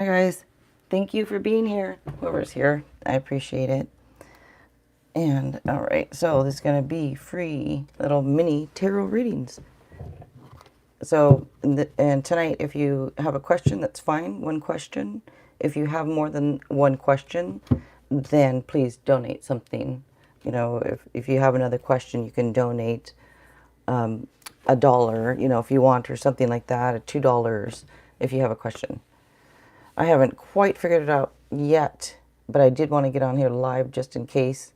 Hi guys, thank you for being here. Whoever's here, I appreciate it. And all right, so this is gonna be free little mini tarot readings. So and tonight, if you have a question, that's fine. One question. If you have more than one question, then please donate something. You know, if you have another question, you can donate $1, you know, if you want, or something like that, or $2 if you have a question. I haven't quite figured it out yet, but I did want to get on here live just in case.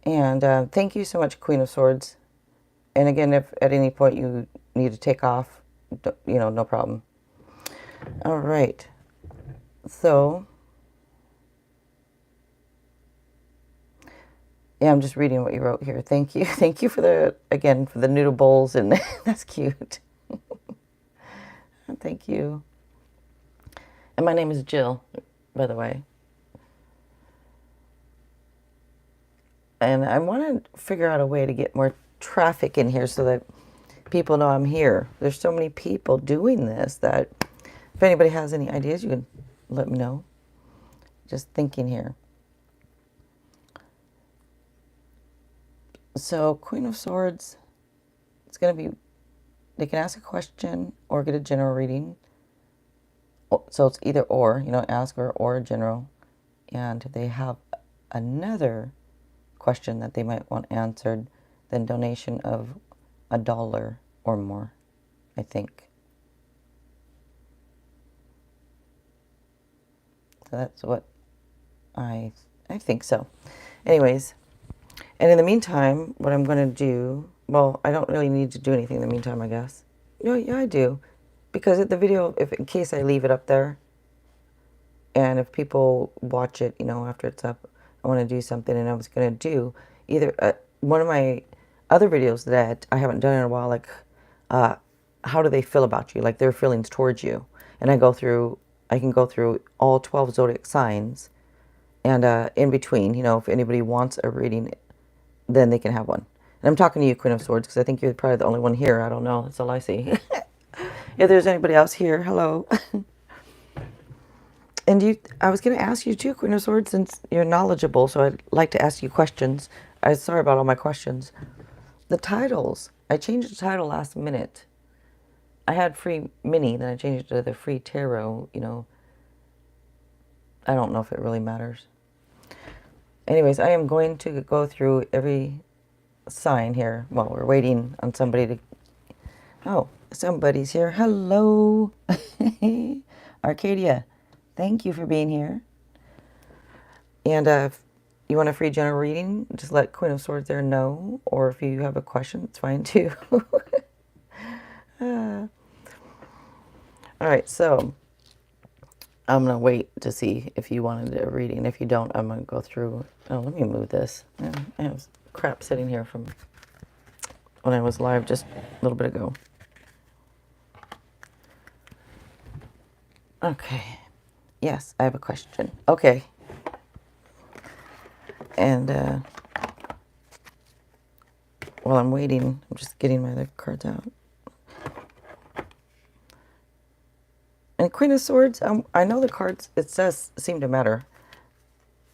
And thank you so much, Queen of Swords. And again, if at any point you need to take off, you know, no problem. All right. So, yeah, I'm just reading what you wrote here. Thank you. Thank you for the, again, for the noodle bowls. And that's cute. Thank you. And my name is Jill, by the way. And I want to figure out a way to get more traffic in here so that people know I'm here. There's so many people doing this that if anybody has any ideas, you can let me know. Just thinking here. So, Queen of Swords, it's going to be, they can ask a question or get a general reading. So it's either or, you know, ask or a general. And they have another question that they might want answered, then donation of $1 or more, I think. So that's what I think so. Anyways, and in the meantime, what I'm going to do, well, I don't really need to do anything in the meantime, I guess. No, yeah, I do. Because at the video, if in case I leave it up there, and if people watch it, you know, after it's up, I want to do something, and I was going to do either one of my other videos that I haven't done in a while, like how do they feel about you, like their feelings towards you. And I can go through all 12 zodiac signs, and in between, you know, if anybody wants a reading, then they can have one. And I'm talking to you, Queen of Swords, because I think you're probably the only one here. I don't know. That's all I see. If there's anybody else here, hello. And I was going to ask you too, Queen of Swords, since you're knowledgeable, so I'd like to ask you questions. I'm sorry about all my questions. The titles. I changed the title last minute. I had free mini, then I changed it to the free tarot, you know. I don't know if it really matters. Anyways, I am going to go through every sign here while we're waiting on somebody to... Oh, somebody's here. Hello. Arcadia. Thank you for being here. And if you want a free general reading, just let Queen of Swords there know. Or if you have a question, it's fine too. All right, so I'm going to wait to see if you wanted a reading. If you don't, I'm going to go through. Oh, let me move this. I have crap sitting here from when I was live just a little bit ago. Okay. Yes, I have a question. Okay. And while I'm waiting, I'm just getting my other cards out. And Queen of Swords, I know the cards, it does seem to matter.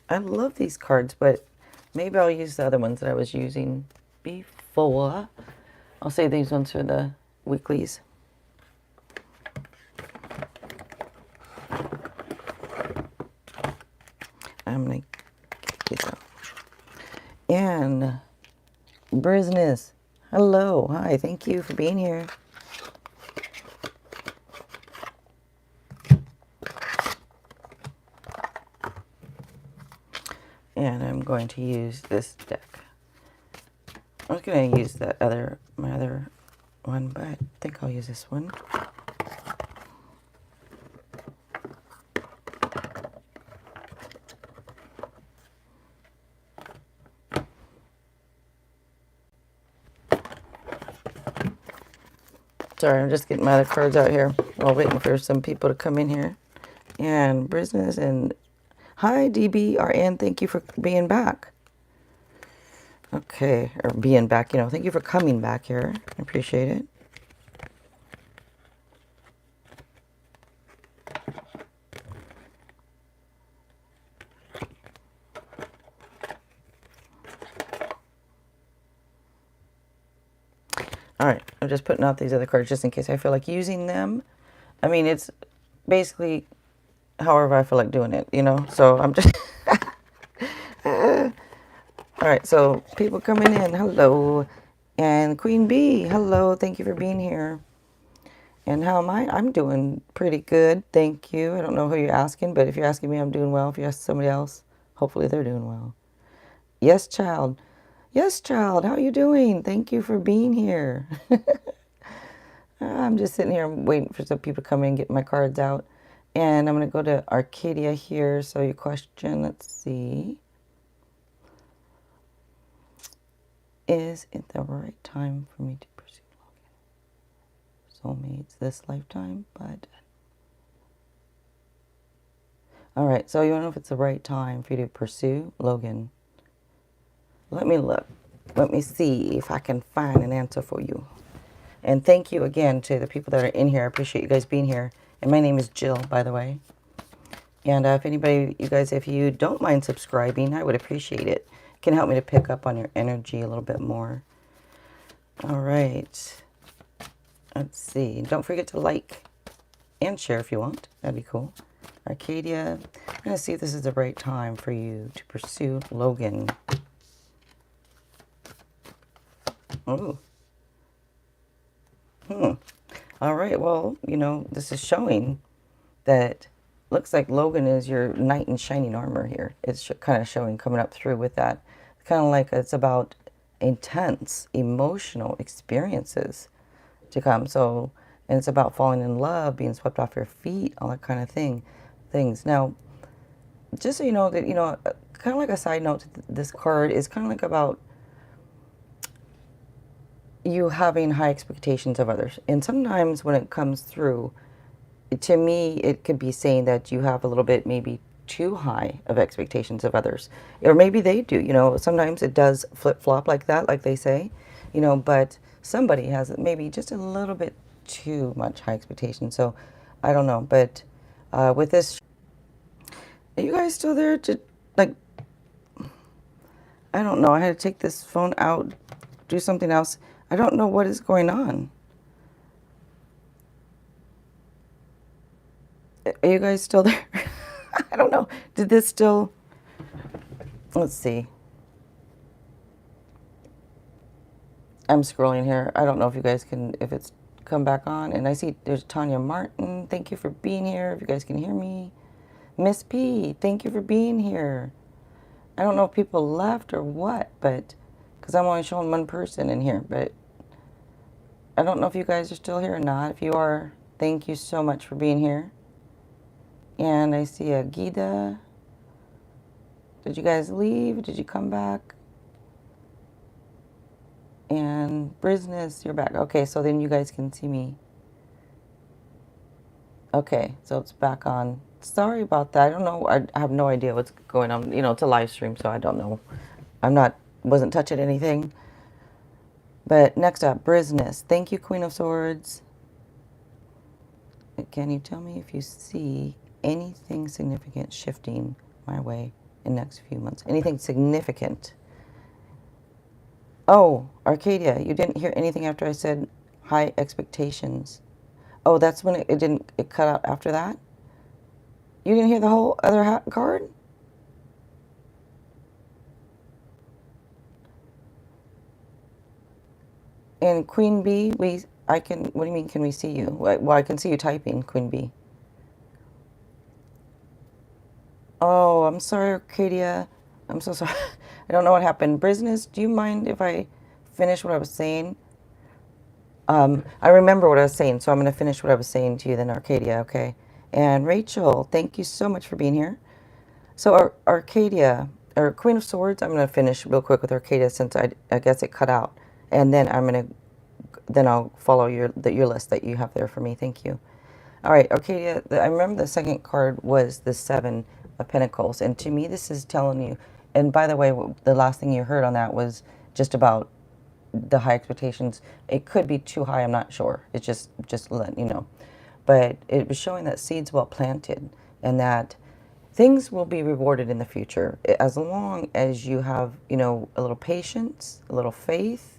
I love these cards, but maybe I'll use the other ones that I was using before. I'll save these ones for the weeklies. I'm going to get these out. And Brizness, hello. Hi, thank you for being here. And I'm going to use this deck. I was going to use that my other one, but I think I'll use this one. Sorry, I'm just getting my other cards out here while waiting for some people to come in here. And Brizness and hi DBRN, thank you for being back. Okay, or being back, you know, thank you for coming back here. I appreciate it. I'm just putting out these other cards just in case I feel like using them. I mean, it's basically however I feel like doing it, you know? So I'm just... All right, so people coming in, hello. And Queen Bee, hello, thank you for being here. And how am I? I'm doing pretty good, thank you. I don't know who you're asking, but if you're asking me, I'm doing well. If you ask somebody else, hopefully they're doing well. Yes, child. Yes, child, how are you doing? Thank you for being here. I'm just sitting here waiting for some people to come in and get my cards out. And I'm going to go to Arcadia here. So your question, let's see. Is it the right time for me to pursue soulmates this lifetime? But all right, so you want to know if it's the right time for you to pursue Logan. Let me look. Let me see if I can find an answer for you. And thank you again to the people that are in here. I appreciate you guys being here. And my name is Jill, by the way. And if anybody, you guys, if you don't mind subscribing, I would appreciate it. It can help me to pick up on your energy a little bit more. All right. Let's see. Don't forget to like and share if you want. That'd be cool. Arcadia. I'm going to see if this is the right time for you to pursue Logan. Oh. All right. Well, you know, this is showing that looks like Logan is your knight in shining armor here. It's kind of showing coming up through with that. Kind of like it's about intense emotional experiences to come. So, and it's about falling in love, being swept off your feet, all that kind of things. Now, just so you know that, you know, kind of like a side note, this card is kind of like about you having high expectations of others. And sometimes when it comes through, to me, it could be saying that you have a little bit maybe too high of expectations of others. Or maybe they do, you know, sometimes it does flip-flop like that, like they say, you know, but somebody has maybe just a little bit too much high expectations. So I don't know, but with this, are you guys still there to, like, I don't know, I had to take this phone out, do something else. I don't know what is going on. Are you guys still there? I don't know. Did this still... Let's see. I'm scrolling here. I don't know if you guys can... If it's come back on. And I see there's Tanya Martin. Thank you for being here. If you guys can hear me. Miss P, thank you for being here. I don't know if people left or what, but... Because I'm only showing one person in here. But I don't know if you guys are still here or not. If you are, thank you so much for being here. And I see a Gita. Did you guys leave? Did you come back? And Brizness, you're back. Okay, so then you guys can see me. Okay, so it's back on. Sorry about that. I don't know. I have no idea what's going on. You know, it's a live stream, so I don't know. Wasn't touching anything. But next up, Brizness. Thank you, Queen of Swords. Can you tell me if you see anything significant shifting my way in the next few months? Anything significant? Oh, Arcadia, you didn't hear anything after I said high expectations. Oh, that's when it cut out after that? You didn't hear the whole other card? And Queen Bee, what do you mean, can we see you? Well, I can see you typing, Queen Bee. Oh, I'm sorry, Arcadia. I'm so sorry. I don't know what happened. Brizness, do you mind if I finish what I was saying? I remember what I was saying, so I'm going to finish what I was saying to you then, Arcadia, okay? And Rachel, thank you so much for being here. So Arcadia, or Queen of Swords, I'm going to finish real quick with Arcadia since I guess it cut out. And then I'll follow your list that you have there for me. Thank you. All right, Arcadia, I remember the second card was the Seven of Pentacles. And to me, this is telling you, and by the way, the last thing you heard on that was just about the high expectations. It could be too high, I'm not sure. It's just letting you know. But it was showing that seeds well planted and that things will be rewarded in the future as long as you have, you know, a little patience, a little faith,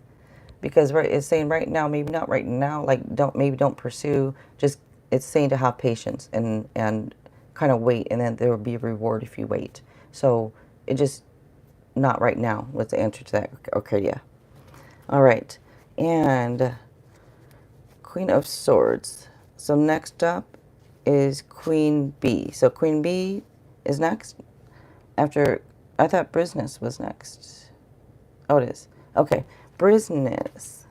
because it's saying right now, maybe not right now, like don't pursue, just it's saying to have patience and kind of wait, and then there will be a reward if you wait. So it just not right now was the answer to that. Okay, yeah. All right, and Queen of Swords. So next up is Queen Bee. So Queen Bee is next. After, I thought Brizness was next. Oh, it is. Okay, Brizness.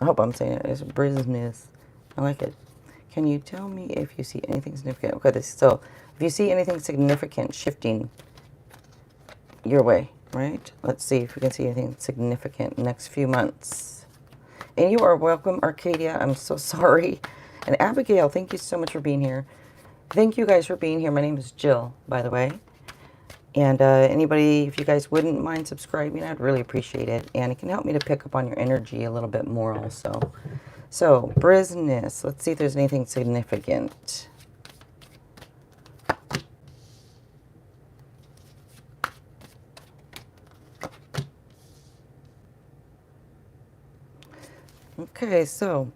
I hope I'm saying it. It's Brizness. I like it. Can you tell me if you see anything significant? Okay, so if you see anything significant shifting your way, right? Let's see if we can see anything significant in the next few months. And you are welcome, Arcadia. I'm so sorry. And Abigail, thank you so much for being here. Thank you guys for being here. My name is Jill, by the way. And anybody, if you guys wouldn't mind subscribing, I'd really appreciate it. And it can help me to pick up on your energy a little bit more also. So, Brizness. Let's see if there's anything significant. Okay, so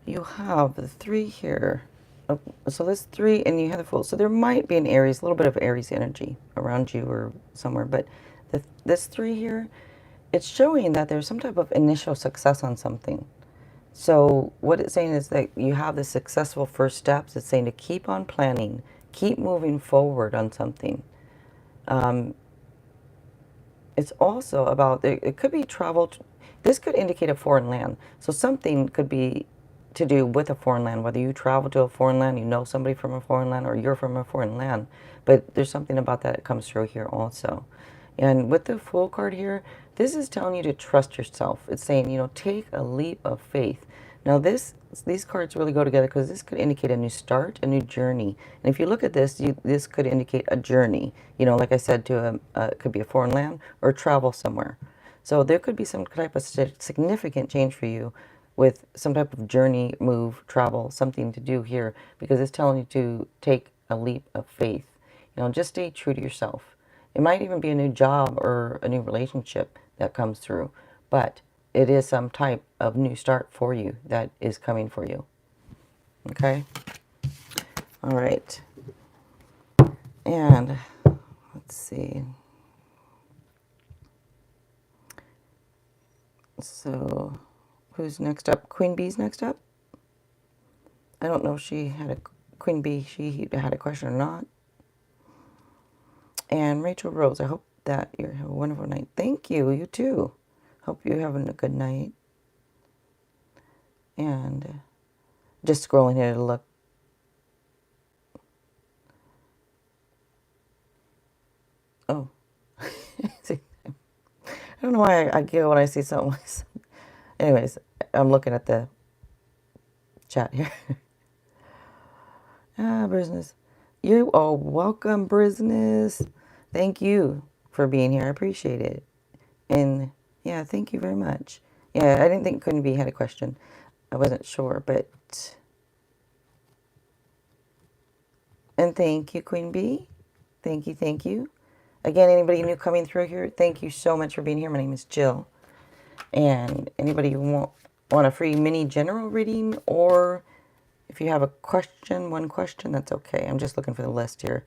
you have the 3 here. Oh, so this 3, and you have the Fool. So there might be an Aries, a little bit of Aries energy around you or somewhere. But this 3 here, it's showing that there's some type of initial success on something. So what it's saying is that you have the successful first steps. It's saying to keep on planning, keep moving forward on something. It's also about, it could be travel. This could indicate a foreign land. So something could be to do with a foreign land, whether you travel to a foreign land, you know somebody from a foreign land, or you're from a foreign land. But there's something about that comes through here also. And with the Fool card here, this is telling you to trust yourself. It's saying, you know, take a leap of faith. Now these cards really go together because this could indicate a new start, a new journey. And if you look at this, this could indicate a journey. You know, like I said, to it could be a foreign land or travel somewhere. So there could be some type of significant change for you with some type of journey, move, travel, something to do here, because it's telling you to take a leap of faith. You know, just stay true to yourself. It might even be a new job or a new relationship that comes through, but it is some type of new start for you that is coming for you. Okay? All right. And let's see. So who's next up? Queen Bee's next up? I don't know if she had a Queen Bee, she had a question or not. And Rachel Rose, I hope that you have a wonderful night. Thank you. You too. Hope you're having a good night. And just scrolling here to look. Oh. I don't know why I giggle when I see something. Anyways, I'm looking at the chat here. Brizness. You are welcome, Brizness. Thank you for being here. I appreciate it. And yeah, thank you very much. Yeah, I didn't think Queen Bee had a question. I wasn't sure, but... And thank you, Queen Bee. Thank you, thank you. Again, anybody new coming through here, thank you so much for being here. My name is Jill. And anybody who want a free mini general reading, or if you have a question, one question, that's okay. I'm just looking for the list here.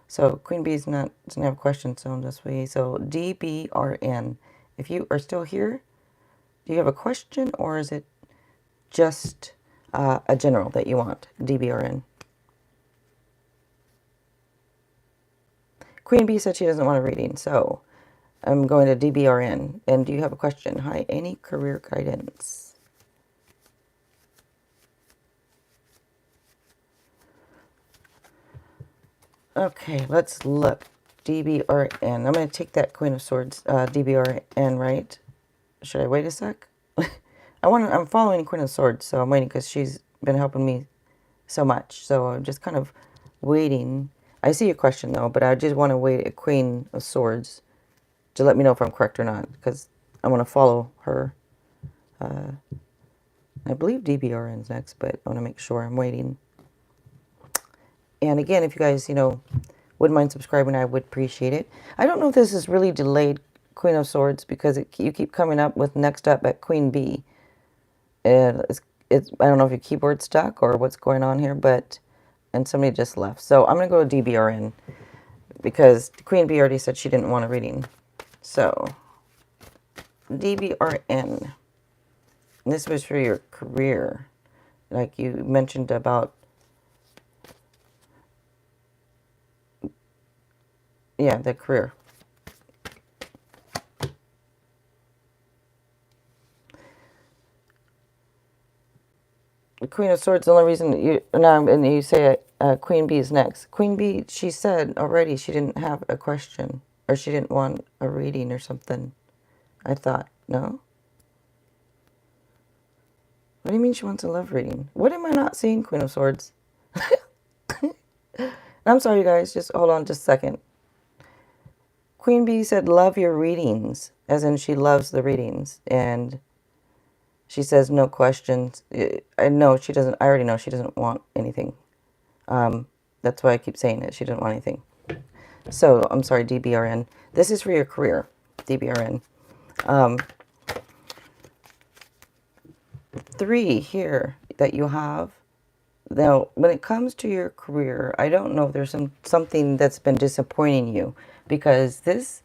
So Queen Bee doesn't have a question, so I'm just waiting. So DBRN. If you are still here, do you have a question, or is it just a general that you want? DBRN. Queen Bee said she doesn't want a reading, so I'm going to DBRN. And do you have a question? Hi, any career guidance? Okay, let's look. DBRN. I'm going to take that Queen of Swords, DBRN, right? Should I wait a sec? I'm following Queen of Swords, so I'm waiting because she's been helping me so much. So I'm just kind of waiting. I see your question, though, but I just want to wait at Queen of Swords to let me know if I'm correct or not, because I want to follow her. I believe DBRN is next, but I want to make sure I'm waiting. And again, if you guys, wouldn't mind subscribing, I would appreciate it. I don't know if this is really delayed Queen of Swords because you keep coming up with next up at Queen Bee. And I don't know if your keyboard's stuck or what's going on here, and somebody just left. So I'm going to go to DBRN because Queen Bee already said she didn't want a reading. So DBRN. This was for your career. Like you mentioned about, yeah, the career. The Queen of Swords, the only reason and you say Queen Bee is next. Queen Bee, she said already she didn't have a question or she didn't want a reading or something. I thought, no? What do you mean she wants a love reading? What am I not seeing, Queen of Swords? I'm sorry, you guys. Just hold on just a second. Queen Bee said, love your readings, as in she loves the readings. And she says, no questions. I know she doesn't. I already know she doesn't want anything. That's why I keep saying it. She doesn't want anything. So, I'm sorry, DBRN. This is for your career, DBRN. 3 here that you have. Now, when it comes to your career, I don't know if there's something that's been disappointing you because if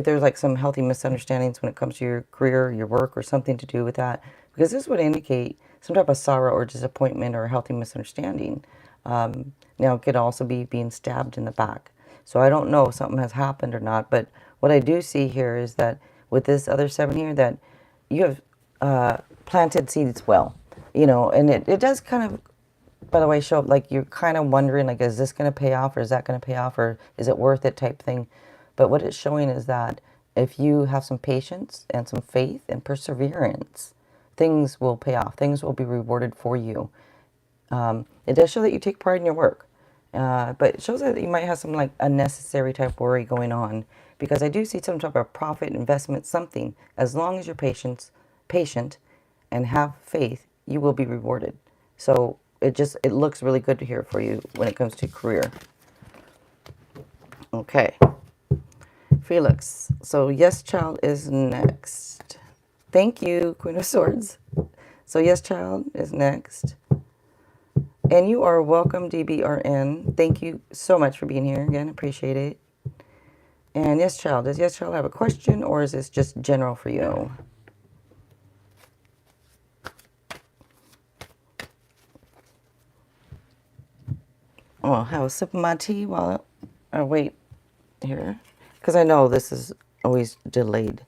there's like some healthy misunderstandings when it comes to your career, your work, or something to do with that, because this would indicate some type of sorrow or disappointment or a healthy misunderstanding. Now, it could also be being stabbed in the back. So I don't know if something has happened or not, but what I do see here is that with this other 7 here, that you have planted seeds well, and it does kind of, by the way, show up like you're kind of wondering, like, is this going to pay off or is that going to pay off or is it worth it type thing. But what it's showing is that if you have some patience and some faith and perseverance, things will pay off. Things will be rewarded for you. It does show that you take pride in your work. But it shows that you might have some like unnecessary type worry going on because I do see some type of profit, investment, something. As long as you're patient and have faith, you will be rewarded. So it looks really good here for you when it comes to career. Okay. Felix. So Yes Child is next. Thank you, Queen of Swords. So Yes Child is next. And you are welcome, DBRN. Thank you so much for being here. Again, appreciate it. And Yes Child. Does Yes Child have a question or is this just general for you? Oh, I'll have a sip of my tea while I wait here. Because I know this is always delayed.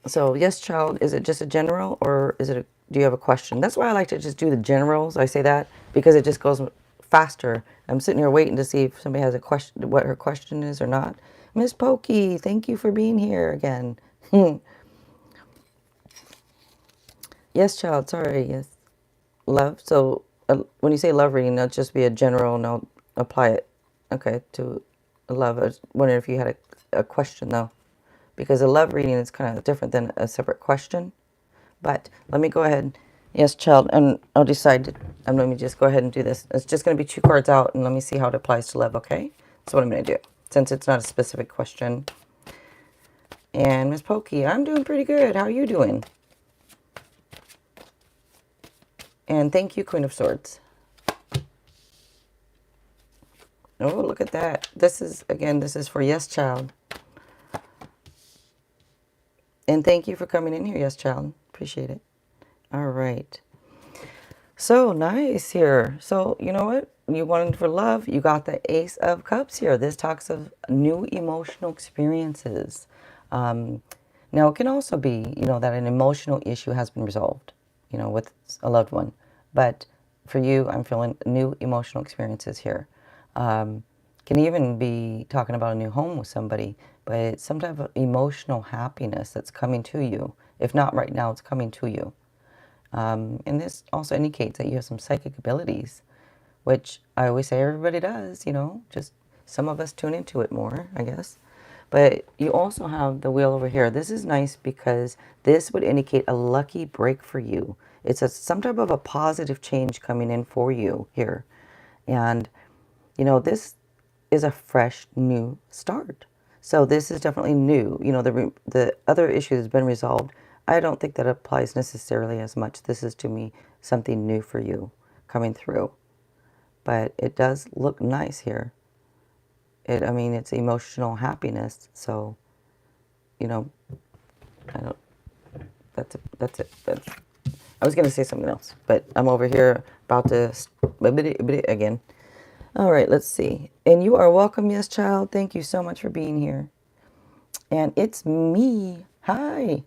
So, Yes Child, is it just a general or do you have a question? That's why I like to just do the generals. I say that because it just goes faster. I'm sitting here waiting to see if somebody has a question, what her question is or not. Miss Pokey, thank you for being here again. Yes, Child, sorry, yes. Love, so when you say love reading, that'll just be a general and I'll apply it, okay, to love. I was wondering if you had a question though, because a love reading is kind of different than a separate question. But let me go ahead. Yes, Child, and I'll decide. Let me just go ahead and do this. It's just going to be 2 cards out, and let me see how it applies to love, okay? That's what I'm going to do, since it's not a specific question. And Miss Pokey, I'm doing pretty good. How are you doing? And thank you, Queen of Swords. Oh, look at that. This is for Yes Child. And thank you for coming in here, Yes Child. Appreciate it. All right. So nice here. So you know what? You wanted for love. You got the Ace of Cups here. This talks of new emotional experiences. Now, it can also be, that an emotional issue has been resolved, with a loved one. But for you, I'm feeling new emotional experiences here. Can even be talking about a new home with somebody, but it's some type of emotional happiness that's coming to you. If not right now, it's coming to you. And this also indicates that you have some psychic abilities, which I always say everybody does, just some of us tune into it more, I guess. But you also have the wheel over here. This is nice because this would indicate a lucky break for you. It's some type of a positive change coming in for you here. And you know, this is a fresh new start. So this is definitely new. You know, the other issue has been resolved. I don't think that applies necessarily as much. This is to me something new for you coming through. But it does look nice here. I mean, it's emotional happiness. So, you know, I don't, that's it. That's it. I was going to say something else, but I'm over here about to again. All right, let's see. And you are welcome, yes, child. Thank you so much for being here. And it's me. Hi.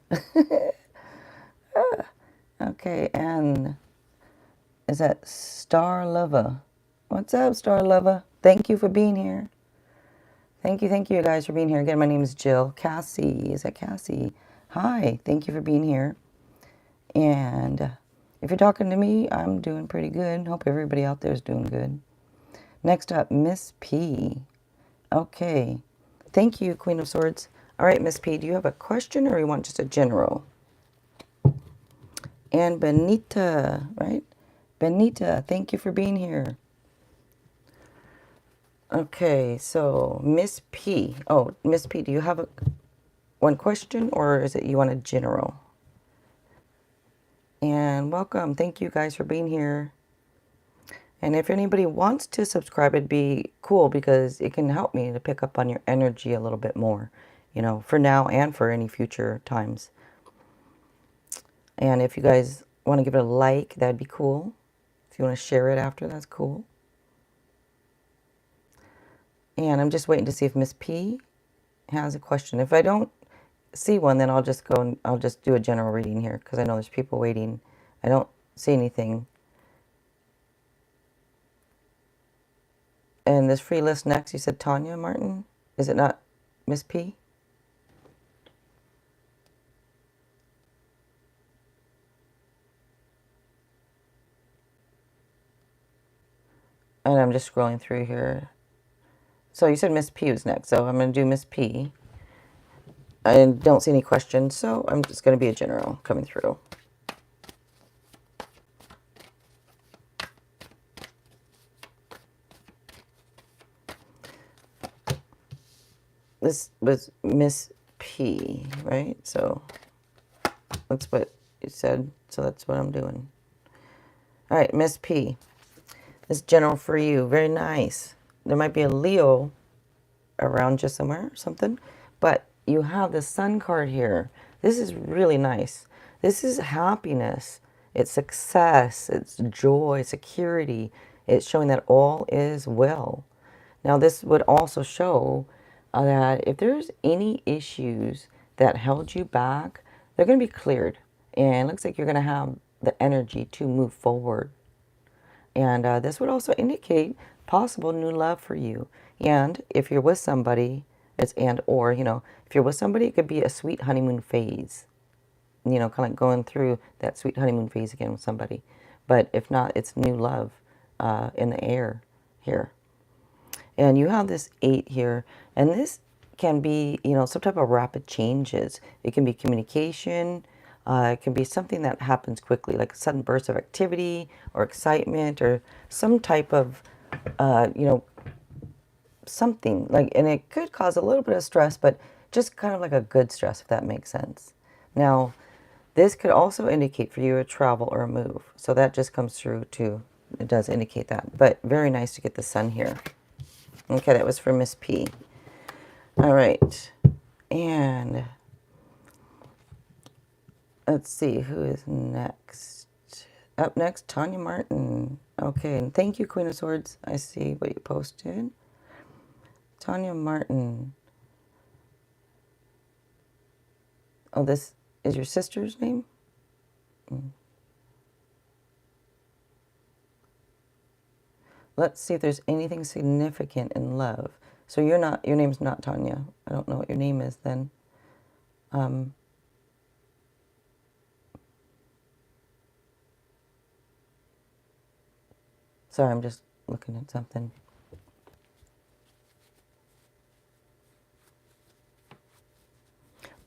Okay, and is that Star Lover? What's up, Star Lover? Thank you for being here. Thank you guys for being here. Again, my name is Jill. Cassie, is that Cassie? Hi, thank you for being here. And if you're talking to me, I'm doing pretty good. Hope everybody out there is doing good. Next up, Miss P. Okay. Thank you, Queen of Swords. All right, Miss P, do you have a question or you want just a general? And Benita, right? Benita, thank you for being here. Okay, so Miss P. Oh, Miss P, do you have one question or is it you want a general? And welcome. Thank you guys for being here. And if anybody wants to subscribe, it'd be cool because it can help me to pick up on your energy a little bit more, you know, for now and for any future times. And if you guys want to give it a like, that'd be cool. If you want to share it after, that's cool. And I'm just waiting to see if Miss P has a question. If I don't see one, then I'll just go and I'll just do a general reading here because I know there's people waiting. I don't see anything. And this free list next, you said Tanya Martin? Is it not Miss P? And I'm just scrolling through here. So you said Miss P was next, so I'm going to do Miss P. I don't see any questions, so I'm just going to be a general coming through. This was Miss P, right? So that's what you said, so that's what I'm doing. All right, Miss P. This general for you, very nice. There might be a Leo around you somewhere or something, but you have the Sun card here. This is really nice. This is happiness. It's success. It's joy, security. It's showing that all is well. Now, this would also show that if there's any issues that held you back, they're going to be cleared. And it looks like you're going to have the energy to move forward. And this would also indicate possible new love for you. And if you're with somebody, it's and or, you know, if you're with somebody, it could be a sweet honeymoon phase. You know, kind of going through that sweet honeymoon phase again with somebody. But if not, it's new love in the air here. And you have this 8 here. And this can be, you know, some type of rapid changes. It can be communication. It can be something that happens quickly, like a sudden burst of activity or excitement or some type of, you know, something like, and it could cause a little bit of stress, but just kind of like a good stress, if that makes sense. Now, this could also indicate for you a travel or a move. So that just comes through too. It does indicate that, but very nice to get the Sun here. Okay, that was for Miss P. All right. And let's see, who is next? Up next, Tanya Martin. Okay, and thank you, Queen of Swords. I see what you posted. Tanya Martin. Oh, this is your sister's name? Let's see if there's anything significant in love. So you're not, your name's not Tanya. I don't know what your name is then. Sorry, I'm just looking at something.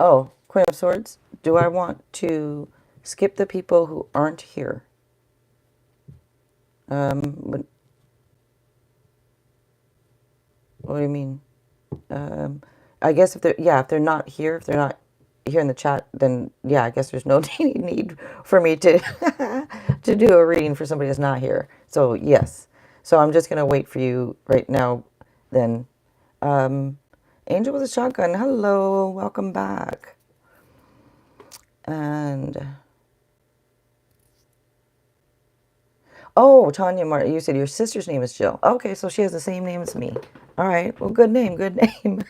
Oh, Queen of Swords, do I want to skip the people who aren't here? But What do you mean? I guess if they're not here, if they're not here in the chat, then yeah, I guess there's no need for me to to do a reading for somebody that's not here. So yes. So I'm just gonna wait for you right now then. Angel with a shotgun, hello, welcome back. And oh, Tanya Martin, you said your sister's name is Jill. Okay, so she has the same name as me. All right, well, good name, good name.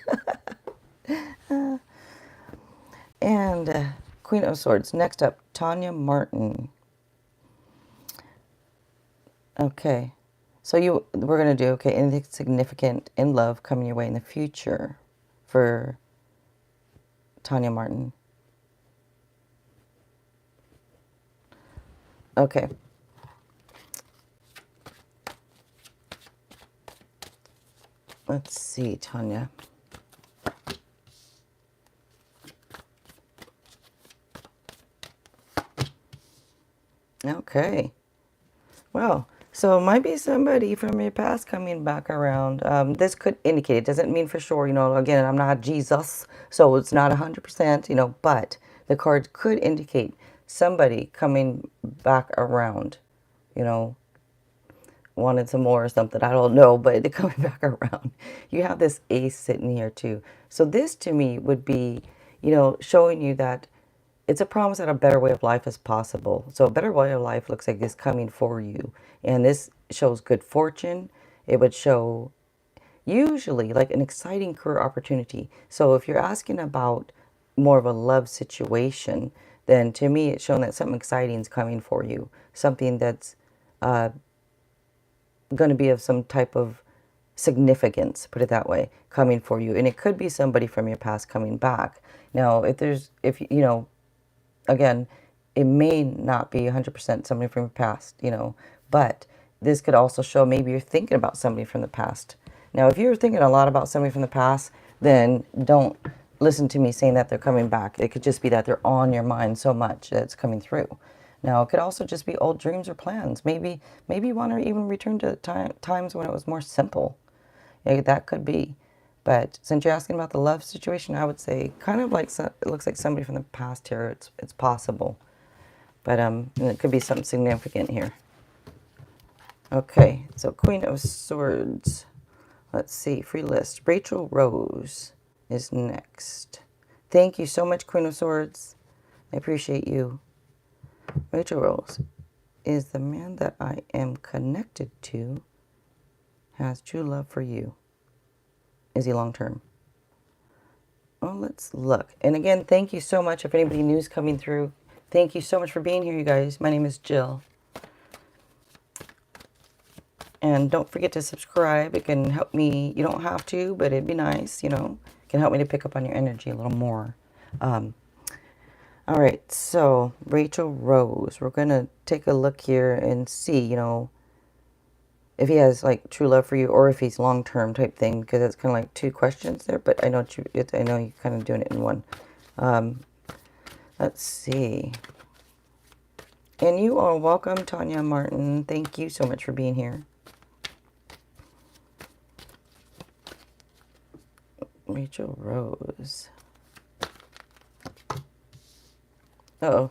And Queen of Swords. Next up, Tanya Martin. Okay, so we're gonna do okay. Anything significant in love coming your way in the future for Tanya Martin. Okay. Let's see, Tanya. Okay. Well, so it might be somebody from your past coming back around. This could indicate, it doesn't mean for sure, again, I'm not Jesus, so it's not 100%, but the card could indicate somebody coming back around, you know, wanted some more or something. I don't know, but they're coming back around. You have this ace sitting here too. So this to me would be, showing you that it's a promise that a better way of life is possible. So a better way of life looks like it's coming for you. And this shows good fortune. It would show usually like an exciting career opportunity. So if you're asking about more of a love situation, then to me it's showing that something exciting is coming for you. Something that's going to be of some type of significance, put it that way, coming for you. And it could be somebody from your past coming back. Now, again, it may not be 100% somebody from your past, but this could also show maybe you're thinking about somebody from the past. Now, if you're thinking a lot about somebody from the past, then don't listen to me saying that they're coming back. It could just be that they're on your mind so much that it's coming through. Now, it could also just be old dreams or plans. Maybe you want to even return to times when it was more simple. Yeah, that could be. But since you're asking about the love situation, I would say kind of like it looks like somebody from the past here. It's possible, but and it could be something significant here. Okay, so Queen of Swords. Let's see, free list. Rachel Rose is next. Thank you so much, Queen of Swords. I appreciate you. Rachel Rose is the man that I am connected to has true love for you. Is he long-term? Well, let's look. And again, thank you so much. If anybody new is coming through, thank you so much for being here, you guys. My name is Jill. And don't forget to subscribe. It can help me. You don't have to, but it'd be nice, It can help me to pick up on your energy a little more. All right, so Rachel Rose. We're going to take a look here and see, if he has like true love for you or if he's long-term type thing, because it's kind of like two questions there, but I know you're kind of doing it in one. Let's see. And you are welcome, Tanya Martin. Thank you so much for being here. Rachel Rose. Uh-oh.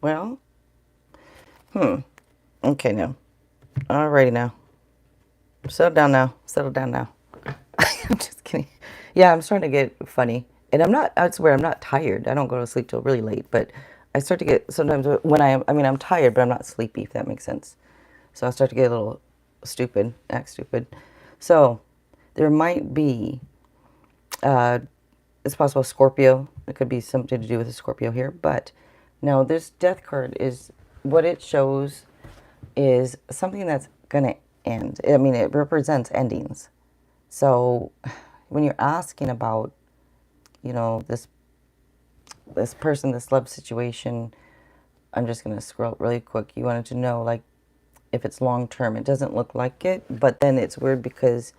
Well, okay now. Alrighty now. Settle down now. Settle down now. I'm just kidding. Yeah, I'm starting to get funny. And I swear, I'm not tired. I don't go to sleep till really late, but I start to get, sometimes when I'm tired, but I'm not sleepy, if that makes sense. So I start to get a little stupid, act stupid. So there might be, it's possible Scorpio. It could be something to do with a Scorpio here, but now this death card is, what it shows is something that's going to end. I mean, it represents endings. So when you're asking about, this person, this love situation, I'm just going to scroll really quick. You wanted to know, like, if it's long term. It doesn't look like it, but then it's weird because,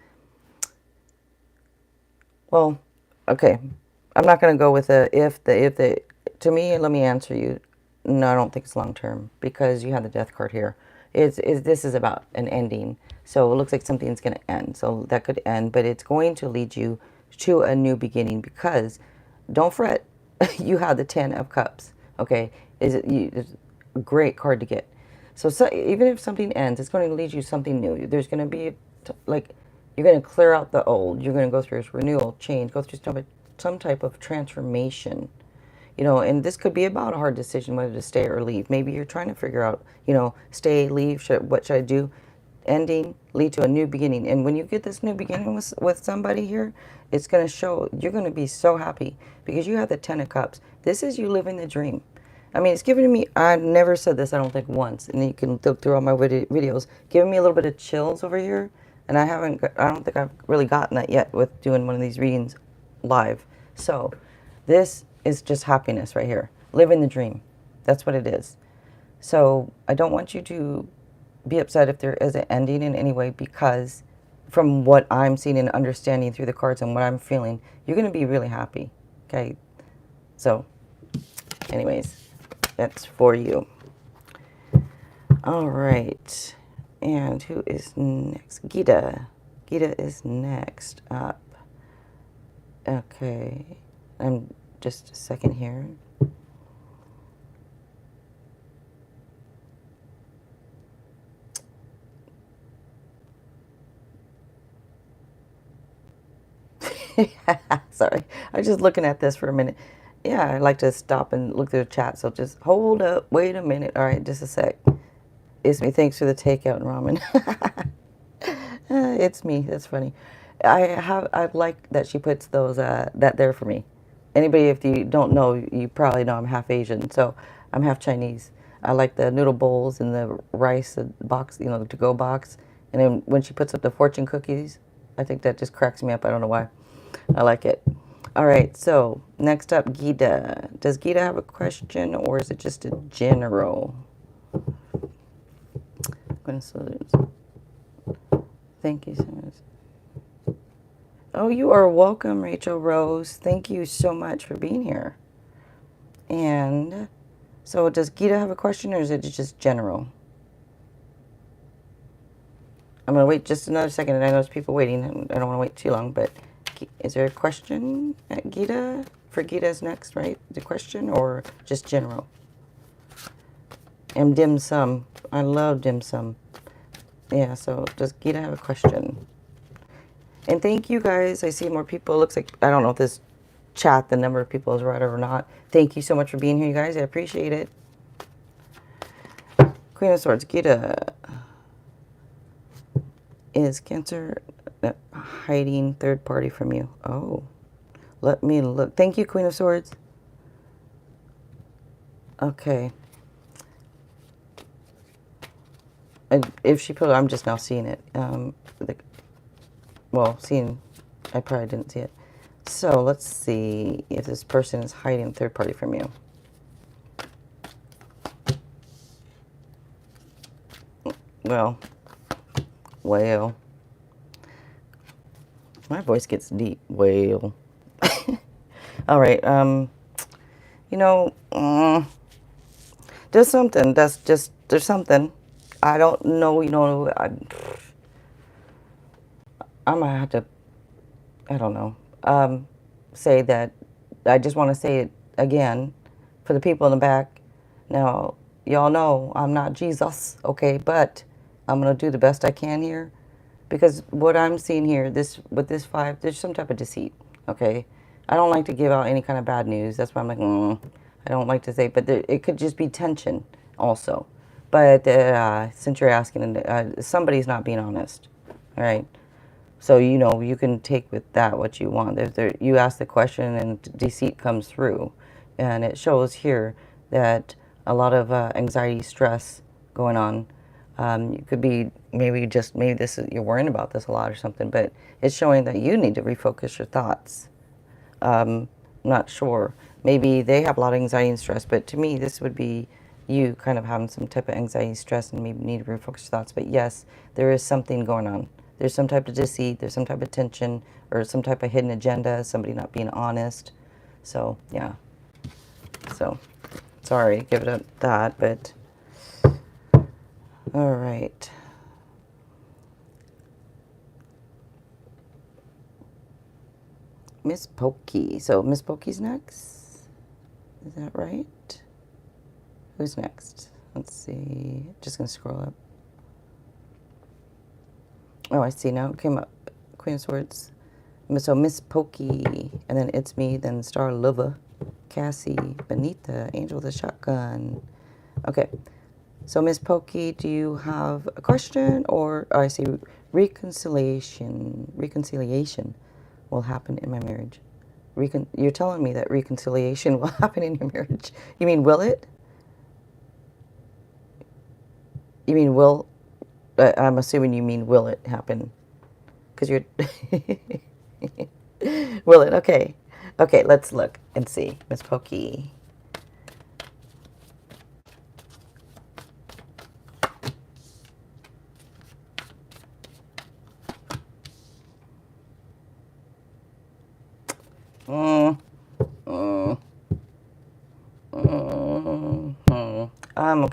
well, okay, I'm not going to go with to me, let me answer you. No, I don't think it's long term because you have the death card here. This is about an ending. So it looks like something's going to end. So that could end, but it's going to lead you to a new beginning because don't fret. You have the 10 of Cups. Okay. It's a great card to get. So even if something ends, it's going to lead you to something new. There's going to be like, you're going to clear out the old. You're going to go through this renewal, change, go through some type of transformation. You know, and this could be about a hard decision whether to stay or leave. Maybe you're trying to figure out, you know, stay, leave, what should I do? Ending, lead to a new beginning. And when you get this new beginning with somebody here, it's going to show, you're going to be so happy because you have the 10 of Cups. This is you living the dream. I mean, it's giving me, I never said this, I don't think once, and you can look through all my videos, giving me a little bit of chills over here. And I don't think I've really gotten that yet with doing one of these readings live. So this is just happiness right here. Living the dream. That's what it is. So I don't want you to be upset if there is an ending in any way because from what I'm seeing and understanding through the cards and what I'm feeling, you're going to be really happy. Okay? So anyways, that's for you. All right. And who is next? Gita. Gita is next up. Okay. Just a second here. Sorry, I was just looking at this for a minute. Yeah, I like to stop and look through the chat, so just hold up, wait a minute. All right, just a sec. It's me, thanks for the takeout ramen. It's me, that's funny. I like that she puts those, that there for me. Anybody, if you don't know, you probably know I'm half Asian, so I'm half Chinese. I like the noodle bowls and the rice box, you know, the to-go box. And then when she puts up the fortune cookies, I think that just cracks me up. I don't know why. I like it. All right, so next up, Gita. Does Gita have a question or is it just a general? Thank you so much. Oh, you are welcome, Rachel Rose. Thank you so much for being here. And so does Gita have a question or is it just general? I'm going to wait just another second. And I know there's people waiting. I don't want to wait too long, but is there a question at Gita? For Gita's next, right? The question or just general? And dim sum. I love dim sum. Yeah, so does Gita have a question? And thank you guys. I see more people. It looks like, I don't know if this chat, the number of people is right or not. Thank you so much for being here, you guys. I appreciate it. Queen of Swords, Gita. Is Cancer hiding third party from you? Oh, let me look. Thank you, Queen of Swords. Okay. And if she put it, I'm just now seeing it. Well, seeing, I probably didn't see it. So let's see if this person is hiding third party from you. Well, my voice gets deep. All right. You know, there's something. There's something. I don't know. You know, I'm gonna have to. I don't know. Say that. I just want to say it again for the people in the back. Now, y'all know I'm not Jesus, okay? But I'm gonna do the best I can here. Because what I'm seeing here, with this 5, there's some type of deceit, okay? I don't like to give out any kind of bad news. That's why I'm like, I don't like to say, but it could just be tension also. But since you're asking, somebody's not being honest, all right? So, you know, you can take with that what you want. If you ask the question and deceit comes through, and it shows here that a lot of anxiety, stress going on. You could be maybe this is, you're worrying about this a lot or something, but it's showing that you need to refocus your thoughts. Not sure. Maybe they have a lot of anxiety and stress, but to me, this would be you kind of having some type of anxiety, stress, and maybe need to refocus your thoughts. But yes, there is something going on. There's some type of deceit, there's some type of tension, or some type of hidden agenda, somebody not being honest. So, yeah. So, sorry, give it up that, but... All right. Miss Pokey. So Miss Pokey's next. Is that right? Who's next? Let's see. Just gonna scroll up. Oh, I see now. It came up. Queen of Swords. So Miss Pokey, and then it's me, then Star Lover, Cassie, Benita, Angel with a Shotgun. Okay. So Miss Pokey, do you have a question, or I see reconciliation? Reconciliation will happen in my marriage. You're telling me that reconciliation will happen in your marriage. You mean will it? You mean will? I'm assuming you mean will it happen? Because you're... Will it? Okay. Okay, let's look and see. Miss Pokey.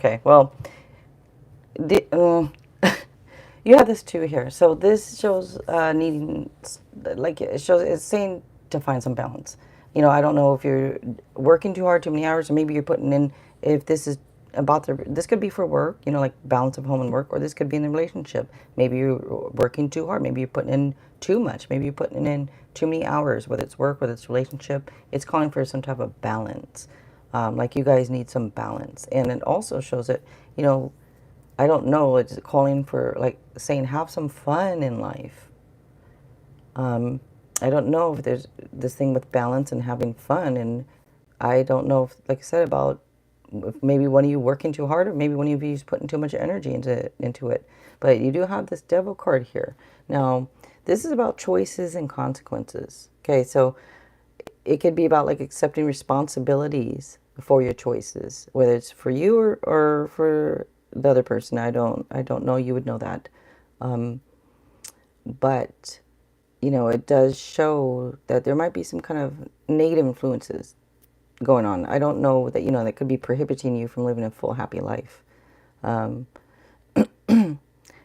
Okay. Well, you have this too here. So this shows needing, like it shows, it's saying to find some balance. You know, I don't know if you're working too hard, too many hours, or maybe you're putting in, if this is about this could be for work, you know, like balance of home and work, or this could be in a relationship. Maybe you're working too hard. Maybe you're putting in too much. Maybe you're putting in too many hours, whether it's work, whether it's relationship. It's calling for some type of balance. Like you guys need some balance. And it also shows that, you know, I don't know, it's calling for, like, saying have some fun in life. I don't know if there's this thing with balance and having fun, and I don't know if, like I said, about if maybe one of you working too hard, or maybe one of you is putting too much energy into it. But you do have this devil card here. Now, this is about choices and consequences. Okay, so it could be about like accepting responsibilities for your choices, whether it's for you or for the other person. I don't know. You would know that, but you know, it does show that there might be some kind of negative influences going on. I don't know that, you know, that could be prohibiting you from living a full, happy life.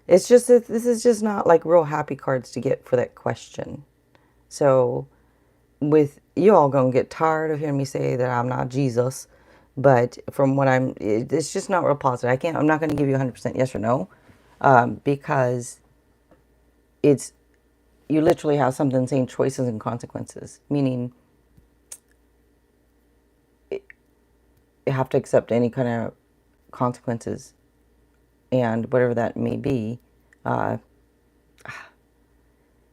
It's just that this is just not like real happy cards to get for that question. So with you all gonna get tired of hearing me say that I'm not Jesus, but from what it's just not real positive. I'm not going to give you 100% yes or no, because you literally have something saying choices and consequences, meaning you have to accept any kind of consequences, and whatever that may be.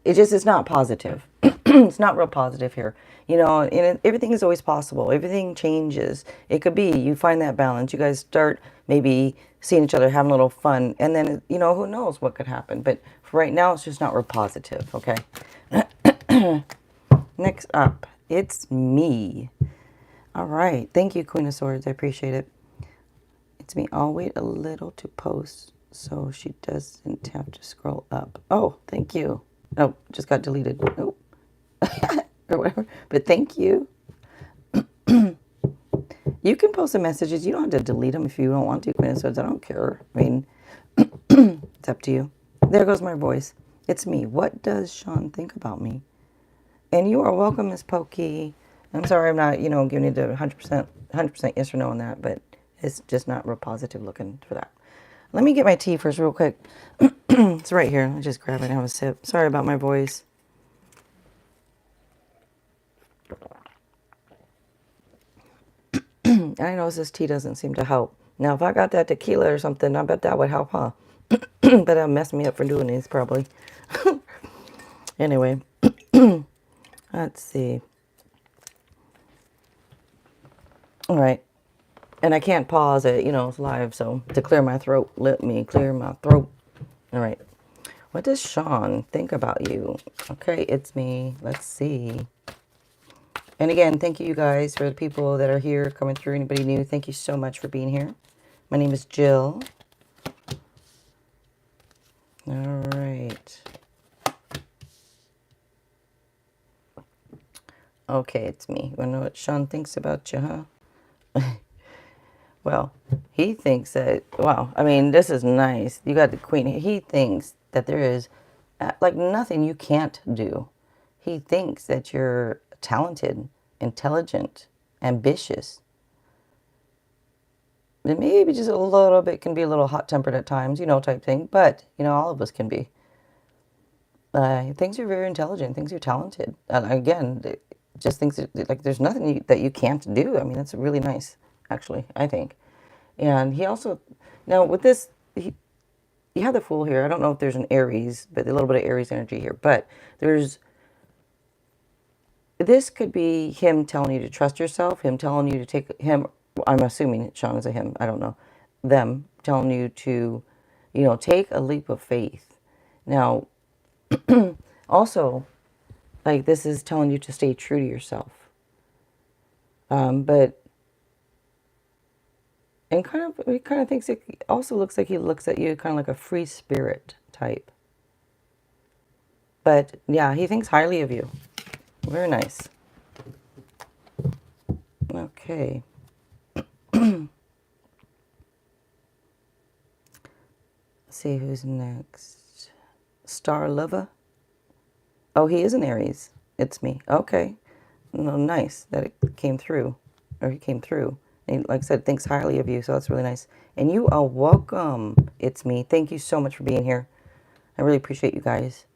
It's not positive. It's not real positive here. You know, and everything is always possible. Everything changes. It could be you find that balance. You guys start maybe seeing each other, having a little fun, and then, you know, who knows what could happen. But for right now, it's just not real positive, okay? Next up, it's me. All right. Thank you, Queen of Swords. I appreciate it. It's me. I'll wait a little to post so she doesn't have to scroll up. Oh, thank you. Oh, just got deleted. Nope. Or whatever. But thank you. You can post the messages. You don't have to delete them if you don't want to, Queen of Swords. I don't care. I mean, it's up to you. There goes my voice. It's me. What does Sean think about me? And you are welcome, Miss Pokey. I'm sorry I'm not, you know, giving you the 100% yes or no on that, but it's just not real positive looking for that. Let me get my tea first real quick. It's right here. I'll just grab it and have a sip. Sorry about my voice. I know this tea doesn't seem to help. Now, if I got that tequila or something, I bet that would help, huh? But that'll mess me up for doing these, probably. Anyway, let's see. All right. And I can't pause it, you know, it's live. So to clear my throat, let me clear my throat. All right. What does Sean think about you? Okay, it's me. Let's see. And again, thank you guys for the people that are here coming through. Anybody new, thank you so much for being here. My name is Jill. All right. Okay, it's me. You want to know what Sean thinks about you, huh? Well, he thinks that, wow, I mean, this is nice. You got the queen. He thinks that there is like nothing you can't do. He thinks that you're talented, intelligent, ambitious. And maybe just a little bit can be a little hot-tempered at times, you know, type thing. But, you know, all of us can be. He thinks you're very intelligent, thinks you're talented. And again, just thinks that, like there's nothing that you can't do. I mean, that's really nice, actually, I think. And he also, now with this, you have the Fool here. I don't know if there's an Aries, but a little bit of Aries energy here. But this could be him telling you to trust yourself, him telling you to take him, I'm assuming Sean is a him, I don't know, them telling you to, you know, take a leap of faith. Now, also, like this is telling you to stay true to yourself. But, and he kind of thinks it also looks like he looks at you kind of like a free spirit type. But yeah, he thinks highly of you. Very nice. Okay. Let's see who's next. Star Lover. Oh, he is an Aries. It's me. Okay. No, nice that it came through. Or he came through. And like I said, thinks highly of you, so that's really nice. And you are welcome. It's me. Thank you so much for being here. I really appreciate you guys.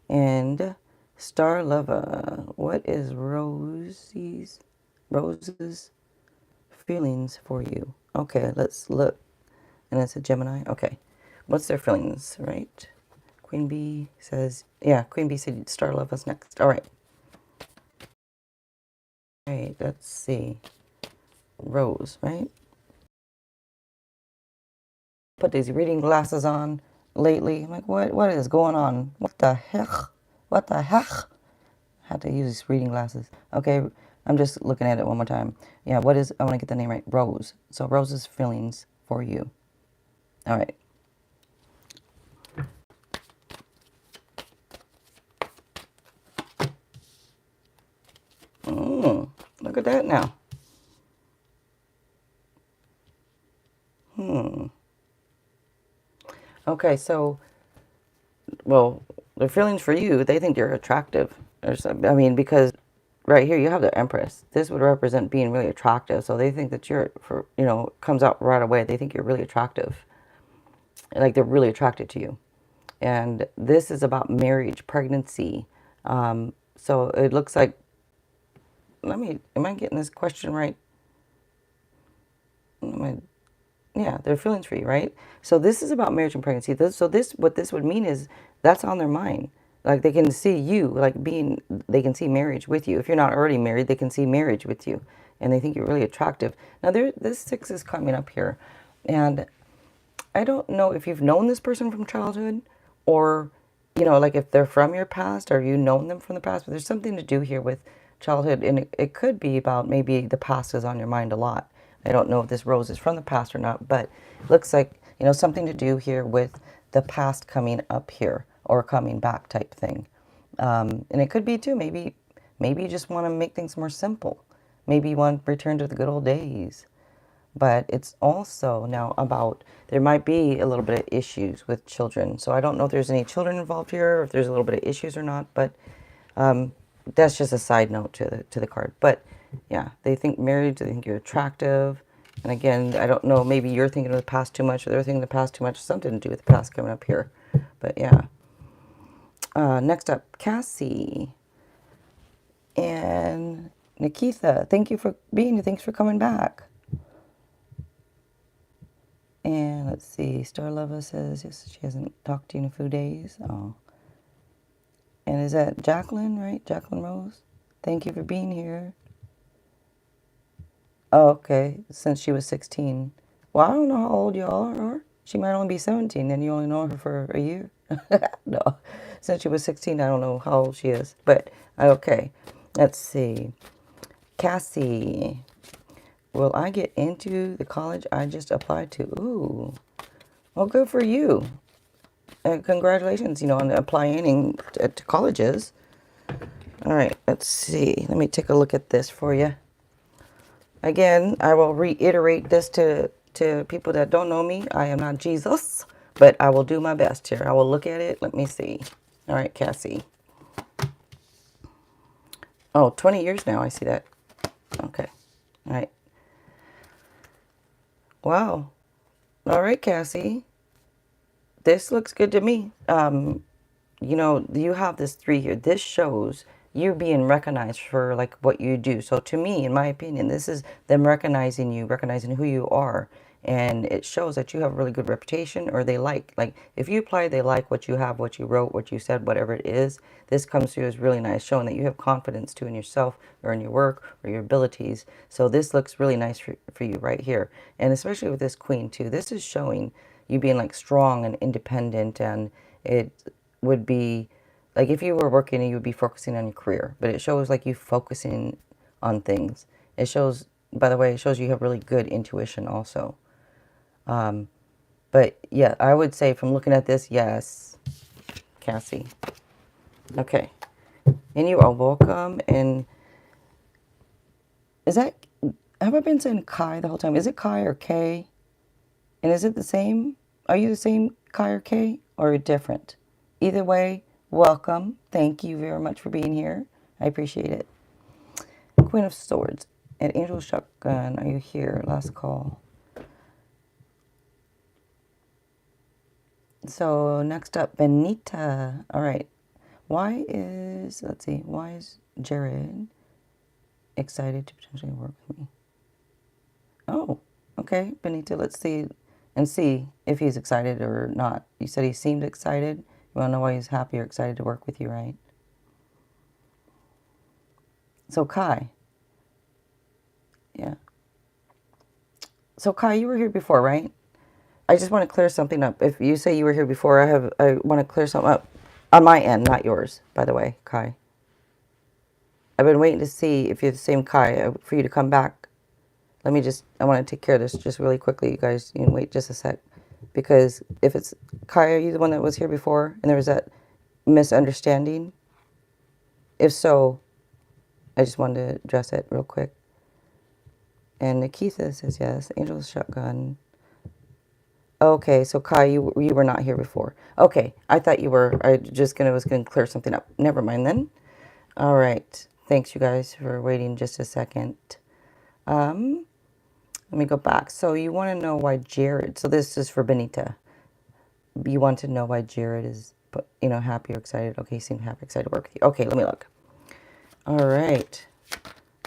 And Star Lover, what is Rose's feelings for you? Okay, let's look. And it's a Gemini. Okay. What's their feelings, right? Queen Bee says, yeah, Queen Bee said Star Lover's next. All right. All right, let's see. Rose, right? Put these reading glasses on lately. I'm like, what is going on? What the heck? What the heck? I had to use reading glasses. Okay, I'm just looking at it one more time. Yeah, I want to get the name right. Rose. So Rose's feelings for you. All right. Look at that now. Okay, so, well, their feelings for you, they think you're attractive. I mean, because right here you have the Empress. This would represent being really attractive. So they think that comes out right away. They think you're really attractive. Like they're really attracted to you. And this is about marriage, pregnancy. So it looks like, am I getting this question right? Yeah, their feelings for you, right? So this is about marriage and pregnancy. What this would mean is that's on their mind. Like they can see you, they can see marriage with you. If you're not already married, they can see marriage with you. And they think you're really attractive. Now, this 6 is coming up here. And I don't know if you've known this person from childhood or, like if they're from your past or you've known them from the past. But there's something to do here with childhood. And it could be about maybe the past is on your mind a lot. I don't know if this Rose is from the past or not, but it looks like, something to do here with the past coming up here or coming back type thing. And it could be too, maybe you just want to make things more simple. Maybe you want to return to the good old days. But it's also now about, there might be a little bit of issues with children. So I don't know if there's any children involved here, or if there's a little bit of issues or not, but that's just a side note to the card. But yeah, they think marriage, they think you're attractive. And again, I don't know, maybe you're thinking of the past too much, or they're thinking of the past too much. Something to do with the past coming up here. But yeah. Next up, Cassie. And Nikitha, thank you for being here. Thanks for coming back. And let's see, Star Lover says yes, she hasn't talked to you in a few days. Oh. And is that Jacqueline, right? Jacqueline Rose? Thank you for being here. Oh, okay. Since she was 16. Well, I don't know how old y'all are. She might only be 17, and you only know her for a year. No. Since she was 16, I don't know how old she is. But, okay. Let's see. Cassie. Will I get into the college I just applied to? Ooh. Well, good for you. Congratulations, on applying to colleges. All right, let's see. Let me take a look at this for you. Again, I will reiterate this to people that don't know me. I am not Jesus, but I will do my best here. I will look at it. Let me see. All right, Cassie. Oh, 20 years now. I see that. Okay. All right. Wow. All right, Cassie. This looks good to me. You know, you have this 3 here. This shows you being recognized for like what you do. So to me, in my opinion, this is them recognizing you, recognizing who you are. And it shows that you have a really good reputation, or they like if you apply, they like what you have, what you wrote, what you said, whatever it is. This comes through as really nice, showing that you have confidence too in yourself or in your work or your abilities. So this looks really nice for you right here. And especially with this queen too, this is showing you being like strong and independent, and it would be like if you were working and you would be focusing on your career, but it shows like you focusing on things. It shows, by the way, it shows you have really good intuition also. But yeah, I would say from looking at this, yes, Cassie. Okay. And you are welcome. And is that, have I been saying Kai the whole time? Is it Kai or K? And is it the same? Are you the same Kai or K, or different? Either way, welcome. Thank you very much for being here. I appreciate it. Queen of Swords and Angel Shotgun, are you here? Last call. So next up, Benita. All right. Why is Jared excited to potentially work with me? Oh, okay. Benita, let's see if he's excited or not. You said he seemed excited. You want to know why he's happy or excited to work with you, right? So Kai. Yeah. So Kai, you were here before, right? I just want to clear something up. If you say you were here before, I want to clear something up on my end, not yours, by the way, Kai. I've been waiting to see if you're the same Kai for you to come back. I want to take care of this just really quickly, you guys. You can wait just a sec. Because if it's Kai, are you the one that was here before and there was that misunderstanding? If so, I just wanted to address it real quick. And Nikitha says yes. Angel's Shotgun. Okay, so Kai, you were not here before. Okay, I thought you were. I was gonna clear something up. Never mind then. All right. Thanks, you guys, for waiting just a second. Let me go back. So you want to know why Jared. So this is for Benita. You want to know why Jared is, happy or excited. Okay, he seemed happy, excited to work with you. Okay, let me look. All right.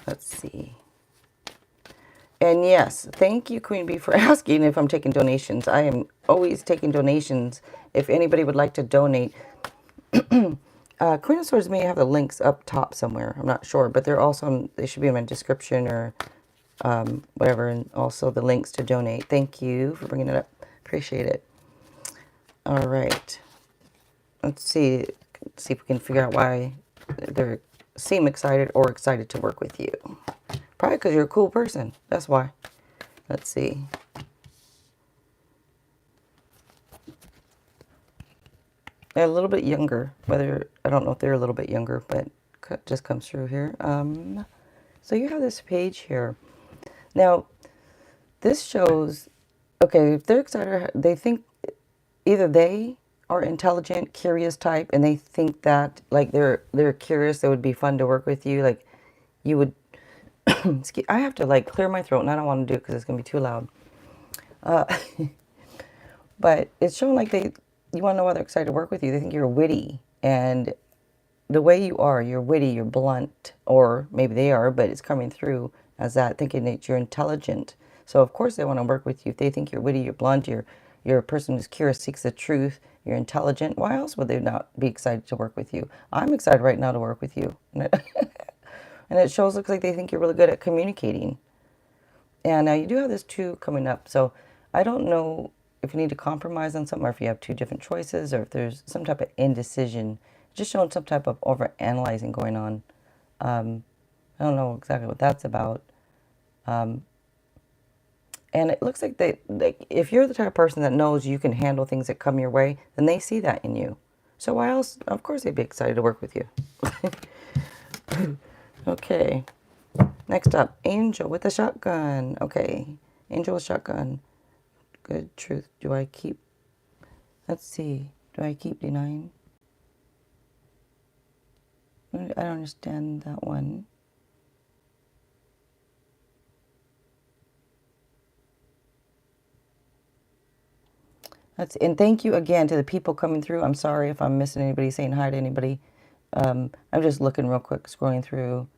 Let's see. And yes, thank you, Queen Bee, for asking if I'm taking donations. I am always taking donations. If anybody would like to donate, Queen of Swords may have the links up top somewhere. I'm not sure, but they're also they should be in my description or whatever, and also the links to donate. Thank you for bringing it up. Appreciate it. All right. Let's see if we can figure out why they seem excited or excited to work with you. Probably because you're a cool person. That's why. Let's see. They're a little bit younger. I don't know if they're a little bit younger, but it just comes through here. So you have this page here. Now, this shows, okay, if they're excited, they think either they are intelligent, curious type, and they think that, like, they're curious, it would be fun to work with you. Like, you would, I have to, like, clear my throat, and I don't want to do it because it's going to be too loud. But it's showing like you want to know why they're excited to work with you. They think you're witty, and the way you are, you're witty, you're blunt, or maybe they are, but it's coming through as that, thinking that you're intelligent. So of course they want to work with you. If they think you're witty, you're blunt, you're a person who's curious, seeks the truth, you're intelligent, why else would they not be excited to work with you? I'm excited right now to work with you. And it shows, looks like they think you're really good at communicating. And now you do have this 2 coming up. So I don't know if you need to compromise on something, or if you have 2 different choices, or if there's some type of indecision. Just showing some type of over-analyzing going on. I don't know exactly what that's about. And it looks like if you're the type of person that knows you can handle things that come your way, then they see that in you. So why else? Of course they'd be excited to work with you. Okay. Next up, Angel with a shotgun. Okay, Angel with shotgun. Good truth. Do I keep... Let's see. Do I keep denying? I don't understand that one. And thank you again to the people coming through. I'm sorry if I'm missing anybody, saying hi to anybody. I'm just looking real quick, scrolling through.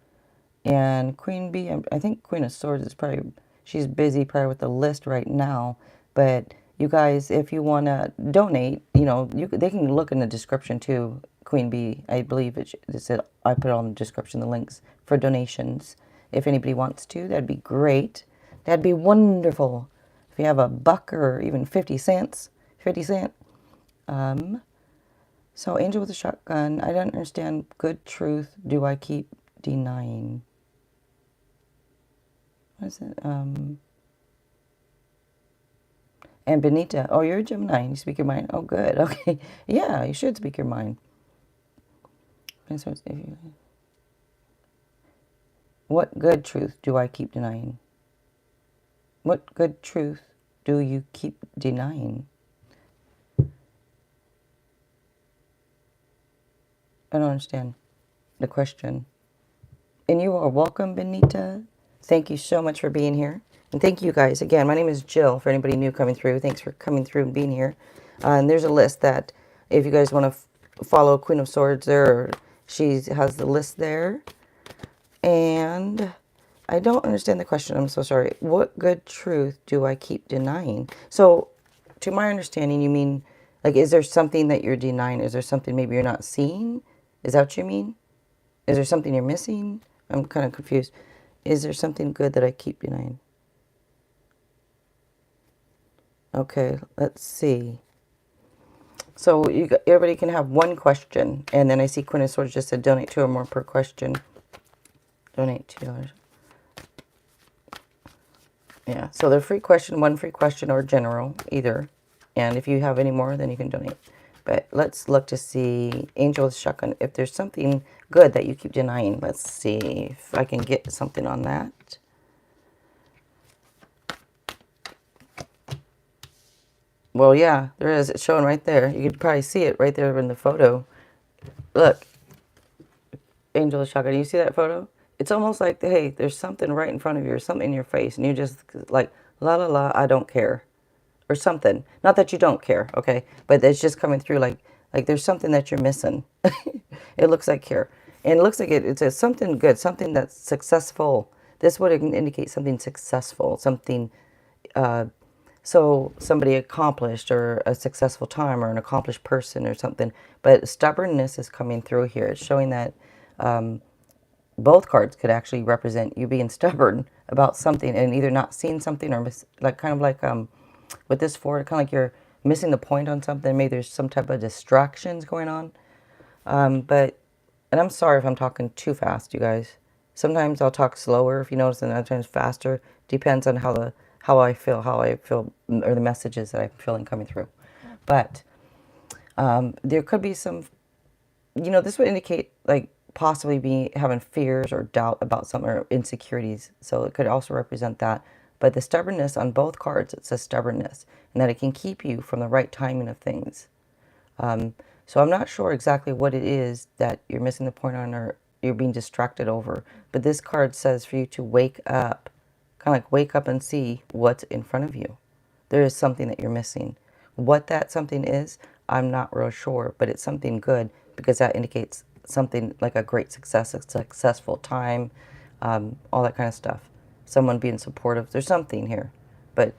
And Queen Bee, I think Queen of Swords is probably, she's busy probably with the list right now. But you guys, if you want to donate, you know, they can look in the description too. Queen Bee, I believe it said, I put it on the description, the links for donations. If anybody wants to, that'd be great. That'd be wonderful. If you have a buck or even 50 cents, 50 cent. So Angel with a shotgun. I don't understand. Good truth. Do I keep denying? What is it? And Benita. Oh, you're a Gemini. You speak your mind. Oh, good. Okay. Yeah, you should speak your mind. What good truth do I keep denying? What good truth do you keep denying? I don't understand the question. And you are welcome, Benita. Thank you so much for being here. And thank you guys. Again, my name is Jill, for anybody new coming through. Thanks for coming through and being here. And there's a list that if you guys want to follow Queen of Swords there, she has the list there. And I don't understand the question. I'm so sorry. What good truth do I keep denying? So to my understanding, you mean, like, is there something that you're denying? Is there something maybe you're not seeing? Is that what you mean? Is there something you're missing? I'm kind of confused. Is there something good that I keep denying? Okay, let's see. So everybody can have one question. And then I see Queen of Swords just said donate 2 or more per question. Donate $2. Yeah, so the free question, one free question, or general, either. And if you have any more, then you can donate. But let's look to see Angel with Shotgun. If there's something good that you keep denying, let's see if I can get something on that. Well, yeah, there is. It's showing right there. You could probably see it right there in the photo. Look, Angel with Shotgun. You see that photo? It's almost like, hey, there's something right in front of you or something in your face. And you just like, la, la, la, I don't care. Or something. Not that you don't care, okay? But it's just coming through like there's something that you're missing. It looks like here. And it looks like it says something good, something that's successful. This would indicate something successful, something, so somebody accomplished or a successful time or an accomplished person or something. But stubbornness is coming through here. It's showing that both cards could actually represent you being stubborn about something and either not seeing something or kind of like with this forward, kind of like you're missing the point on something. Maybe there's some type of distractions going on. And I'm sorry if I'm talking too fast, you guys. Sometimes I'll talk slower, if you notice, and other times faster. Depends on how I feel, or the messages that I'm feeling coming through. But there could be some, this would indicate like possibly having fears or doubt about something or insecurities. So it could also represent that. But the stubbornness on both cards, it says stubbornness, and that it can keep you from the right timing of things. So I'm not sure exactly what it is that you're missing the point on or you're being distracted over. But this card says for you to wake up, kind of like wake up and see what's in front of you. There is something that you're missing. What that something is, I'm not real sure, but it's something good because that indicates something like a great success, a successful time, all that kind of stuff. Someone being supportive. There's something here. But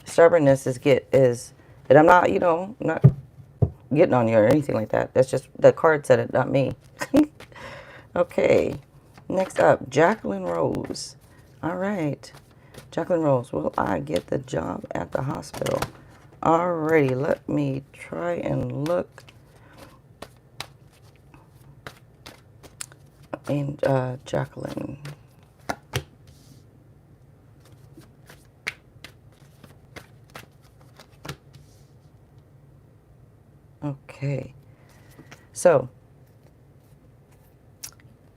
stubbornness and I'm not, not getting on you or anything like that. That's just, the card said it, not me. Okay. Next up, Jacqueline Rose. All right. Jacqueline Rose, will I get the job at the hospital? Alrighty, let me try and look. And Jacqueline. Okay, so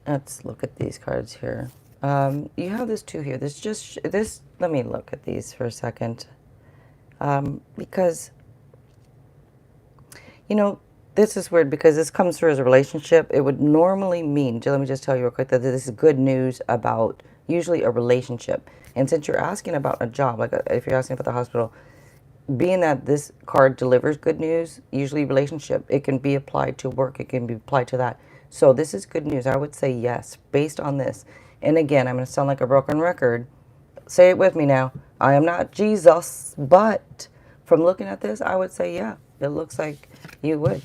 let's look at these cards here. You have this too here. This, let me look at these for a second. Because, you know, this is weird because this comes through as a relationship. It would normally mean, let me just tell you real quick, that this is good news about usually a relationship. And since you're asking about a job, like if you're asking about the hospital, being that this card delivers good news, usually relationship, it can be applied to work, it can be applied to that. So this is good news. I would say yes, based on this. And again, I'm going to sound like a broken record. Say it with me now. I am not Jesus, but from looking at this, I would say, yeah, it looks like you would.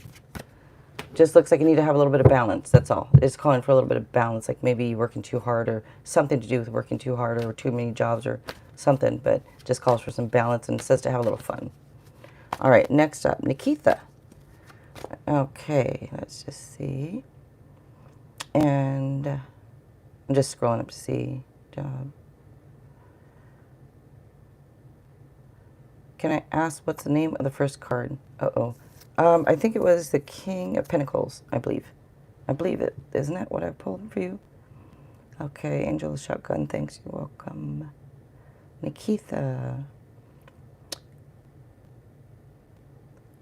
Just looks like you need to have a little bit of balance. That's all. It's calling for a little bit of balance, like maybe you're working too hard or something to do with working too hard or too many jobs or something, but just calls for some balance and says to have a little fun. All right, next up, Nikitha. Okay, let's just see. And I'm just scrolling up to see job. Can I ask what's the name of the first card? Uh-oh. I think it was the King of Pentacles, I believe. I believe it. Isn't that what I pulled for you? Okay, Angel Shotgun, thanks. You're welcome. Nikitha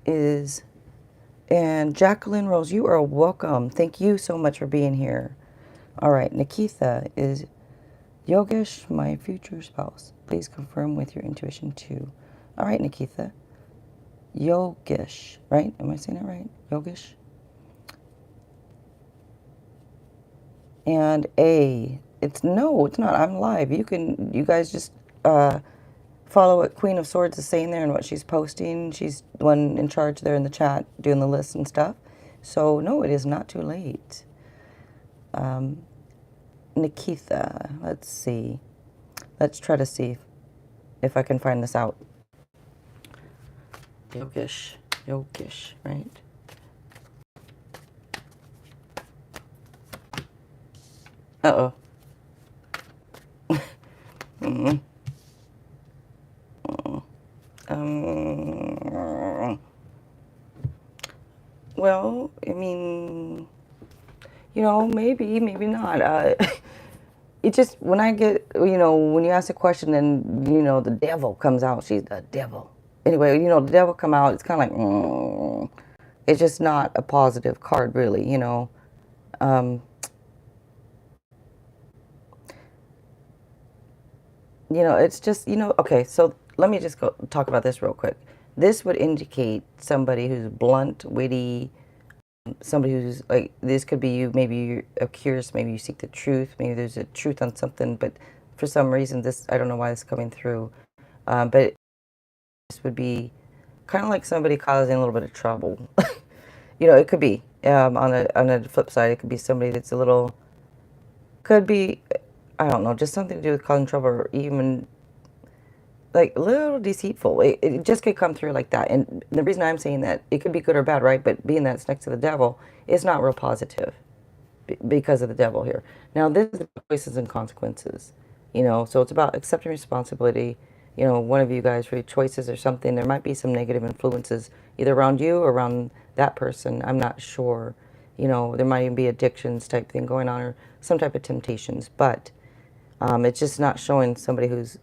is... And Jacqueline Rose, you are welcome. Thank you so much for being here. All right, Nikitha is Yogesh, my future spouse. Please confirm with your intuition too. All right, Nikitha. Yogesh, right? Am I saying it right? Yogesh? And no, it's not. I'm live. You guys just follow what Queen of Swords is saying there and what she's posting. She's the one in charge there in the chat doing the list and stuff. So no, it is not too late. Nikitha, let's see. Let's try to see if I can find this out. Yogesh, right? Uh-oh. Well, I mean, maybe not. It just, when I get, when you ask a question and, the devil comes out, she's the devil. Anyway, the devil come out, it's kind of like, it's just not a positive card, really, it's just, okay, so let me just go talk about this real quick. This would indicate somebody who's blunt, witty, somebody who's like, this could be you, maybe you're curious, maybe you seek the truth, maybe there's a truth on something, but for some reason I don't know why this is coming through, but this would be kind of like somebody causing a little bit of trouble. It could be, on a flip side, it could be somebody that's could be, I don't know, just something to do with causing trouble or even like a little deceitful. It just could come through like that. And the reason I'm saying that, it could be good or bad, right? But being that it's next to the devil, it's not real positive because of the devil here. Now, this is choices and consequences, so it's about accepting responsibility. One of you guys for your choices or something, there might be some negative influences either around you or around that person. I'm not sure. There might even be addictions type thing going on or some type of temptations, but it's just not showing somebody who's,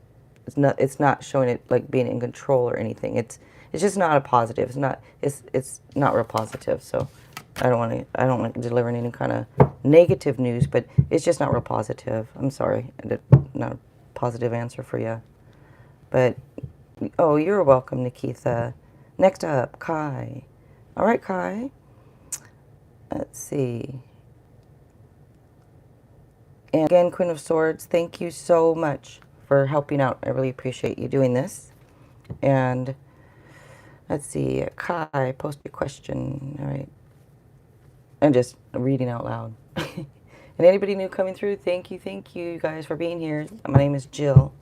it's not showing it like being in control or anything. It's just not a positive. It's not real positive. So I don't like delivering any kind of negative news, but it's just not real positive. I'm sorry, not a positive answer for you. But oh, you're welcome, Nikitha. Next up, Kai. All right, Kai. Let's see. And again, Queen of Swords, thank you so much for helping out. I really appreciate you doing this. And let's see, Kai, post a question. All right. I'm just reading out loud. And anybody new coming through, thank you guys for being here. My name is Jill.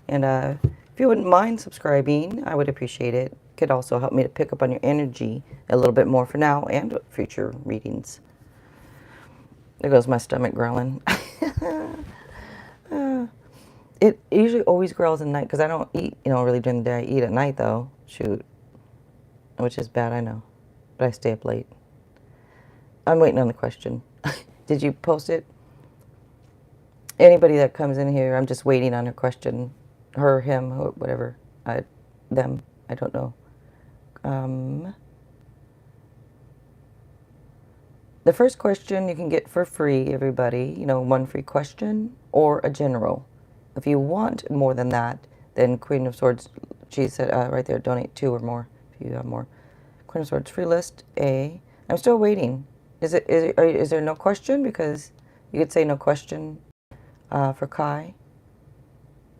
And if you wouldn't mind subscribing, I would appreciate it. It could also help me to pick up on your energy a little bit more for now and future readings. There goes my stomach growling. It usually always growls at night because I don't eat, really during the day. I eat at night though. Shoot. Which is bad, I know. But I stay up late. I'm waiting on the question. Did you post it? Anybody that comes in here, I'm just waiting on a question. Her, him, whatever. Them. I don't know. The first question you can get for free, everybody. You know, one free question or a general. If you want more than that, then Queen of Swords, she said right there, donate 2 or more if you have more. Queen of Swords free list A. I'm still waiting. Is there no question? Because you could say no question for Kai.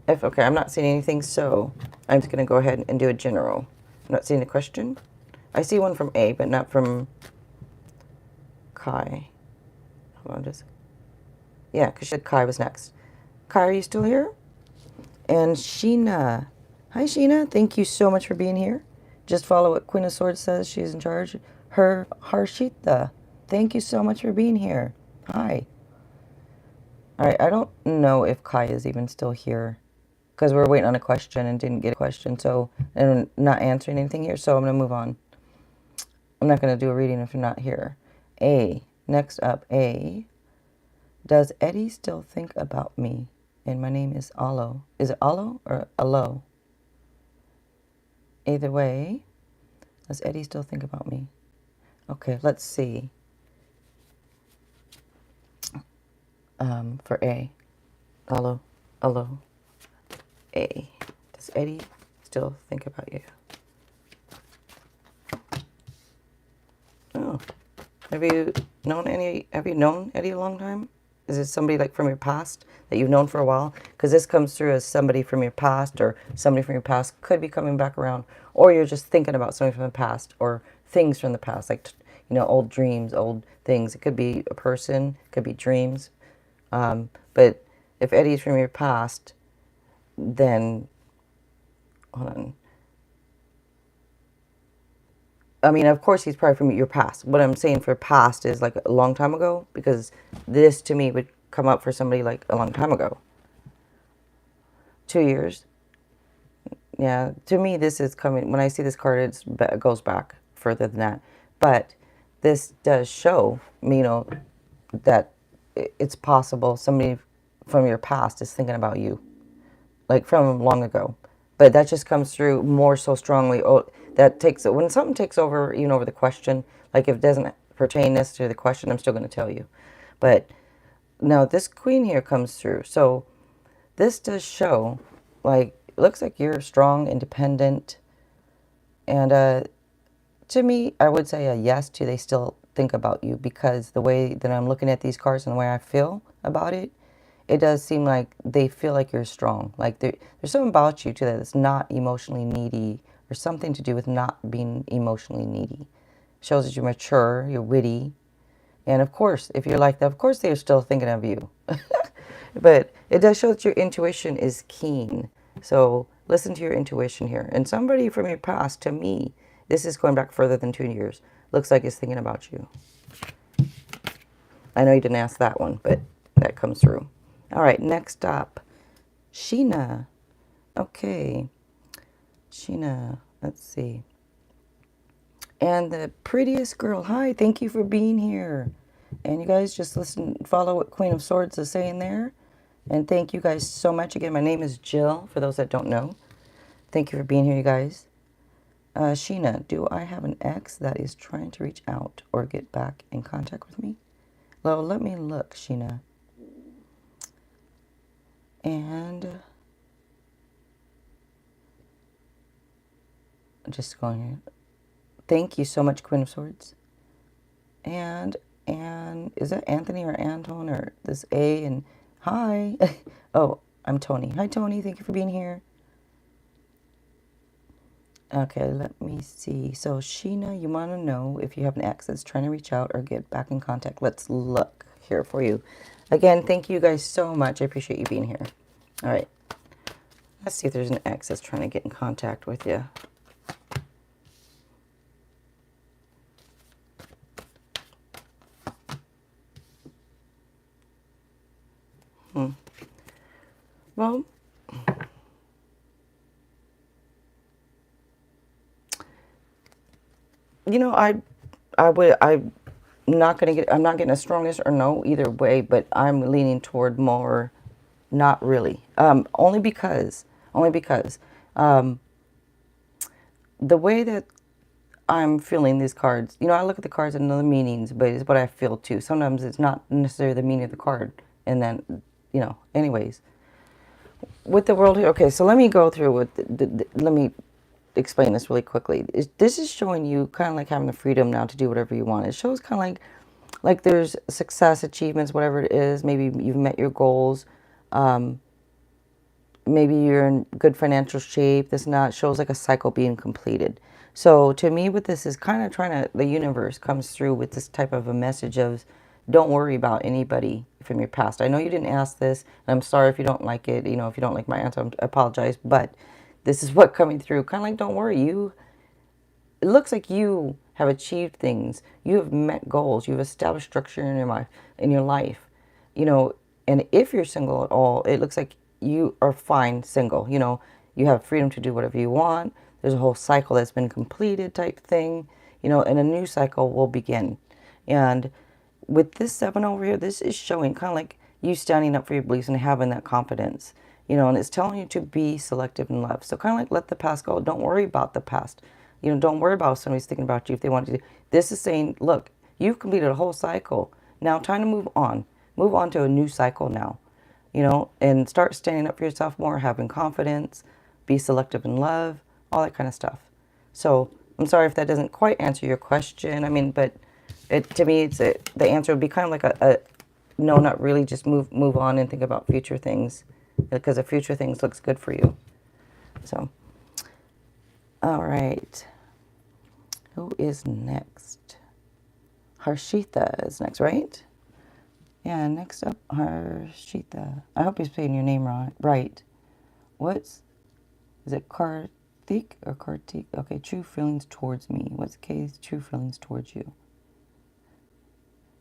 Okay, I'm not seeing anything, so I'm just going to go ahead and do a general. I'm not seeing a question. I see one from A, but not from Kai. Hold on, just yeah, because she said Kai was next. Kai, are you still here? And Sheena. Hi, Sheena. Thank you so much for being here. Just follow what Queen of Swords says. She's in charge. Her Harashita. Thank you so much for being here. Hi. All right, I don't know if Kai is even still here because we're waiting on a question and didn't get a question, so and I'm not answering anything here, so I'm going to move on. I'm not going to do a reading if you're not here. A. Next up, A. Does Eddie still think about me? And my name is Allo. Is it Allo or Allo? Either way, does Eddie still think about me? Okay, let's see. For A. Allo. Allo. A. Does Eddie still think about you? Oh. Have you known Eddie a long time? Is it somebody like from your past that you've known for a while? Because this comes through as somebody from your past, or somebody from your past could be coming back around, or you're just thinking about somebody from the past or things from the past, like, you know, old dreams, old things. It could be a person, it could be dreams. But if Eddie's from your past, then, hold on. I mean, of course, he's probably from your past. What I'm saying for past is like a long time ago, because this to me would come up for somebody like a long time ago. 2 years. Yeah, to me, this is coming. When I see this card, it goes back further than that. But this does show me, you know, that it's possible somebody from your past is thinking about you, like from long ago. But that just comes through more so strongly. Oh, that takes when something takes over, even over the question. Like if it doesn't pertain necessarily to the question, I'm still going to tell you. But now this queen here comes through. So this does show, like, it looks like you're strong, independent, and to me, I would say a yes to they still think about you, because the way that I'm looking at these cards and the way I feel about it, it does seem like they feel like you're strong. Like there's something about you too that's not emotionally needy, or something to do with not being emotionally needy. Shows that you're mature, you're witty, and of course, if you're like that, of course they're still thinking of you. But it does show that your intuition is keen. So listen to your intuition here. And somebody from your past, to me, this is going back further than 2 years, looks like is thinking about you. I know you didn't ask that one, but that comes through. All right, next up, Sheena. Okay, Sheena, let's see. And the prettiest girl. Hi, thank you for being here. And you guys just listen, follow what Queen of Swords is saying there. And thank you guys so much. Again, my name is Jill, for those that don't know. Thank you for being here, you guys. Sheena, do I have an ex that is trying to reach out or get back in contact with me? Well, let me look, Sheena. And just going here. Thank you so much, Queen of Swords. And is that Anthony or Anton or this A? And hi. Oh, I'm Tony. Hi, Tony. Thank you for being here. Okay, let me see. So, Sheena, you want to know if you have an ex that's trying to reach out or get back in contact. Let's look here for you. Again, thank you guys so much. I appreciate you being here. All right. Let's see if there's an ex that's trying to get in contact with you. Well, you know, I'm not getting a strong yes or no either way, but I'm leaning toward more not really. Only because the way that I'm feeling these cards, I look at the cards and know the meanings, but it's what I feel too. Sometimes it's not necessarily the meaning of the card. And then, anyways, with the world here. Okay, so let me go through let me explain this really quickly. This is showing you kind of like having the freedom now to do whatever you want. It shows kind of like there's success, achievements, whatever it is. Maybe you've met your goals. Maybe you're in good financial shape. This not shows like a cycle being completed. So to me, what this is kind of the universe comes through with this type of a message of, don't worry about anybody from your past. I know you didn't ask this, and I'm sorry if you don't like it. If you don't like my answer, I apologize. But this is what coming through. Kind of like, don't worry. It looks like you have achieved things. You have met goals. You've established structure in your life. And if you're single at all, it looks like you are fine single. You have freedom to do whatever you want. There's a whole cycle that's been completed type thing, and a new cycle will begin. And with this 7 over here, this is showing kind of like you standing up for your beliefs and having that confidence, and it's telling you to be selective in love. So kind of like let the past go. Don't worry about the past. Don't worry about if somebody's thinking about you if they want to do. This is saying, look, you've completed a whole cycle. Now time to move on. Move on to a new cycle now, and start standing up for yourself more, having confidence, be selective in love, all that kind of stuff. So I'm sorry if that doesn't quite answer your question. I mean, but to me, the answer would be kind of like a no, not really. Just move on and think about future things, because the future things looks good for you. So, all right. Who is next? Harashita is next, right? Yeah, next up, Harashita. I hope he's saying your name right. Is it Karthik or Kartik? Okay, true feelings towards me. What's K's true feelings towards you?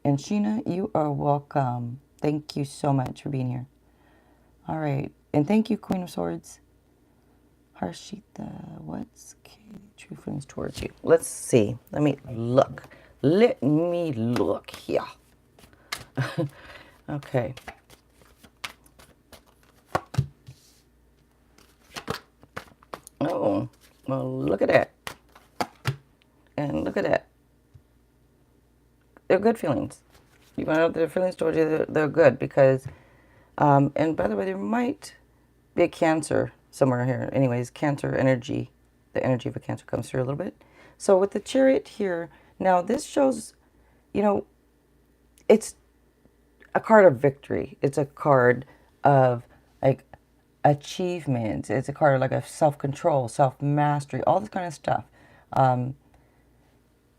And Sheena, you are welcome. Thank you so much for being here. All right. And thank you, Queen of Swords. Harashita, what's K's true feelings towards you? Let's see. Let me look. Let me look here. Okay. Oh, well, look at that. And look at that. They're good feelings. You want to know their feelings towards you, they're good because, and by the way, there might be a Cancer somewhere here. Anyways, Cancer energy, the energy of a Cancer comes through a little bit. So with the Chariot here, now this shows, it's a card of victory. It's a card of like achievement. It's a card of like a self-control, self-mastery, all this kind of stuff.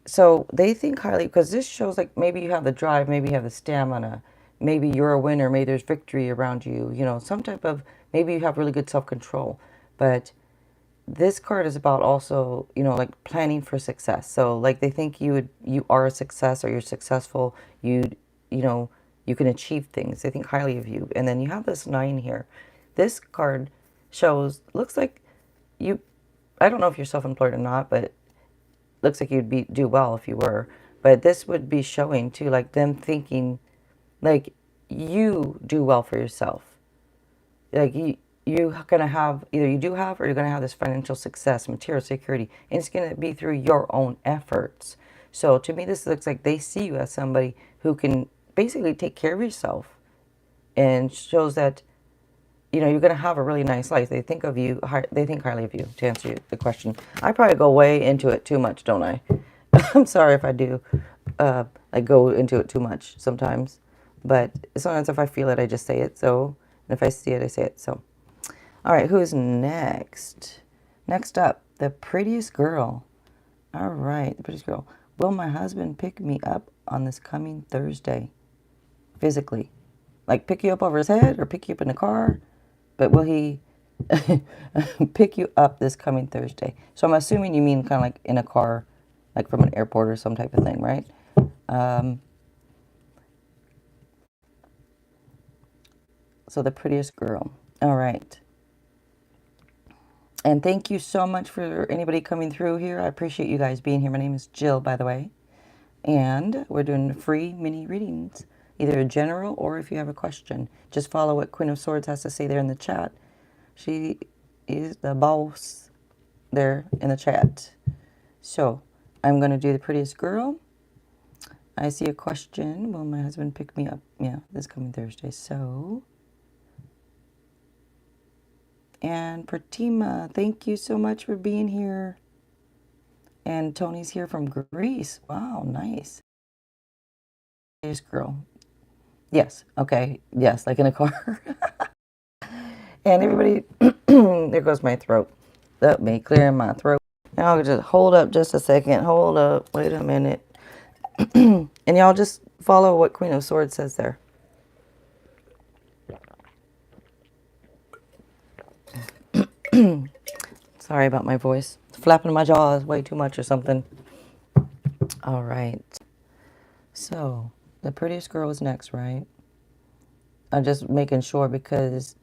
So they think highly because this shows like maybe you have the drive, maybe you have the stamina, maybe you're a winner, maybe there's victory around you, some type of, maybe you have really good self-control. But this card is about also, like planning for success. So like they think you are a success or you're successful, you can achieve things. They think highly of you. And then you have this 9 here. This card looks like I don't know if you're self-employed or not, but looks like you'd do well if you were. But this would be showing too, like them thinking like you do well for yourself. Like you're gonna have, either you do have or you're gonna have this financial success, material security, and it's gonna be through your own efforts. So to me, this looks like they see you as somebody who can basically take care of yourself, and shows that you're going to have a really nice life. They think of you, they think highly of you, to answer the question. I probably go way into it too much, don't I? I'm sorry if I do. I go into it too much sometimes. But sometimes if I feel it, I just say it. So, and if I see it, I say it. So, all right, who's next? Next up, the prettiest girl. All right, the prettiest girl. Will my husband pick me up on this coming Thursday? Physically. Like pick you up over his head or pick you up in the car? But will he pick you up this coming Thursday? So I'm assuming you mean kind of like in a car, like from an airport or some type of thing, right? So the prettiest girl. All right. And thank you so much for anybody coming through here. I appreciate you guys being here. My name is Jill, by the way. And we're doing free mini readings. either a general or if you have a question. Just follow what Queen of Swords has to say there in the chat. She is the boss there in the chat. So I'm going to do the prettiest girl. I see a question. Will my husband pick me up? Yeah, this coming Thursday. So, and Pratima, thank you so much for being here. And Tony's here from Greece. Wow, nice. Prettiest girl. Yes. Okay. Yes, like in a car. And everybody, there goes my throat. Let me clear my throat. Now I'll just hold up just a second. Hold up. Wait a minute. And y'all just follow what Queen of Swords says there. Sorry about my voice. It's flapping my jaws way too much or something. All right. So, the prettiest girl is next, right? I'm just making sure because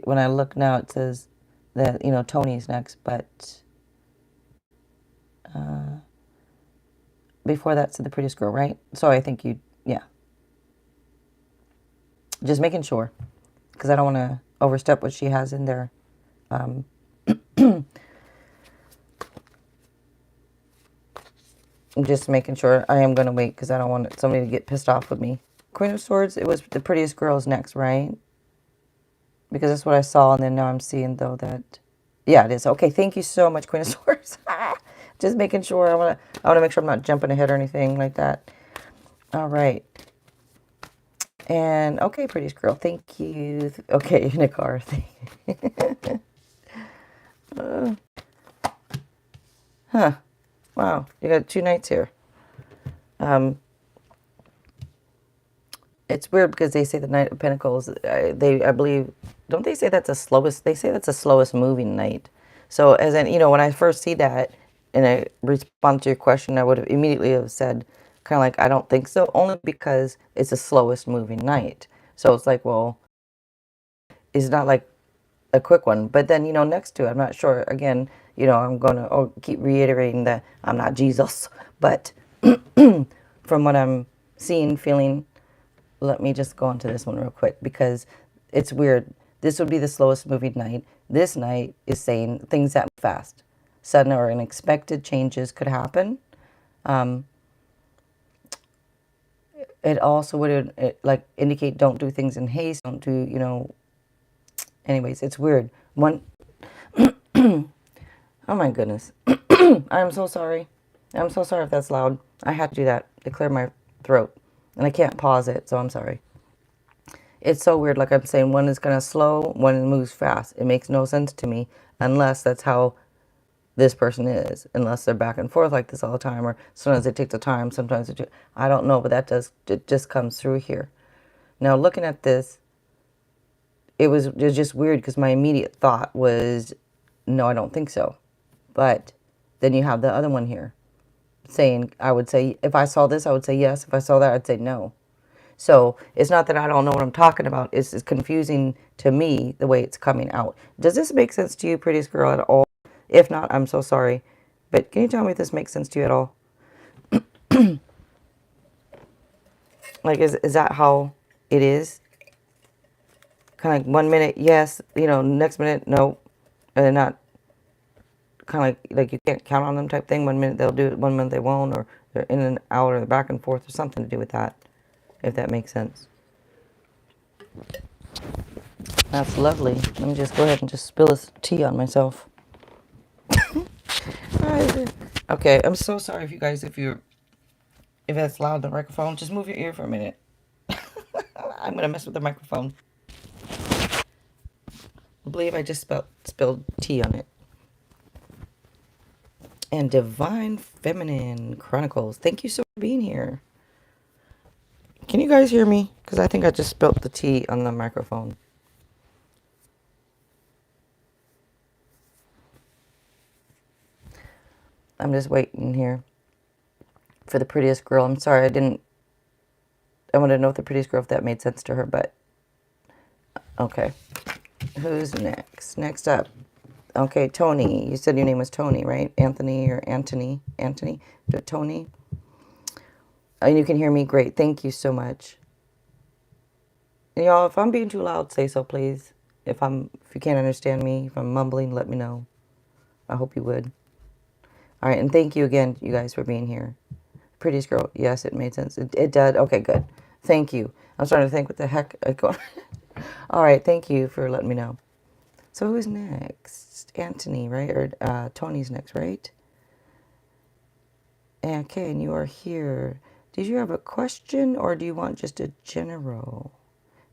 when I look now it says that, Tony's next, but before that's the prettiest girl, right? So I think yeah. Just making sure because I don't want to overstep what she has in there. I'm just making sure. I am going to wait because I don't want somebody to get pissed off with me. Queen of Swords, it was the prettiest girl's next, right? Because that's what I saw, and then now I'm seeing, though, that... Yeah, it is. Okay, thank you so much, Queen of Swords. Just making sure. I want to make sure I'm not jumping ahead or anything like that. All right. And, okay, prettiest girl, thank you. Okay, in a car. Wow, you got 2 nights here. It's weird because they say the Knight of Pentacles, I believe, don't they say that's the slowest? They say that's the slowest moving night. So as in, when I first see that and I respond to your question, I would have immediately have said kind of like, I don't think so, only because it's the slowest moving night. So it's like, well, it's not like a quick one. But then, next to it, I'm not sure. Again, I'm going to keep reiterating that I'm not Jesus. But from what I'm seeing, feeling, let me just go on to this one real quick because it's weird. This would be the slowest moving night. This night is saying things that move fast. Sudden or unexpected changes could happen. It also would like indicate don't do things in haste. Don't do, anyways, it's weird. Oh my goodness. I'm so sorry. I'm so sorry if that's loud. I had to do that to clear my throat. And I can't pause it, so I'm sorry. It's so weird. Like I'm saying, one is kind of slow, one moves fast. It makes no sense to me unless that's how this person is. Unless they're back and forth like this all the time. Or sometimes it takes a time, sometimes I don't know, but it just comes through here. Now looking at this, it was just weird because my immediate thought was, no, I don't think so. But then you have the other one here saying, I would say, if I saw this, I would say yes. If I saw that, I'd say no. So it's not that I don't know what I'm talking about. It's confusing to me the way it's coming out. Does this make sense to you, prettiest girl, at all? If not, I'm so sorry. But can you tell me if this makes sense to you at all? Like, is that how it is? Kind of like 1 minute, yes, next minute, no. And they're not kind of like you can't count on them type thing. 1 minute they'll do it, 1 minute they won't, or they're in and out, or they're back and forth, or something to do with that, if that makes sense. That's lovely. Let me just go ahead and just spill this tea on myself. Okay, I'm so sorry if you guys, if it's loud, the microphone, just move your ear for a minute. I'm gonna mess with the microphone. I believe I just spilled tea on it. And Divine Feminine Chronicles, thank you so much for being here. Can you guys hear me? Because I think I just spilled the tea on the microphone. I'm just waiting here for the prettiest girl. I'm sorry, I wanted to know if the prettiest girl, if that made sense to her, but okay. Who's next? Next up. Okay, Tony. You said your name was Tony, right? Anthony or Anthony? Tony? And you can hear me? Great. Thank you so much. Y'all, if I'm being too loud, say so, please. If you can't understand me, if I'm mumbling, let me know. I hope you would. All right, and thank you again, you guys, for being here. Prettiest girl. Yes, it made sense. It did. Okay, good. Thank you. I'm starting to think, what the heck? All right, thank you for letting me know. So who's next? Anthony, right? Or Tony's next, right? Okay, and you are here. Did you have a question or do you want just a general?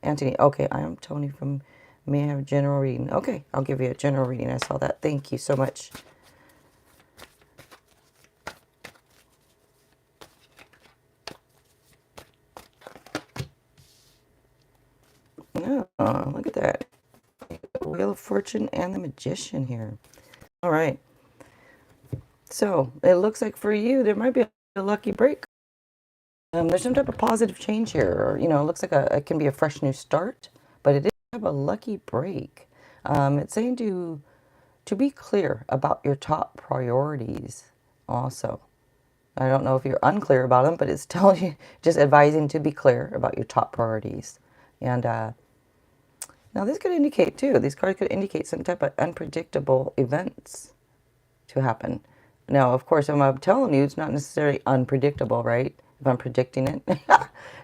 Anthony, okay, I am Tony from May I Have a General Reading. Okay, I'll give you a general reading. I saw that. Thank you so much. Oh, look at that. Wheel of Fortune and the Magician here. All right. So it looks like for you, there might be a lucky break. There's some type of positive change here, or it looks like it can be a fresh new start, but it is have a lucky break. It's saying to be clear about your top priorities. Also, I don't know if you're unclear about them, but it's telling you, just advising to be clear about your top priorities. And now this could indicate too. These cards could indicate some type of unpredictable events to happen. Now, of course, if I'm telling you, it's not necessarily unpredictable, right? If I'm predicting it.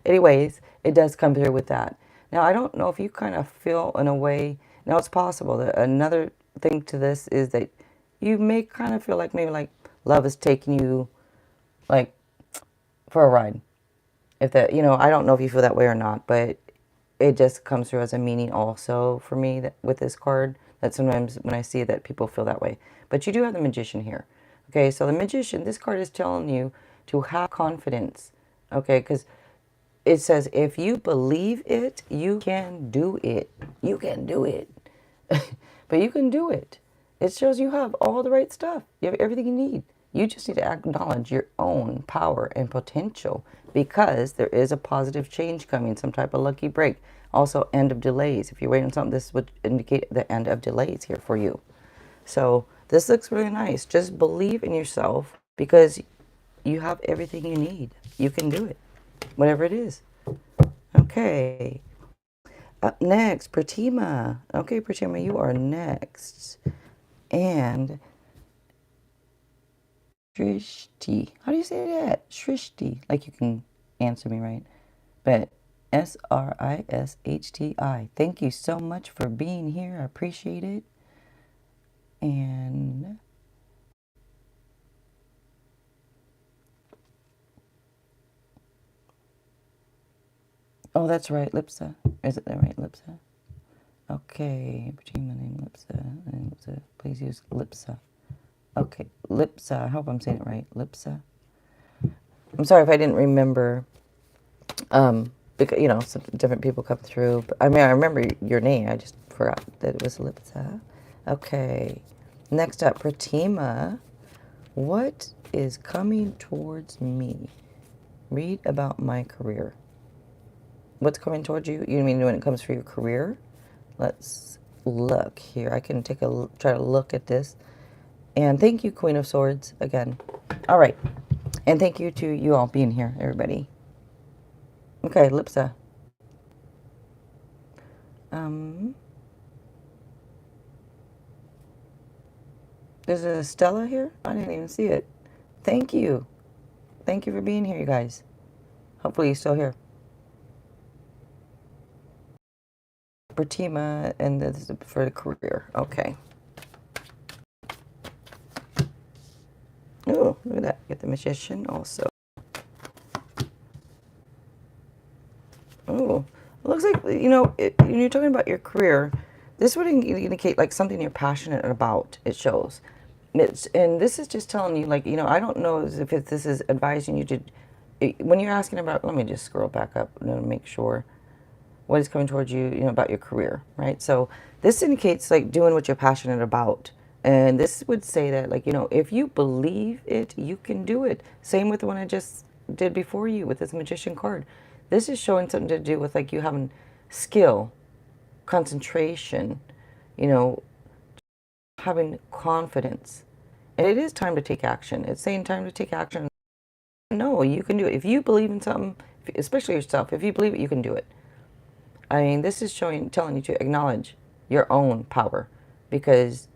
Anyways, it does come through with that. Now, I don't know if you kind of feel in a way, now it's possible that another thing to this is that you may kind of feel like maybe like love is taking you like for a ride. If that, I don't know if you feel that way or not, but it just comes through as a meaning also for me that with this card, that sometimes when I see that people feel that way. But you do have the Magician here. Okay, so the Magician, this card is telling you to have confidence. Okay, because it says if you believe it, you can do it. You can do it. But you can do it. It shows you have all the right stuff. You have everything you need. You just need to acknowledge your own power and potential because there is a positive change coming, some type of lucky break. Also, end of delays. If you're waiting on something, this would indicate the end of delays here for you. So this looks really nice. Just believe in yourself because you have everything you need. You can do it, whatever it is. Okay. Up next, Pratima. Okay, Pratima, you are next. And Shrishti. How do you say that? Shrishti. Like you can answer me right. But Srishti. Thank you so much for being here. I appreciate it. And oh, that's right, Lipsa. Is it that right, Lipsa? Okay, Pratima name Lipsa. Please use Lipsa. Okay, Lipsa. I hope I'm saying it right. Lipsa. I'm sorry if I didn't remember. Because some different people come through. But, I mean, I remember your name. I just forgot that it was Lipsa. Okay. Next up, Pratima. What is coming towards me? Read about my career. What's coming towards you? You mean when it comes for your career? Let's look here. I can try to look at this. And thank you, Queen of Swords, again. All right. And thank you to you all being here, everybody. Okay, Lipsa. There's a Stella here? I didn't even see it. Thank you. Thank you for being here, you guys. Hopefully you're still here. Pratima, and this is for the career. Okay. Oh, look at that. Get the Magician also. Oh, it looks like, when you're talking about your career, this would indicate like something you're passionate about, it shows. And this is just telling you, like, I don't know if this is advising you to, when you're asking about, let me just scroll back up and make sure what is coming towards you, about your career, right? So this indicates like doing what you're passionate about. And this would say that, like, if you believe it, you can do it. Same with the one I just did before you with this Magician card. This is showing something to do with like you having skill, concentration, having confidence. And it is time to take action. It's saying time to take action. No, you can do it. If you believe in something, especially yourself, if you believe it, you can do it. I mean, this is telling you to acknowledge your own power, because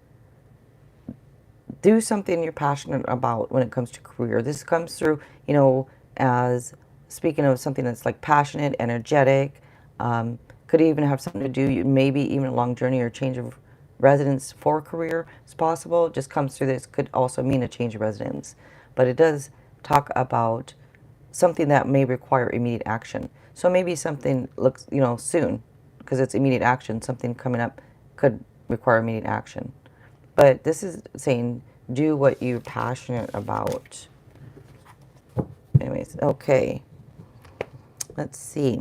do something you're passionate about when it comes to career. This comes through, as speaking of something that's like passionate, energetic, could even have something to do, maybe even a long journey or change of residence for career is possible. Just comes through this. Could also mean a change of residence. But it does talk about something that may require immediate action. So maybe something looks, soon, because it's immediate action, something coming up could require immediate action. But this is saying do what you're passionate about. Anyways, okay. Let's see.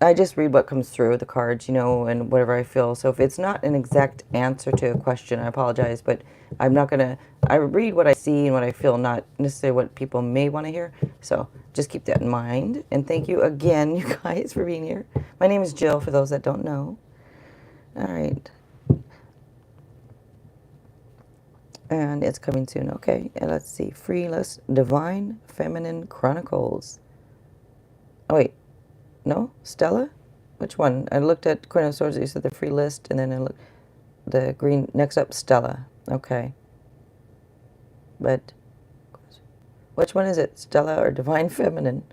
I just read what comes through the cards, and whatever I feel. So if it's not an exact answer to a question, I apologize, but I'm not going to, I read what I see and what I feel, not necessarily what people may want to hear. So just keep that in mind. And thank you again, you guys, for being here. My name is Jill, for those that don't know. All right. And it's coming soon. Okay, and let's see. Free list, Divine Feminine Chronicles. Oh, wait. No? Stella? Which one? I looked at Queen of Swords. You said the free list, and then I looked the green. Next up, Stella. Okay. But which one is it? Stella or Divine Feminine?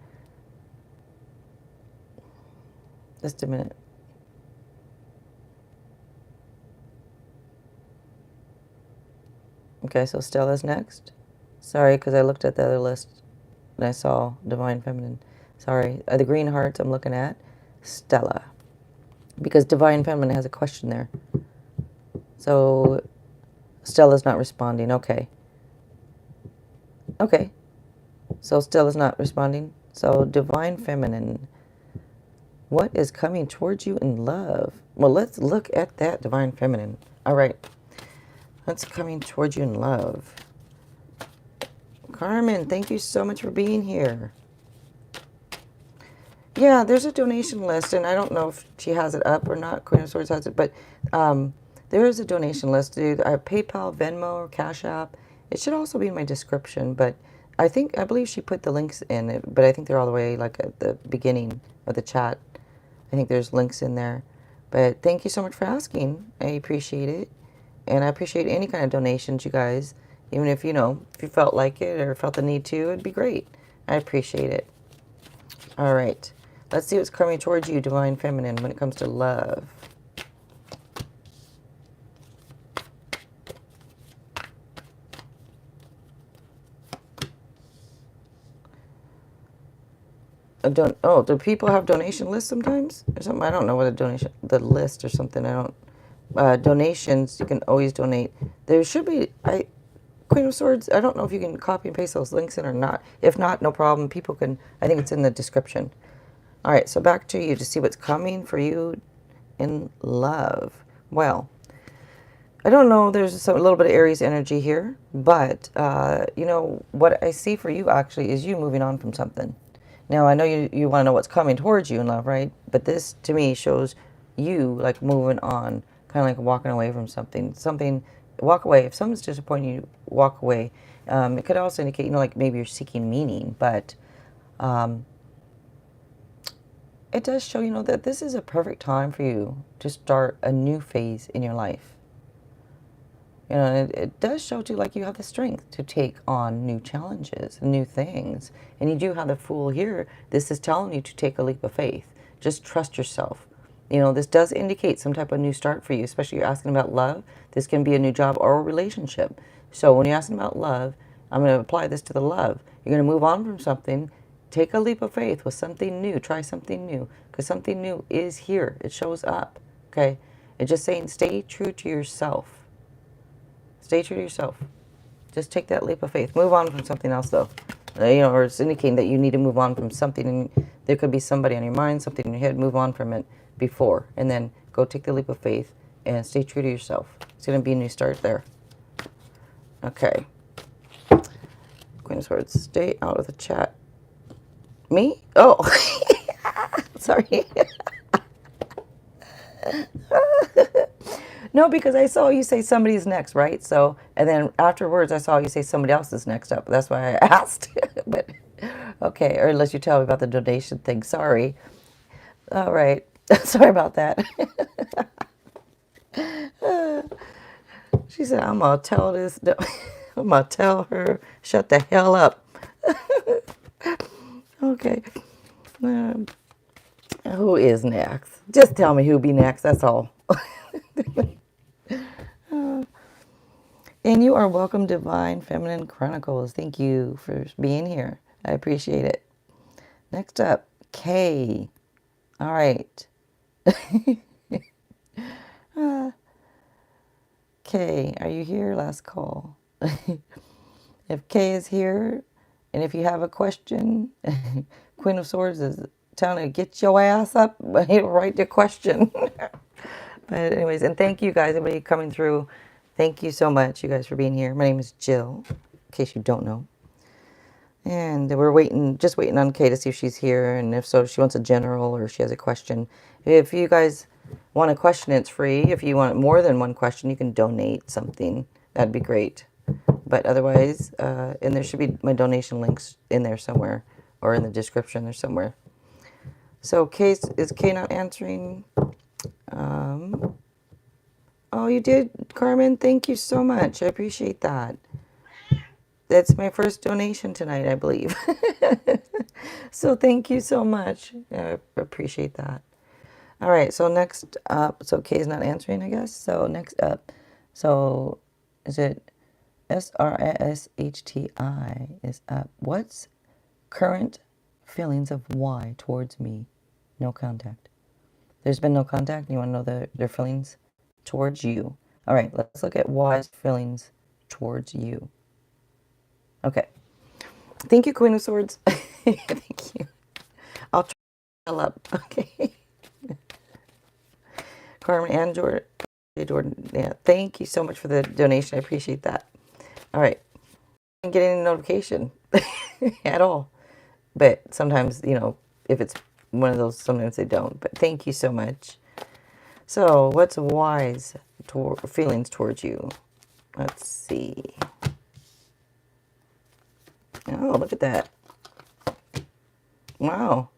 Just a minute. Okay, so Stella's next. Sorry, because I looked at the other list and I saw Divine Feminine. Sorry, the green hearts I'm looking at, Stella. Because Divine Feminine has a question there. So Stella's not responding. Okay. Okay. So Stella's not responding. So Divine Feminine. What is coming towards you in love? Well, let's look at that, Divine Feminine. All right. What's coming towards you in love? Carmen, thank you so much for being here. Yeah, there's a donation list, and I don't know if she has it up or not. Queen of Swords has it, but there is a donation list. I have PayPal, Venmo, or Cash App. It should also be in my description, but I believe she put the links in it, but I think they're all the way like at the beginning of the chat. I think there's links in there. But thank you so much for asking. I appreciate it, and I appreciate any kind of donations, you guys. Even if if you felt like it or felt the need to, it'd be great. I appreciate it. All right. Let's see what's coming towards you, Divine Feminine, when it comes to love. Do people have donation lists sometimes or something? I don't know what the list or something. Donations, you can always donate. There should be, Queen of Swords, I don't know if you can copy and paste those links in or not. If not, no problem. People can, I think it's in the description. All right, so back to you to see what's coming for you in love. Well, I don't know, there's a little bit of Aries energy here, but, what I see for you actually is you moving on from something. Now, I know you want to know what's coming towards you in love, right? But this, to me, shows you, like, moving on, kind of like walking away from something. Walk away. If someone's disappointing you, walk away. It could also indicate, like, maybe you're seeking meaning, but it does show, that this is a perfect time for you to start a new phase in your life. It does show too, like, you have the strength to take on new challenges, new things. And you do have the Fool here. This is telling you to take a leap of faith. Just trust yourself. This does indicate some type of new start for you, especially you're asking about love. This can be a new job or a relationship. So when you're asking about love, I'm going to apply this to the love. You're going to move on from something. Take a leap of faith with something new. Try something new, because something new is here. It shows up, okay? It's just saying stay true to yourself. Stay true to yourself. Just take that leap of faith. Move on from something else, though. Or it's indicating that you need to move on from something. And there could be somebody on your mind, something in your head. Move on from it before. And then go take the leap of faith and stay true to yourself. It's going to be a new start there. Okay. Queen of Swords, stay out of the chat. Me? Oh. Sorry. No, because I saw you say somebody's next, right? So, and then afterwards I saw you say somebody else is next up. That's why I asked. But, okay, or unless you tell me about the donation thing. Sorry. All right. Sorry about that. She said, I'm going to tell this. I'm going to tell her, shut the hell up. Okay. Um, who is next? Just tell me who'll be next. That's all. And you are welcome, Divine Feminine Chronicles. Thank you for being here. I appreciate it. Next up, Kay. All right. Kay, are you here? Last call. If Kay is here, and if you have a question, Queen of Swords is telling you, get your ass up, write the question. But anyways, and thank you guys, everybody coming through. Thank you so much, you guys, for being here. My name is Jill, in case you don't know. And we're waiting, just waiting on Kay to see if she's here, and if so, she wants a general or she has a question. If you guys want a question, it's free. If you want more than one question, you can donate something. That'd be great. But otherwise, and there should be my donation links in there somewhere, or in the description or somewhere. So Kay, is Kay not answering? Oh, you did, Carmen. Thank you so much. I appreciate that. That's my first donation tonight, I believe. So thank you so much. I appreciate that. All right, so next up, so Kay's not answering, I guess. So next up, so is it SRSHTI is up. What's current feelings of Y towards me? No contact. There's been no contact. You want to know their feelings towards you. All right, let's look at Y's feelings towards you. Okay. Thank you, Queen of Swords. Thank you. I'll try to fill up. Okay. Carmen and Jordan. Yeah. Thank you so much for the donation. I appreciate that. All right. I didn't get any notification at all. But sometimes, if it's one of those, sometimes they don't. But thank you so much. So, what's Y's feelings towards you? Let's see. Oh, look at that. Wow.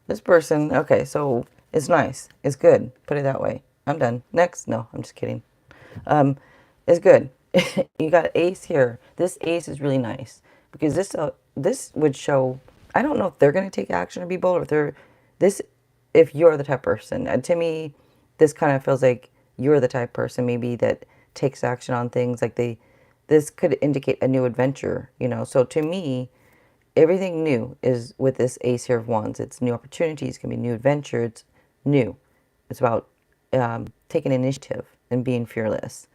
This person, okay, so it's nice. It's good. Put it that way. I'm done. Next. No, I'm just kidding. It's good. You got ace here. This ace is really nice because this would show, I don't know if they're going to take action or be bold, or if you're the type of person. And to me, this kind of feels like you're the type of person maybe that takes action on things. Like this could indicate a new adventure, So to me, everything new is with this ace here of wands. It's new opportunities, can be new adventure. It's new. It's about taking initiative and being fearless.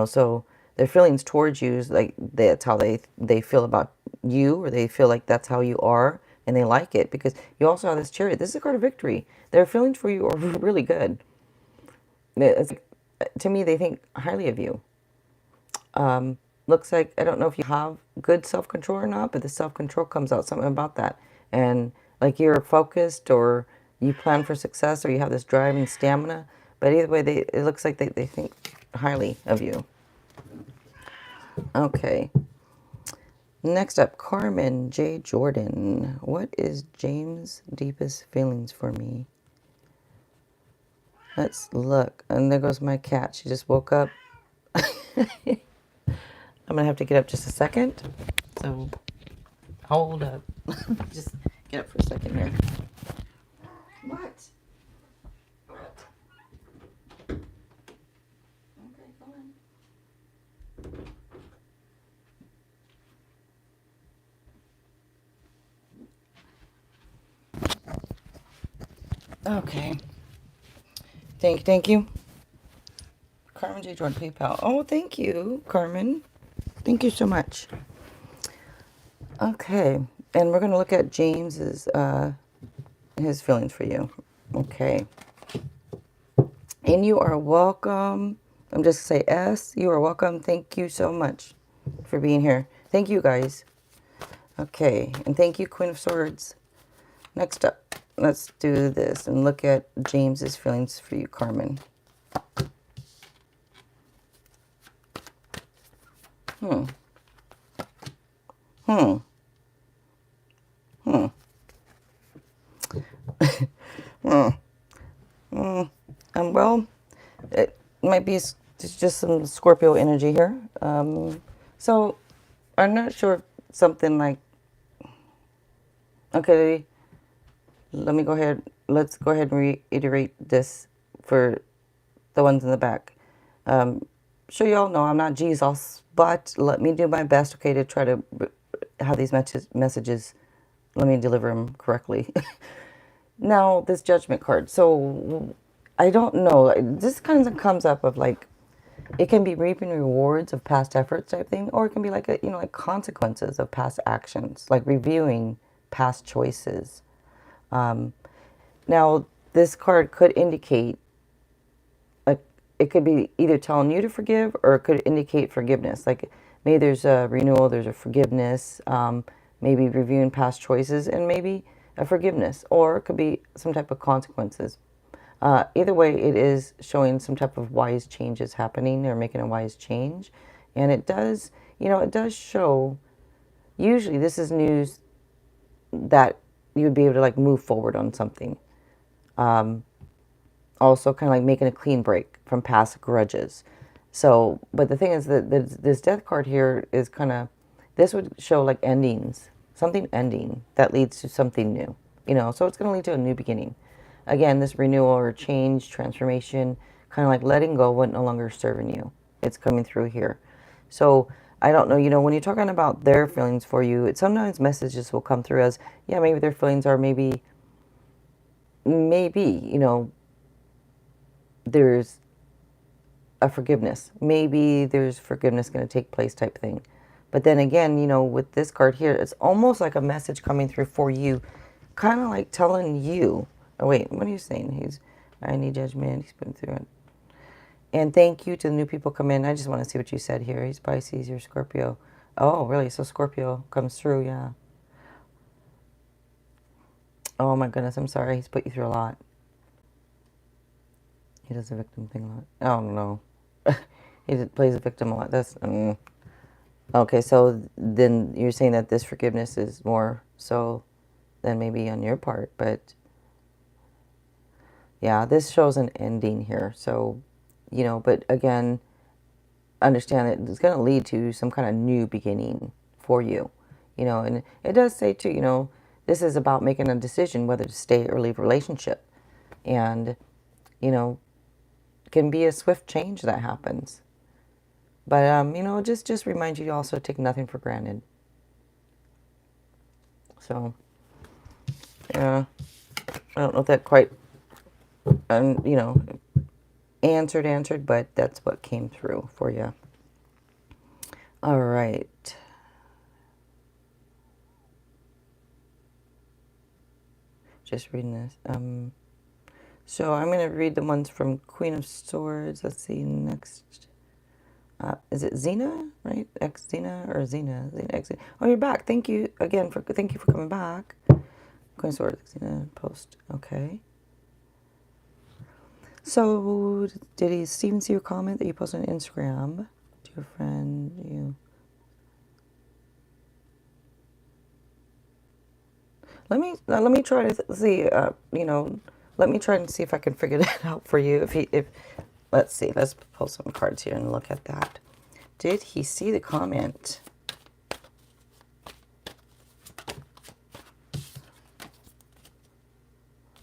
So their feelings towards you is like that's how they feel about you, or they feel like that's how you are, and they like it because you also have this Chariot. This is a card of victory. Their feelings for you are really good. It's, to me, they think highly of you. Looks like, I don't know if you have good self-control or not, but the self-control comes out, something about that. And like you're focused, or you plan for success, or you have this drive and stamina. But either way, it looks like they think highly of you. Okay. Next up, Carmen J. Jordan. What is James' deepest feelings for me? Let's look. And there goes my cat. She just woke up. I'm going to have to get up just a second. So, hold up. Just get up for a second here. What? Okay, go on. Okay. Thank you. Carmen J. Jordan, PayPal. Oh, thank you, Carmen. Thank you so much. Okay, and we're going to look at James's his feelings for you. Okay. And you are welcome. I'm just going to say S. You are welcome. Thank you so much for being here. Thank you, guys. Okay, and thank you, Queen of Swords. Next up, let's do this and look at James's feelings for you, Carmen. well, it might be just some Scorpio energy here. So I'm not sure if something like, okay, let me go ahead. Let's go ahead and reiterate this for the ones in the back. Sure, y'all know I'm not Jesus, but let me do my best, okay, to try to have these messages, let me deliver them correctly. Now, this judgment card. So, I don't know. This kind of comes up of like, it can be reaping rewards of past efforts type thing, or it can be like a, like consequences of past actions, like reviewing past choices. Now, this card could indicate, like, it could be either telling you to forgive, or it could indicate forgiveness. Like, maybe there's a renewal, there's a forgiveness, maybe reviewing past choices, and maybe a forgiveness, or it could be some type of consequences. Either way, it is showing some type of wise changes happening, or making a wise change. And it does, it does show, usually this is news that you would be able to like move forward on something. Also kind of like making a clean break from past grudges. So, but the thing is that this death card here is kind of, this would show like endings, something ending that leads to something new, so it's going to lead to a new beginning. Again, this renewal or change, transformation, kind of like letting go what no longer serving you. It's coming through here. So I don't know, when you're talking about their feelings for you, sometimes messages will come through as, yeah, maybe their feelings are maybe, there's a forgiveness. Maybe there's forgiveness going to take place type thing. But then again, with this card here, it's almost like a message coming through for you, kind of like telling you, oh wait, what are you saying? I need judgment. He's been through it. And thank you to the new people come in. I just want to see what you said here. He's Pisces, you're Scorpio. Oh, really? So Scorpio comes through, yeah. Oh my goodness, I'm sorry. He's put you through a lot. He does the victim thing a lot. Oh no. He plays a victim a lot. That's okay. So then you're saying that this forgiveness is more so than maybe on your part, but yeah, this shows an ending here. So, but again, understand that it's going to lead to some kind of new beginning for you, and it does say too, this is about making a decision whether to stay or leave a relationship, and can be a swift change that happens. But, just remind you to also take nothing for granted. So, yeah, I don't know if that quite, answered, but that's what came through for you. All right. Just reading this. So I'm going to read the ones from Queen of Swords. Let's see, next. Is it Xena, right? Xena or Xena? Xena. Oh, you're back. Thank you again thank you for coming back. Queen of Swords, Xena, post. Okay. So, did Steven see your comment that you posted on Instagram to your friend? Let me try to see. Let me try and see if I can figure that out for you. If let's see, let's pull some cards here and look at that. Did he see the comment?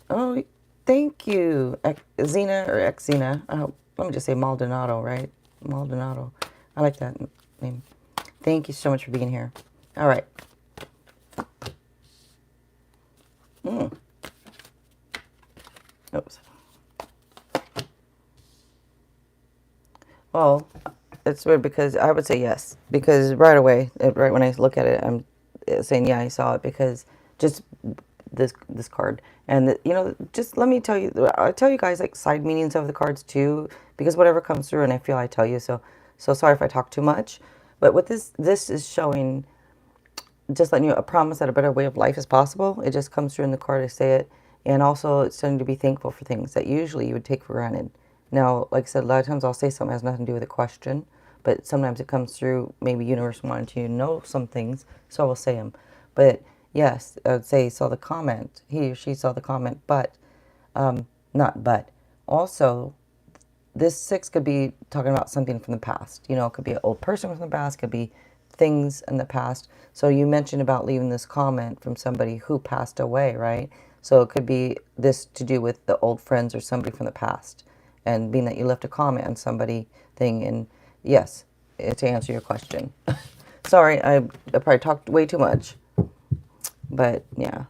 Oh, thank you, Xena or Xena. Let me just say Maldonado, right? Maldonado. I like that name. Thank you so much for being here. All right. Oops. Well, it's weird because I would say yes. Because right away, right when I look at it, I'm saying, yeah, I saw it because just this card. And, just let me tell you, I'll tell you guys like side meanings of the cards too, because whatever comes through and I feel I tell you. So sorry if I talk too much. But what this is showing, just letting you a promise that a better way of life is possible. It just comes through in the card, I say it. And also it's starting to be thankful for things that usually you would take for granted. Now, like I said, a lot of times I'll say something that has nothing to do with a question, but sometimes it comes through, maybe universe wanted to know some things, so I will say them. But yes, I would say he or she saw the comment, but, not but. Also, this 6 could be talking about something from the past. You know, it could be an old person from the past, could be things in the past. So you mentioned about leaving this comment from somebody who passed away, right? So it could be this to do with the old friends or somebody from the past. And being that you left a comment on somebody thing, and yes, to answer your question. Sorry, I probably talked way too much. But yeah.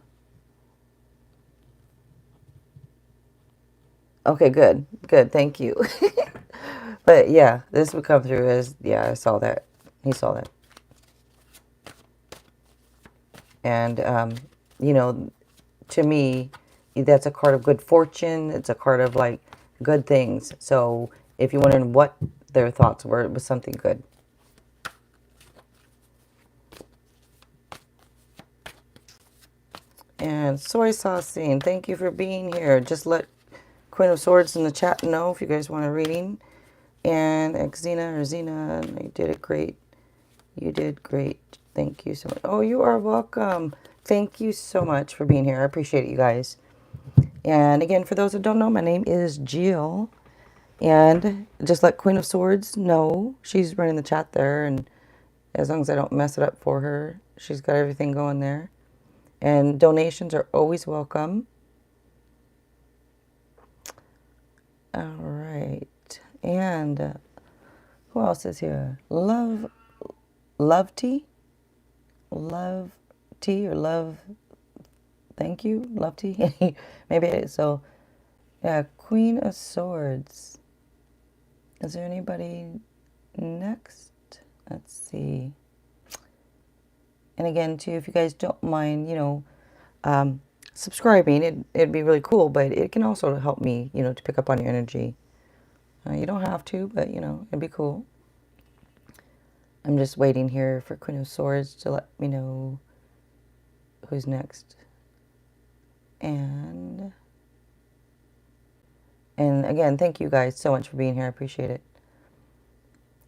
Okay, good. Good, thank you. But yeah, this would come through as, yeah, I saw that. He saw that. And, you know, to me, that's a card of good fortune. It's a card of, like, good things. So if you wondered what their thoughts were, it was something good. And Soy Saucing, thank you for being here. Just let Queen of Swords in the chat know if you guys want a reading. And Xena, you did it great. You did great. Thank you so much. Oh, you are welcome. Thank you so much for being here. I appreciate it, you guys. And again, for those that don't know, my name is Jill. And just let Queen of Swords know. She's running the chat there. And as long as I don't mess it up for her, she's got everything going there. And donations are always welcome. All right. And who else is here? Love tea? Love tea or love, thank you? Love tea? Maybe it is. So, yeah, Queen of Swords. Is there anybody next? Let's see. And again, too, if you guys don't mind, you know, subscribing, it'd be really cool, but it can also help me, you know, to pick up on your energy. You don't have to, but, you know, it'd be cool. I'm just waiting here for Queen of Swords to let me know who's next. And again, thank you guys so much for being here. I appreciate it.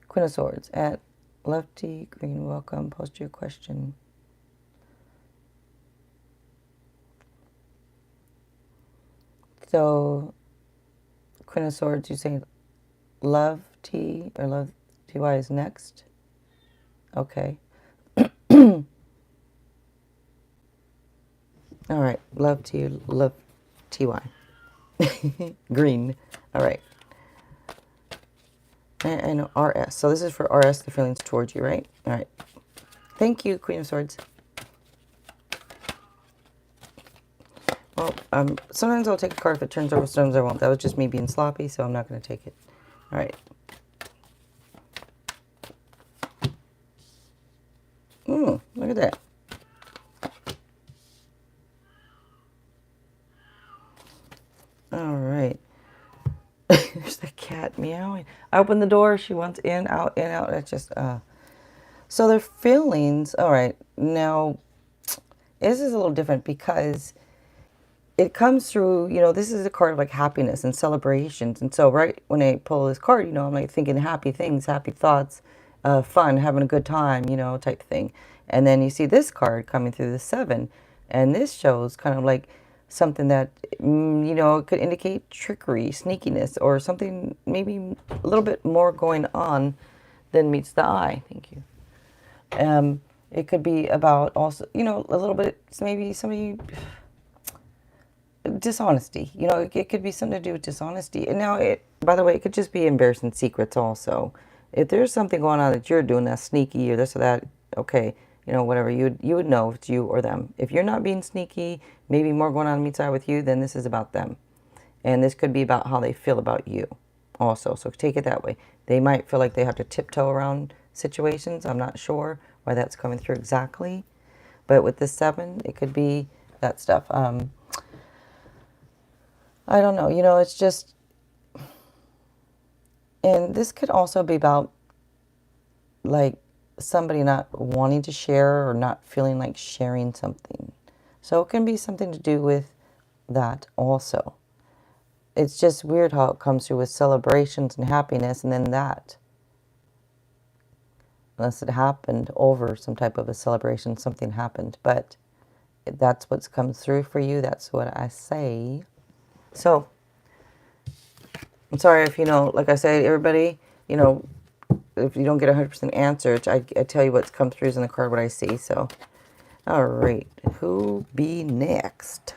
Queen of Swords at Lefty Green, welcome. Post your question. So, Queen of Swords, you say Love T or Love TY is next? Okay. All right. Love T, Love TY. Green. All right. And RS. So this is for RS, the feelings towards you, right? All right. Thank you, Queen of Swords. Well, sometimes I'll take a card if it turns over, sometimes I won't. That was just me being sloppy, so I'm not going to take it. All right. Look at that. All right. There's the cat meowing. I open the door. She wants in, out, in, out. It's just, So their feelings, all right. Now, this is a little different because it comes through, you know, this is a card of like happiness and celebrations. And so right when I pull this card, you know, I'm like thinking happy things, happy thoughts, fun, having a good time, you know, type thing. And then you see this card coming through the 7. And this shows kind of like something that, you know, could indicate trickery, sneakiness, or something maybe a little bit more going on than meets the eye. Thank you. It could be about also, you know, a little bit, maybe somebody, dishonesty. You know, it could be something to do with dishonesty. And now, by the way, it could just be embarrassing secrets also. If there's something going on that you're doing that's sneaky or this or that, okay, you know, whatever, you would know if it's you or them. If you're not being sneaky, maybe more going on meets eye with you, then this is about them. And this could be about how they feel about you also. So take it that way. They might feel like they have to tiptoe around situations. I'm not sure why that's coming through exactly. But with the 7, it could be that stuff. I don't know. You know, it's just... And this could also be about, like, somebody not wanting to share or not feeling like sharing something. So it can be something to do with that also. It's just weird how it comes through with celebrations and happiness and then that. Unless it happened over some type of a celebration, something happened. But that's what's come through for you. That's what I say. So, I'm sorry if, like I say, everybody, if you don't get a 100% answer, I tell you what's come through in the card, what I see. So, all right, who be next?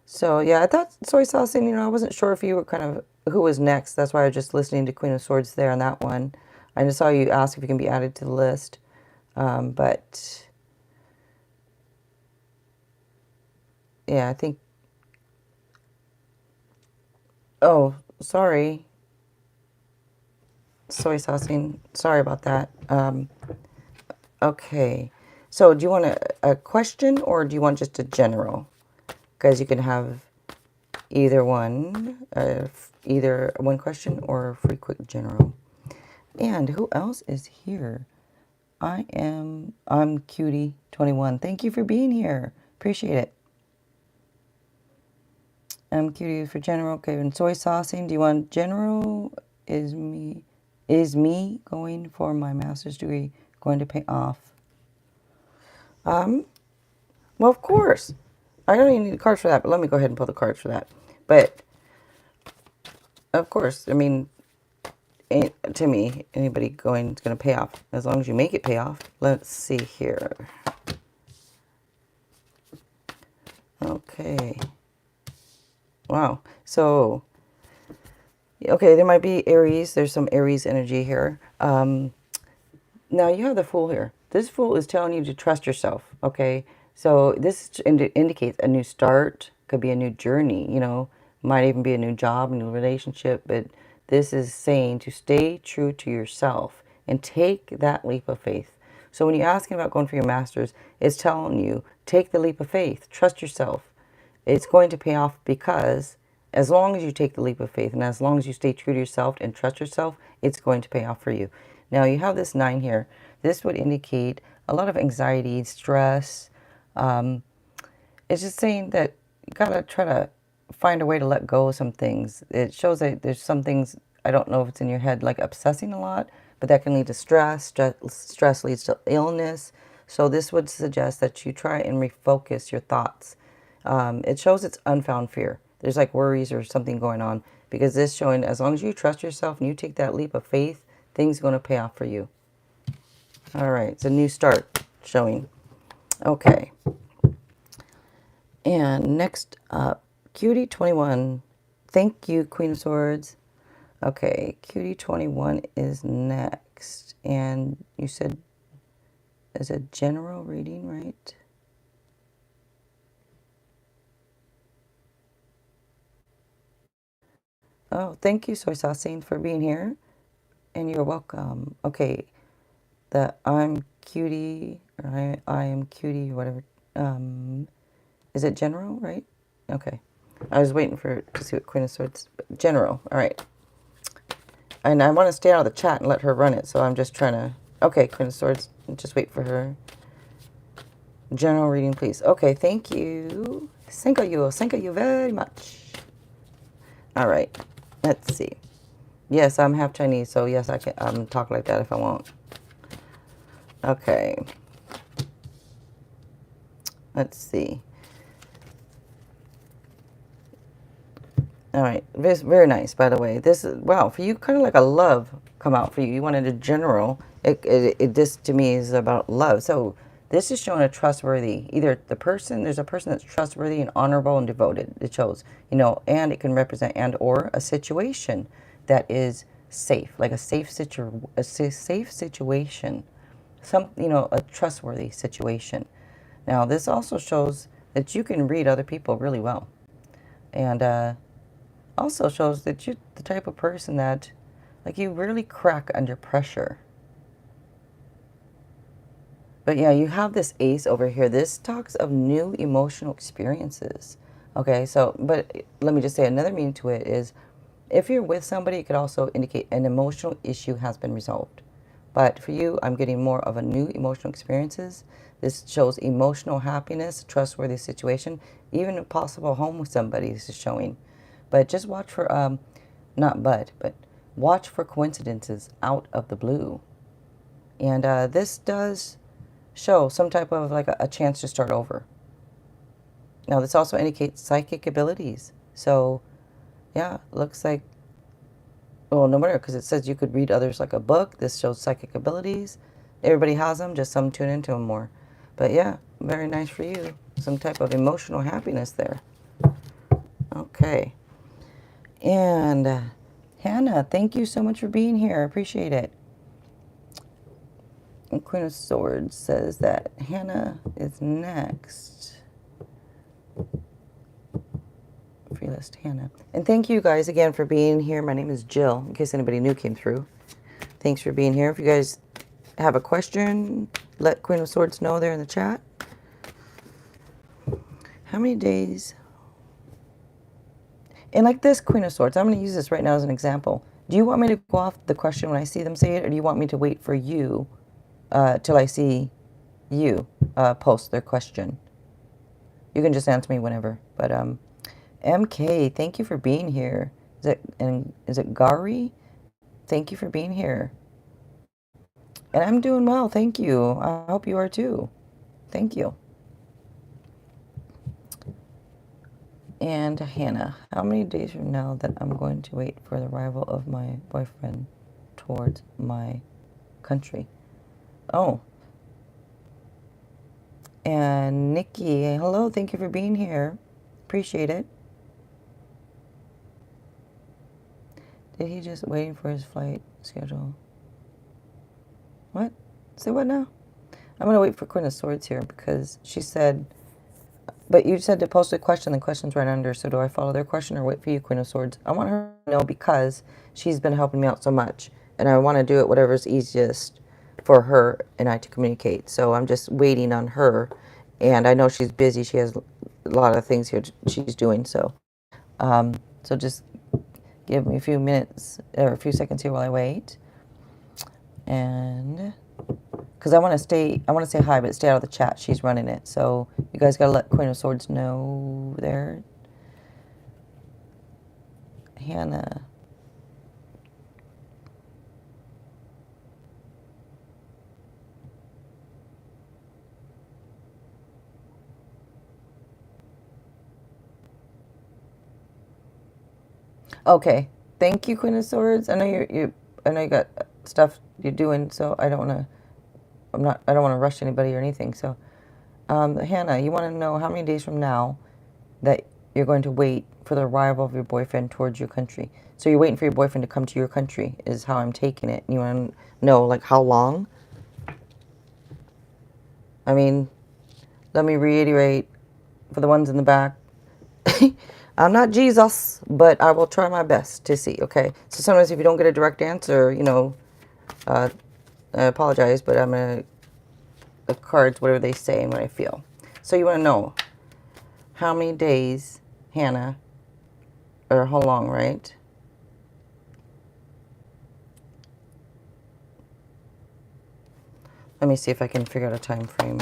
So, yeah, I thought Soy Saucing, I wasn't sure if you were kind of who was next. That's why I was just listening to Queen of Swords there on that one. I just saw you ask if you can be added to the list. But, yeah, I think, oh, sorry, Soy Saucing. Sorry about that. Okay. So, do you want a question or do you want just a general? Because you can have either one, either one question or a free quick general. And who else is here? I'm Cutie 21. Thank you for being here. Appreciate it. I'm Cutie for general. Okay, and Soy Saucing. Do you want general? Is me going for my master's degree going to pay off? Well, of course. I don't even need a card for that, but let me go ahead and pull the cards for that. But of course, I mean, to me, anybody going is going to pay off as long as you make it pay off. Let's see here. Okay. Wow. So, okay, there might be Aries. There's some Aries energy here. Now you have the Fool here. This Fool is telling you to trust yourself. Okay. So this indicates a new start. Could be a new journey. Might even be a new job, a new relationship. But this is saying to stay true to yourself and take that leap of faith. So when you're asking about going for your master's, it's telling you take the leap of faith. Trust yourself. It's going to pay off because as long as you take the leap of faith and as long as you stay true to yourself and trust yourself, it's going to pay off for you. Now, you have this 9 here. This would indicate a lot of anxiety, stress. It's just saying that you got to try to find a way to let go of some things. It shows that there's some things, I don't know if it's in your head, like obsessing a lot, but that can lead to stress. Stress leads to illness. So this would suggest that you try and refocus your thoughts. It shows it's unfound fear. There's like worries or something going on because this showing as long as you trust yourself and you take that leap of faith, things are going to pay off for you. All right, it's a new start showing. Okay. And next up, Cutie 21. Thank you, Queen of Swords. Okay, Cutie 21 is next. And you said it's a general reading, right? Oh, thank you, Soy Saucing, for being here. And you're welcome. Okay, the I'm Cutie, or I am Cutie, whatever. Is it general, right? Okay. I was waiting to see what Queen of Swords. General, all right. And I want to stay out of the chat and let her run it, so I'm just trying to... Okay, Queen of Swords, just wait for her. General reading, please. Okay, thank you. Thank you very much. All right, let's see. Yes, I'm half Chinese, so yes, I can talk like that if I want. Okay. Let's see. All right, very nice, by the way. This is, wow, for you, kind of like a love come out for you. You wanted a general. This to me is about love. So this is showing a trustworthy, either there's a person that's trustworthy and honorable and devoted. It shows, and it can represent and or a situation that is safe, like a safe situation, a trustworthy situation. Now, this also shows that you can read other people really well. And also shows that you're the type of person that, like, you really crack under pressure. But yeah, you have this ace over here. This talks of new emotional experiences. Okay, so, but let me just say another meaning to it is if you're with somebody, it could also indicate an emotional issue has been resolved. But for you, I'm getting more of a new emotional experiences. This shows emotional happiness, trustworthy situation, even a possible home with somebody. This is showing. But just watch for, but watch for coincidences out of the blue. And this does show some type of like a chance to start over. Now, this also indicates psychic abilities. So, yeah, looks like, well, no matter, because it says you could read others like a book. This shows psychic abilities. Everybody has them, just some tune into them more. But yeah, very nice for you. Some type of emotional happiness there. Okay. And Hannah, thank you so much for being here. I appreciate it. And Queen of Swords says that Hannah is next. Free list Hannah. And thank you guys again for being here. My name is Jill, in case anybody new came through. Thanks for being here. If you guys have a question, let Queen of Swords know there in the chat. How many days? And like this Queen of Swords, I'm going to use this right now as an example. Do you want me to go off the question when I see them say it, or do you want me to wait for you till I see you post their question? You can just answer me whenever. But MK, thank you for being here. Is it Gauri? Thank you for being here. And I'm doing well, thank you. I hope you are too. Thank you. And Hannah, how many days from now that I'm going to wait for the arrival of my boyfriend towards my country? Oh. And Nikki, hello, thank you for being here. Appreciate it. Did he just waiting for his flight schedule? What? Say what now? I'm going to wait for Queen of Swords here because she said, but you said to post a question, the question's right under, so do I follow their question or wait for you, Queen of Swords? I want her to know because she's been helping me out so much, and I want to do it whatever's easiest for her and I to communicate. So I'm just waiting on her, and I know she's busy. She has a lot of things here she's doing, so so just give me a few minutes or a few seconds here while I wait. And because I want to say hi, but stay out of the chat. She's running it. So you guys got to let Queen of Swords know there. Hannah. Okay. Thank you, Queen of Swords. I know I know you got stuff you're doing, so I don't want to rush anybody or anything. So, Hannah, you want to know how many days from now that you're going to wait for the arrival of your boyfriend towards your country. So you're waiting for your boyfriend to come to your country is how I'm taking it. You want to know like how long? I mean, let me reiterate for the ones in the back. I'm not Jesus, but I will try my best to see, okay? So sometimes if you don't get a direct answer, you know, I apologize, but I'm going to, the cards, whatever they say and what I feel. So you want to know how many days, Hannah, or how long, right? Let me see if I can figure out a time frame.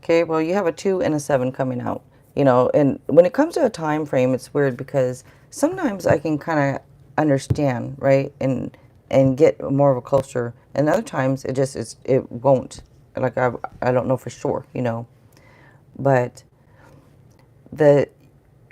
Okay, well, you have a 2 and a 7 coming out, you know, and when it comes to a time frame, it's weird because sometimes I can kind of understand, right, and get more of a closer, and other times it won't. Like I don't know for sure, you know, but the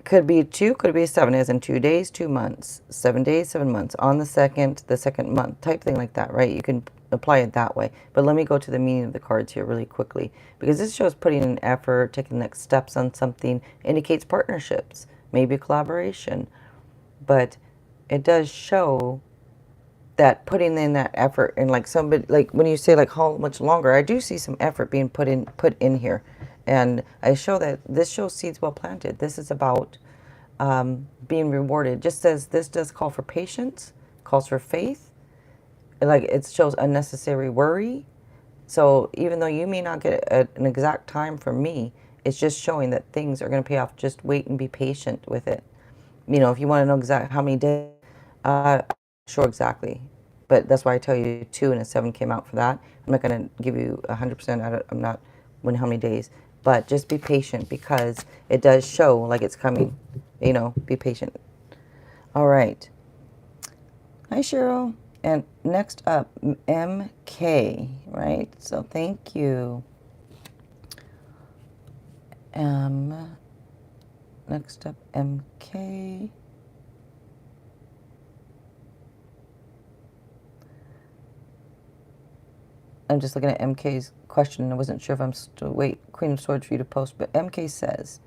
could be 2, could be 7, as in 2 days, 2 months, 7 days, 7 months, on the second month, type thing like that, right? You can apply it that way. But let me go to the meaning of the cards here really quickly, because this shows putting in effort, taking next steps on something, indicates partnerships, maybe collaboration. But it does show that putting in that effort, and like somebody, like when you say like how much longer, I do see some effort being put in here. And I show that this shows seeds well planted. This is about being rewarded. Just says this does call for patience, calls for faith. Like it shows unnecessary worry. So even though you may not get an exact time from me, it's just showing that things are going to pay off. Just wait and be patient with it. You know, if you want to know exactly how many days, I'm not sure exactly. But that's why I tell you 2 and a 7 came out for that. I'm not going to give you 100%. I'm not when how many days. But just be patient because it does show like it's coming. You know, be patient. All right. Hi, Cheryl. And next up, MK, right? So thank you. Next up, MK. I'm just looking at MK's question. I wasn't sure if I'm still, wait, Queen of Swords for you to post, but MK says,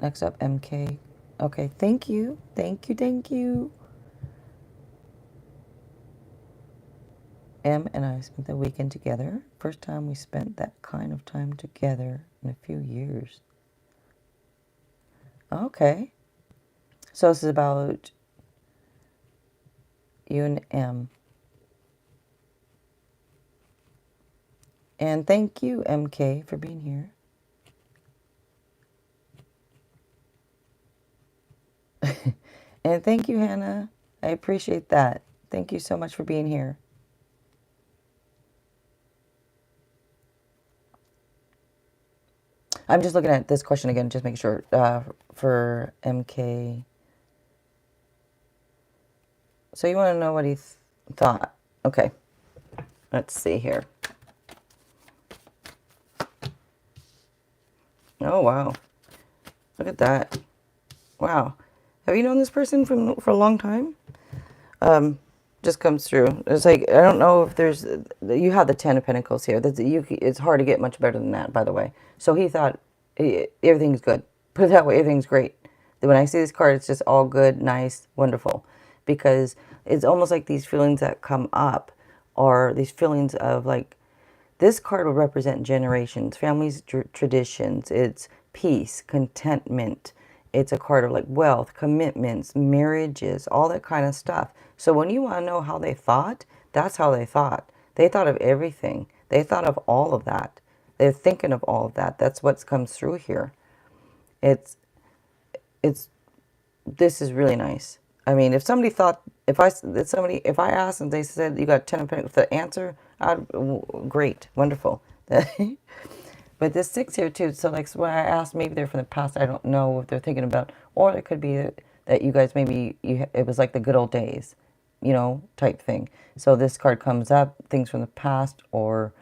next up, MK. Okay, thank you. Thank you, thank you. Em and I spent the weekend together. First time we spent that kind of time together in a few years. Okay. So this is about you and M. And thank you, MK, for being here. And thank you, Hannah. I appreciate that. Thank you so much for being here. I'm just looking at this question again, just making sure for MK. So you want to know what he thought. Okay. Let's see here. Oh, wow. Look at that. Wow. Have you known this person for a long time? Just comes through. It's like, I don't know if there's, you have the 10 of Pentacles here. It's hard to get much better than that, by the way. So he thought, everything's good. Put it that way, everything's great. When I see this card, it's just all good, nice, wonderful. Because it's almost like these feelings that come up are these feelings of like, this card will represent generations, families, traditions. It's peace, contentment. It's a card of like wealth, commitments, marriages, all that kind of stuff. So when you want to know how they thought, that's how they thought. They thought of everything. They thought of all of that. They're thinking of all of that. That's what comes through here. This is really nice. I mean, if somebody thought, if I asked and they said you got 10 of Pentacles, the answer, great, wonderful. But this 6 here too, so like when I asked, maybe they're from the past, I don't know what they're thinking about, or it could be that you guys it was like the good old days, you know, type thing. So this card comes up, things from the past, or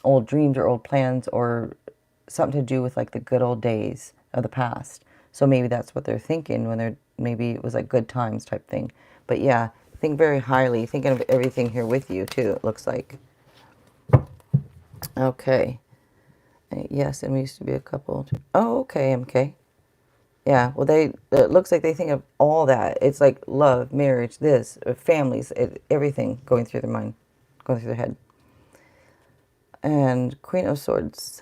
old dreams, or old plans, or something to do with like the good old days of the past. So maybe that's what they're thinking when maybe it was like good times type thing. But yeah, think very highly, thinking of everything here with you too, it looks like. Okay. Yes, and we used to be a couple. Oh, okay, MK. Yeah, well, it looks like they think of all that. It's like love, marriage, this, families, everything going through their mind, going through their head. And Queen of Swords.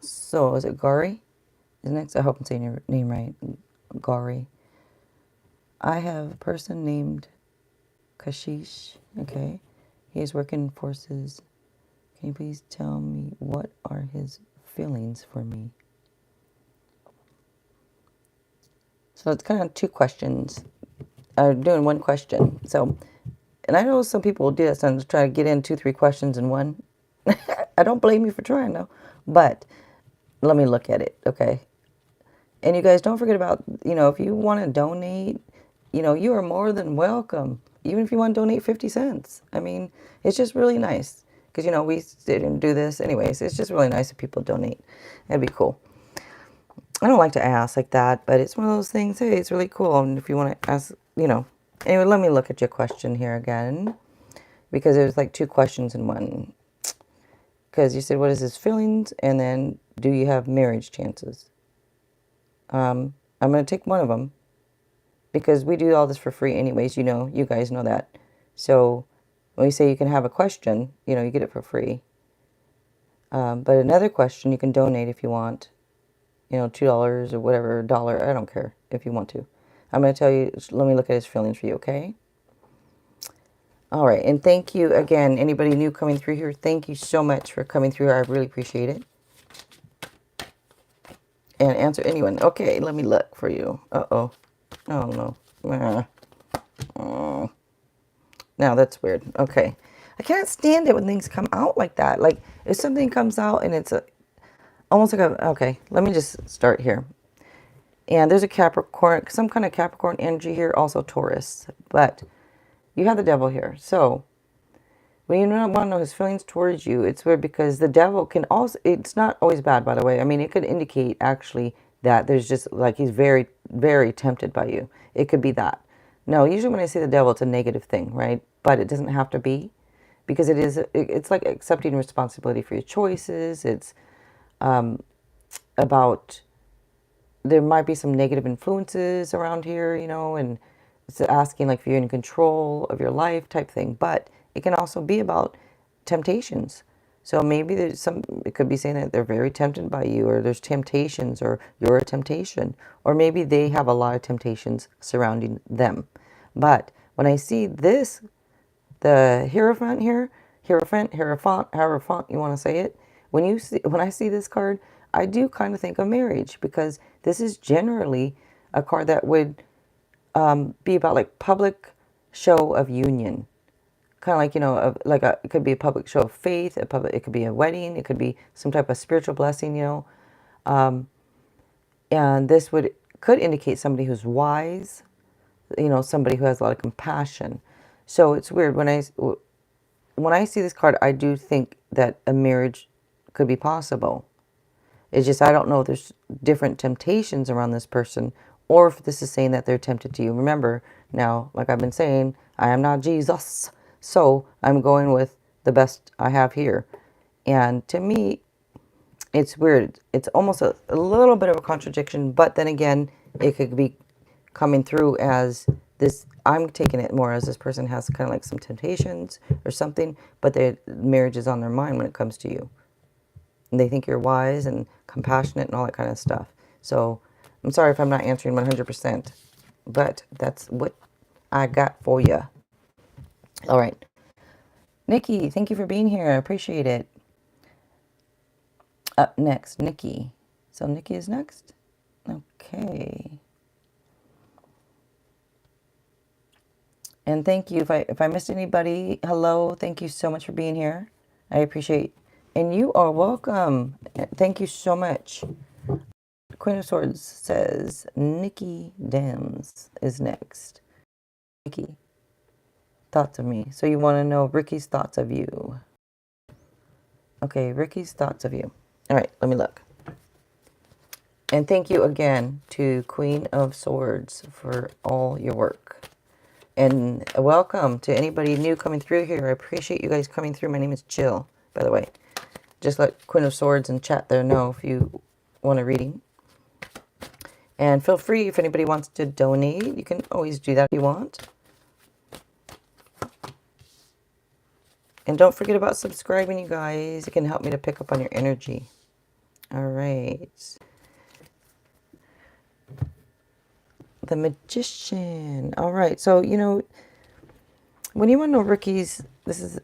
So, is it Gauri? Next, I hope I'm saying your name right. Gauri. I have a person named Kashish. Okay. He is working forces. Can you please tell me what are his feelings for me? So it's kind of two questions. I'm doing one question. So, and I know some people will do that, so try to get in 2, 3 questions in one. I don't blame you for trying though, but let me look at it, okay? And you guys don't forget about, you know, if you want to donate, you know, you are more than welcome. Even if you want to donate 50 cents. I mean, it's just really nice. Because, you know, we didn't do this anyways. It's just really nice if people donate. That'd be cool. I don't like to ask like that, but it's one of those things, hey, it's really cool. And if you want to ask, you know. Anyway, let me look at your question here again. Because it was like 2 questions in one. Because you said, what is his feelings? And then, do you have marriage chances? I'm going to take one of them. Because we do all this for free anyways, you know, you guys know that. So when we say you can have a question, you know, you get it for free. But another question, you can donate if you want. You know, $2 or whatever, $1, I don't care if you want to. I'm going to tell you, let me look at his feelings for you, okay? All right, and thank you again, anybody new coming through here, thank you so much for coming through. I really appreciate it. And answer anyone. Okay, let me look for you. Uh-oh. Oh, no. Oh. Now, that's weird. Okay. I can't stand it when things come out like that. Like if something comes out and it's almost like okay, let me just start here. And there's a Capricorn, some kind of Capricorn energy here, also Taurus. But you have the devil here. So when you don't want to know his feelings towards you, it's weird because the devil can also, it's not always bad, by the way. I mean, it could indicate actually that there's just like he's very, very tempted by you. It could be that. No, usually when I say the devil, it's a negative thing, right? But it doesn't have to be because it's like accepting responsibility for your choices. It's about, there might be some negative influences around here, you know, and it's asking like if you're in control of your life type thing. But it can also be about temptations. So maybe there's some, it could be saying that they're very tempted by you, or there's temptations, or you're a temptation, or maybe they have a lot of temptations surrounding them. But when I see this, the Hierophant here, Hierophant, you want to say it? When I see this card, I do kind of think of marriage, because this is generally a card that would be about like public show of union. Kind of like, you know, it could be a public show of faith, it could be a wedding, it could be some type of spiritual blessing, you know. And this could indicate somebody who's wise, you know, somebody who has a lot of compassion. So it's weird when I see this card, I do think that a marriage could be possible. It's just I don't know if there's different temptations around this person, or if this is saying that they're tempted to you. Remember, now, like I've been saying, I am not Jesus, so I'm going with the best I have here. And to me, it's weird. It's almost a little bit of a contradiction, but then again, it could be coming through as this. I'm taking it more as this person has kind of like some temptations or something, but their marriage is on their mind when it comes to you. And they think you're wise and compassionate and all that kind of stuff. So I'm sorry if I'm not answering 100%, but that's what I got for you. All right. Nikki, thank you for being here. I appreciate it. Up next, Nikki. So Nikki is next? Okay. And thank you. If I missed anybody, hello. Thank you so much for being here. I appreciate. And you are welcome. Thank you so much. Queen of Swords says Nikki Dams is next. Nikki, thoughts of me. So you want to know Ricky's thoughts of you. Okay, Ricky's thoughts of you. All right, let me look. And thank you again to Queen of Swords for all your work. And welcome to anybody new coming through here. I appreciate you guys coming through. My name is Jill, by the way. Just let Queen of Swords in chat there know if you want a reading. And feel free, if anybody wants to donate, you can always do that if you want. And don't forget about subscribing, you guys. It can help me to pick up on your energy. All right. The Magician. All right. So, you know, when you want to know Ricky's, this is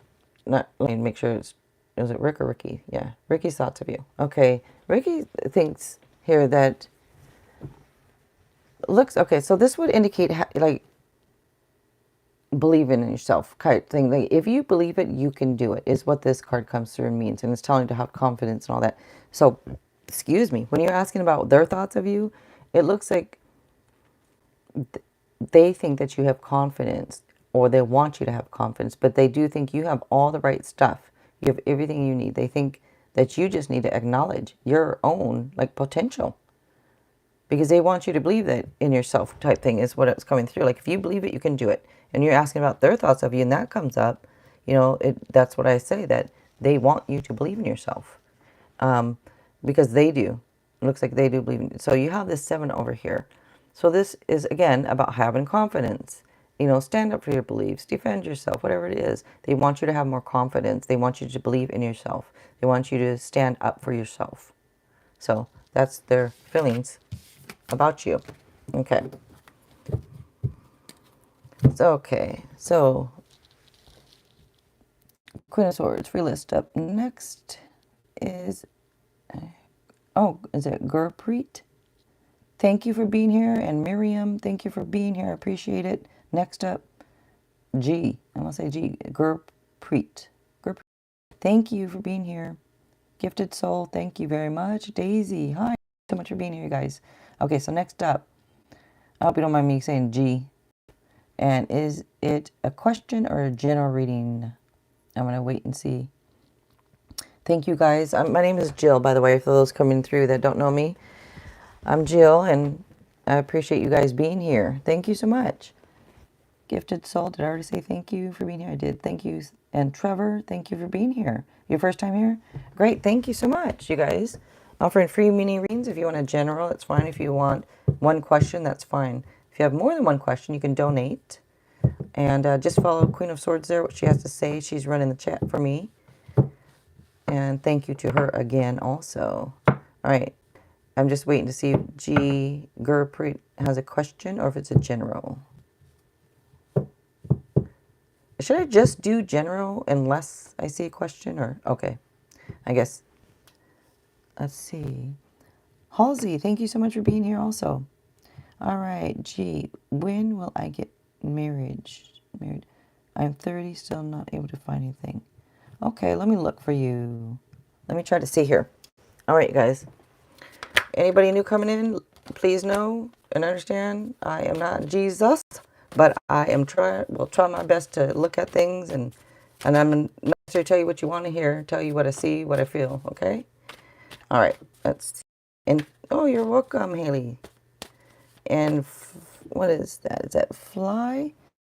not, let me make sure is it Rick or Ricky? Yeah. Ricky's thoughts of you. Okay. Ricky thinks here that looks, okay, so this would indicate like believing in yourself kind of thing. Like if you believe it, you can do it, is what this card comes through and means. And it's telling you to have confidence and all that. So, excuse me, when you're asking about their thoughts of you, it looks like they think that you have confidence, or they want you to have confidence, but they do think you have all the right stuff. You have everything you need. They think that you just need to acknowledge your own like potential, because they want you to believe that in yourself type thing is what it's coming through. Like if you believe it, you can do it. And you're asking about their thoughts of you, and that comes up, you know, that's what I say, that they want you to believe in yourself, because they do. It looks like they do believe in you. So you have this 7 over here. So this is, again, about having confidence. You know, stand up for your beliefs, defend yourself, whatever it is. They want you to have more confidence. They want you to believe in yourself. They want you to stand up for yourself. So that's their feelings about you. Okay. So, okay. So, Queen of Swords, free list up. Next is, is it Gurpreet? Thank you for being here. And Miriam, thank you for being here. I appreciate it. Next up, G. I want to say G. Gurpreet. Gurpreet. Thank you for being here. Gifted Soul, thank you very much. Daisy, hi. So much for being here, you guys. Okay, so next up, I hope you don't mind me saying G. And is it a question or a general reading? I'm going to wait and see. Thank you, guys. My name is Jill, by the way, for those coming through that don't know me. I'm Jill, and I appreciate you guys being here. Thank you so much. Gifted Soul, did I already say thank you for being here? I did. Thank you. And Trevor, thank you for being here. Your first time here? Great. Thank you so much, you guys. Offering free mini readings. If you want a general, it's fine. If you want one question, that's fine. If you have more than one question, you can donate. And just follow Queen of Swords there, what she has to say. She's running the chat for me. And thank you to her again also. All right. I'm just waiting to see if G. Gurpreet has a question or if it's a general. Should I just do general unless I see a question or? Okay. I guess. Let's see. Halsey, thank you so much for being here also. All right. G. When will I get married? I'm 30, still not able to find anything. Okay, let me look for you. Let me try to see here. All right, you guys. Anybody new coming in, please know and understand I am not Jesus, but I am will try my best to look at things and I'm not necessarily tell you what you want to hear, tell you what I see, what I feel, okay? All right, let's see. And oh, you're welcome, Haley. And what is that? Is that Fly?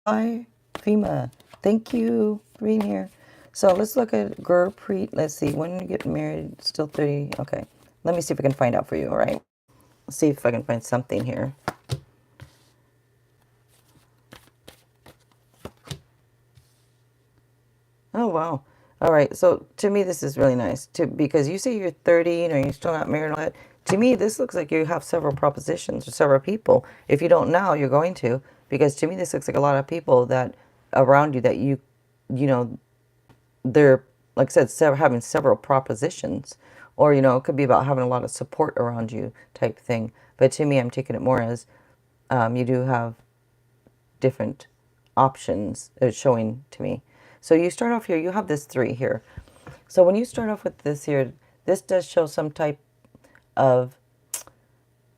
FEMA. Thank you for being here. So let's look at Gurpreet. Let's see. When you get married, still 30. Okay. Let me see if I can find out for you, all right? Let's see if I can find something here. Oh, wow. All right. So to me, this is really nice because you say you're 30 and you're still not married and all that. To me, this looks like you have several propositions or several people. If you don't now, you're going to, because to me, this looks like a lot of people that around you that you know, they're, like I said, having several propositions, or, you know, it could be about having a lot of support around you type thing. But to me, I'm taking it more as you do have different options showing to me. So you start off here, you have this 3 here. So when you start off with this here, this does show some type of,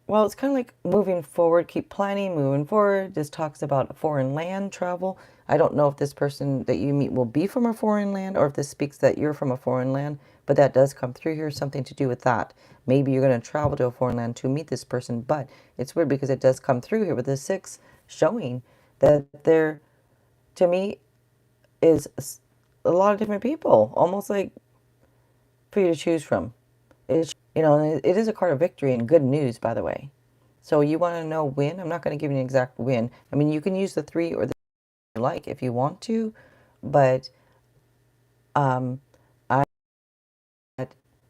well, it's kind of like moving forward, keep planning, moving forward. This talks about foreign land travel. I don't know if this person that you meet will be from a foreign land or if this speaks that you're from a foreign land, but that does come through here, something to do with that. Maybe you're going to travel to a foreign land to meet this person, but it's weird because it does come through here with the 6 showing that there, to me, is a lot of different people, almost like for you to choose from. It's, you know, it is a card of victory and good news, by the way. So you want to know when? I'm not going to give you an exact when. I mean, you can use the 3 or the you like if you want to, but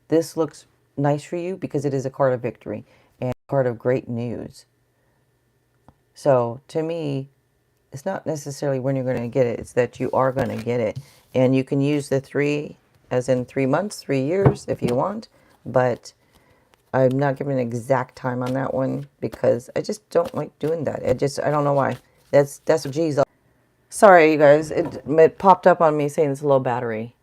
this looks nice for you because it is a card of victory and a card of great news. So to me, it's not necessarily when you're going to get it, it's that you are going to get it. And you can use the 3 as in 3 months, 3 years if you want, but I'm not giving an exact time on that one because I just don't like doing that. I don't know why. That's what G's. Sorry, you guys. It popped up on me saying it's a low battery.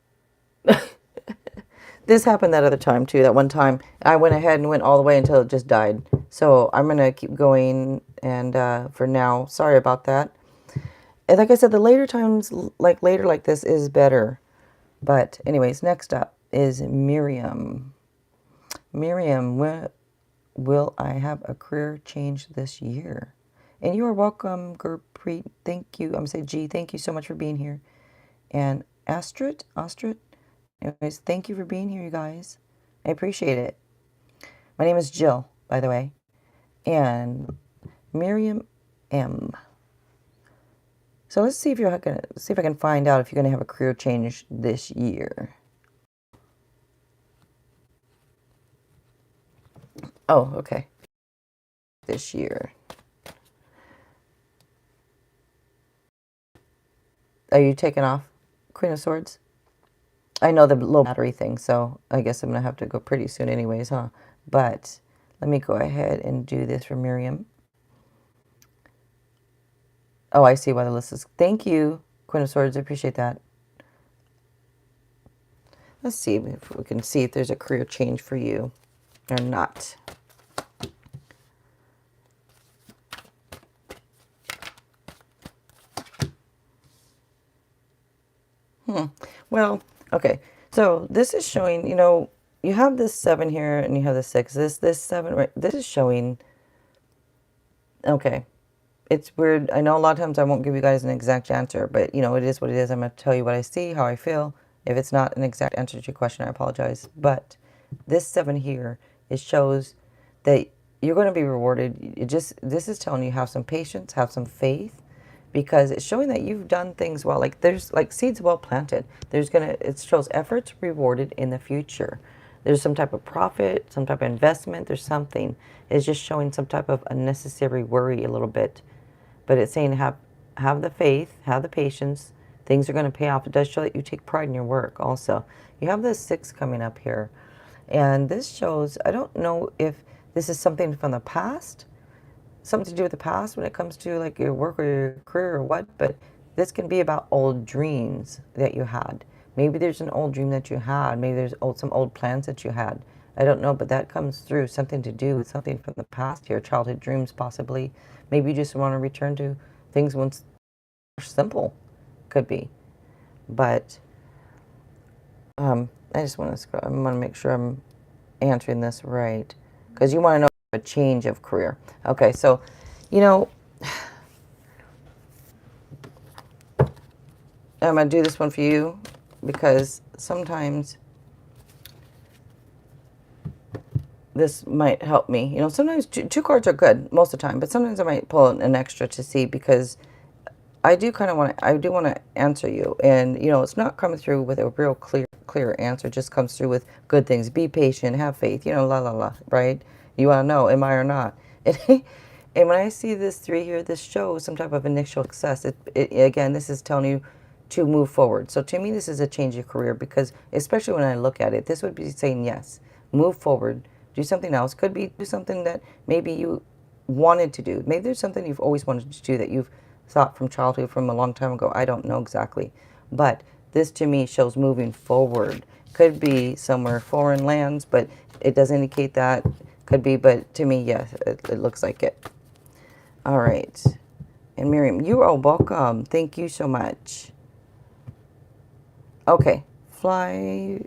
This happened that other time too. That one time I went ahead and went all the way until it just died. So I'm going to keep going. And for now, sorry about that. And like I said, the later times, later like this is better. But anyways, next up is Miriam. Miriam, will I have a career change this year? And you are welcome, Gurpreet. Thank you. I'm going to say G. Thank you so much for being here. And Astrid. Anyways, thank you for being here, you guys. I appreciate it. My name is Jill, by the way. And Miriam M. So let's see if I can find out if you're going to have a career change this year. Oh, okay. This year. Are you taking off Queen of Swords? I know the low battery thing, so I guess I'm going to have to go pretty soon anyways, huh? But let me go ahead and do this for Miriam. Oh, I see why the list is... Thank you, Queen of Swords. I appreciate that. Let's see if we can see if there's a career change for you or not. Well, okay. So this is showing, you know, you have this 7 here and you have the 6. This 7, right? This is showing, okay. It's weird. I know a lot of times I won't give you guys an exact answer, but you know, it is what it is. I'm going to tell you what I see, how I feel. If it's not an exact answer to your question, I apologize. But this 7 here, it shows that you're going to be rewarded. This is telling you have some patience, have some faith, because it's showing that you've done things well. Like there's like seeds well planted. It shows efforts rewarded in the future. There's some type of profit, some type of investment. There's something. It's just showing some type of unnecessary worry a little bit. But it's saying have the faith, have the patience. Things are going to pay off. It does show that you take pride in your work also. You have this 6 coming up here. And this shows, I don't know if this is something from the past, something to do with the past when it comes to like your work or your career or what, but this can be about old dreams that you had. Maybe there's an old dream that you had. Maybe there's some old plans that you had. I don't know, but that comes through something to do with something from the past, your childhood dreams possibly. Maybe you just want to return to things once simple, could be. But I just want to scroll. I want to make sure I'm answering this right, because you want to know a change of career. Okay, so, you know, I'm going to do this one for you because sometimes this might help me. You know, sometimes two cards are good most of the time, but sometimes I might pull an extra to see, because I do want to answer you. And, you know, it's not coming through with a real clear answer. It just comes through with good things. Be patient, have faith, you know, la, la, la, right? You want to know, am I or not? And when I see this 3 here, this shows some type of initial success. Again, this is telling you to move forward. So to me, this is a change of career, because especially when I look at it, this would be saying, yes, move forward, do something else. Could be do something that maybe you wanted to do. Maybe there's something you've always wanted to do that you've thought from childhood, from a long time ago. I don't know exactly. But this to me shows moving forward. Could be somewhere foreign lands, but it does indicate that. Could be, but to me, yes, it looks like it. All right. And Miriam, you are welcome. Thank you so much. Okay. Fly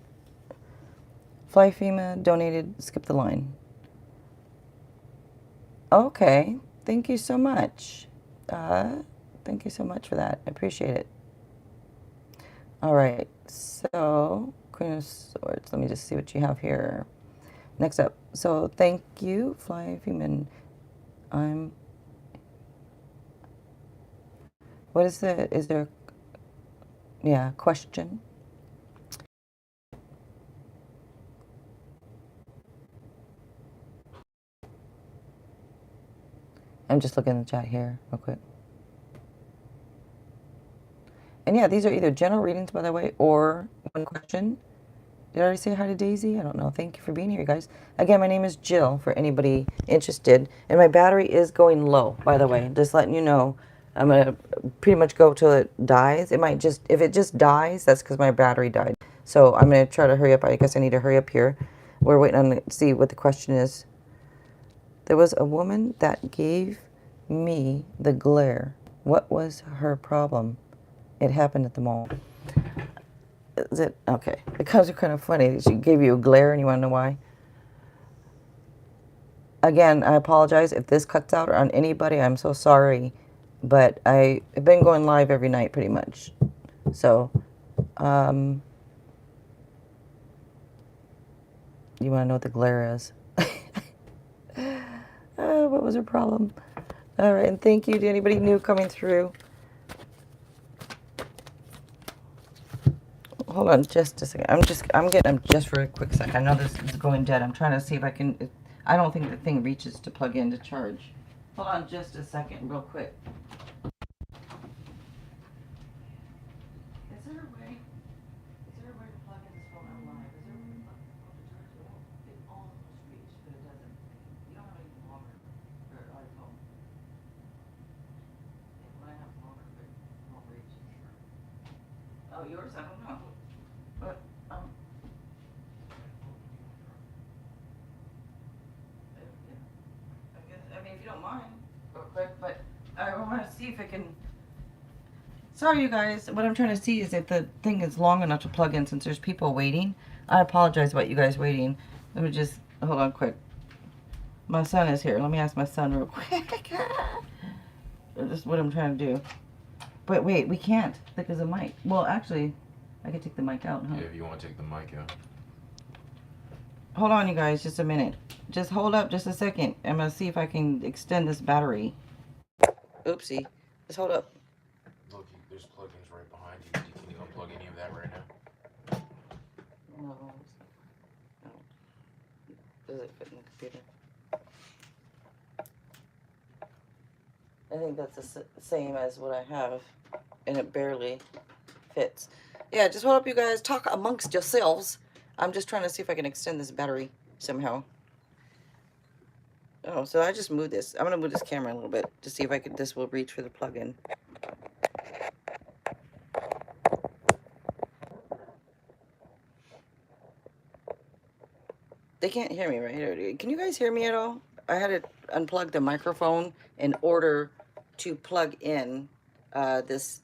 FEMA donated, skip the line. Okay. Thank you so much. Thank you so much for that. I appreciate it. All right. So, Queen of Swords. Let me just see what you have here. Next up. So, thank you, Fly FEMA. What is there, yeah, question? I'm just looking in the chat here real quick. And yeah, these are either general readings, by the way, or one question. Did I already say hi to Daisy? I don't know. Thank you for being here, you guys. Again, my name is Jill, for anybody interested. And my battery is going low, by the way. Just letting you know. I'm going to pretty much go till it dies. It might just, if it just dies, that's because my battery died. So I'm going to try to hurry up. I guess I need to hurry up here. We're waiting on to see what the question is. There was a woman that gave me the glare. What was her problem? It happened at the mall. Is it? Okay. The cards are kind of funny. She gave you a glare and you want to know why? Again, I apologize if this cuts out on anybody. I'm so sorry. But I've been going live every night pretty much. So, you want to know what the glare is? What was her problem? All right, and thank you to anybody new coming through. Hold on just a second. I'm just for a quick second. I know this is going dead. I'm trying to see if I can, I don't think the thing reaches to plug in to charge. Hold on just a second, real quick. Is there a way to plug in this phone out live? Is there a way to plug this phone to charge? It almost reached, but it doesn't. You don't have any longer for iPhone. When I have longer, but it won't reach. Oh, yours? I don't know. But, if I can... Sorry, you guys. What I'm trying to see is if the thing is long enough to plug in since there's people waiting. I apologize about you guys waiting. Let me just... Hold on quick. My son is here. Let me ask my son real quick. This is what I'm trying to do. But wait, we can't because of the mic. Well, actually, I could take the mic out, huh? Yeah, if you want to take the mic out. Hold on, you guys, just a minute. Just hold up just a second. I'm going to see if I can extend this battery. Oopsie. Just hold up. Look, there's plugins right behind you. Can you unplug any of that right now? No. No. Does it fit in the computer? I think that's the same as what I have, and it barely fits. Yeah, just hold up, you guys. Talk amongst yourselves. I'm just trying to see if I can extend this battery somehow. Oh, so I just moved this. I'm gonna move this camera a little bit to see if I could. This will reach for the plug-in. They can't hear me, right? Can you guys hear me at all? I had to unplug the microphone in order to plug in this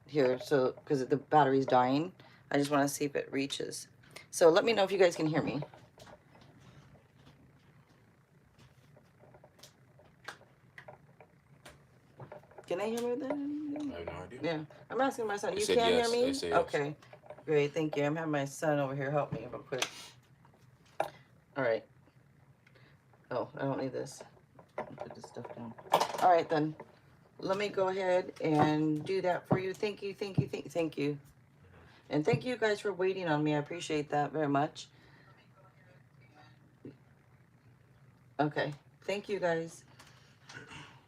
here, so because the battery's dying. I just want to see if it reaches. So let me know if you guys can hear me. Can I hear me then? I have no idea. Yeah, I'm asking my son. You said can yes. hear me? I say yes. Okay, great, thank you. I'm having my son over here help me real quick. All right. Oh, I don't need this. I'll put this stuff down. All right then. Let me go ahead and do that for you. Thank you, thank you, thank you. And thank you guys for waiting on me. I appreciate that very much. Okay. Thank you guys.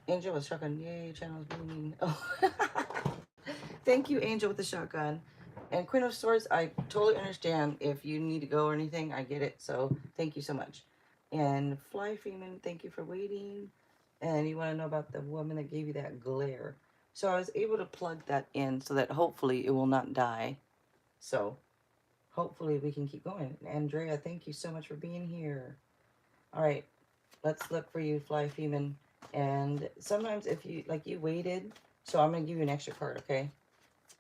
Angel with shotgun. Yay, channel's booming. Oh. Thank you, Angel with the shotgun. And Queen of Swords, I totally understand if you need to go or anything. I get it. So thank you so much. And Fly Freeman, thank you for waiting. And you want to know about the woman that gave you that glare. So I was able to plug that in so that hopefully it will not die. So hopefully we can keep going. Andrea, thank you so much for being here. All right, let's look for you, Fly Freeman. And sometimes if you, like you waited, so I'm going to give you an extra card, okay?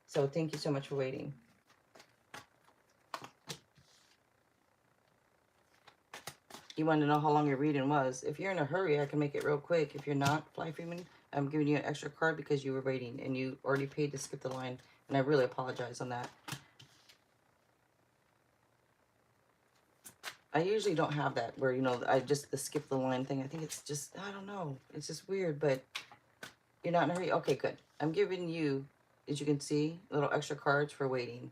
So thank you so much for waiting. You want to know how long your reading was. If you're in a hurry, I can make it real quick. If you're not, Fly Freeman, I'm giving you an extra card because you were waiting and you already paid to skip the line. And I really apologize on that. I usually don't have that where, you know, I just the skip the line thing. I think it's just, I don't know. It's just weird, but you're not in a hurry. Okay, good. I'm giving you, as you can see, little extra cards for waiting.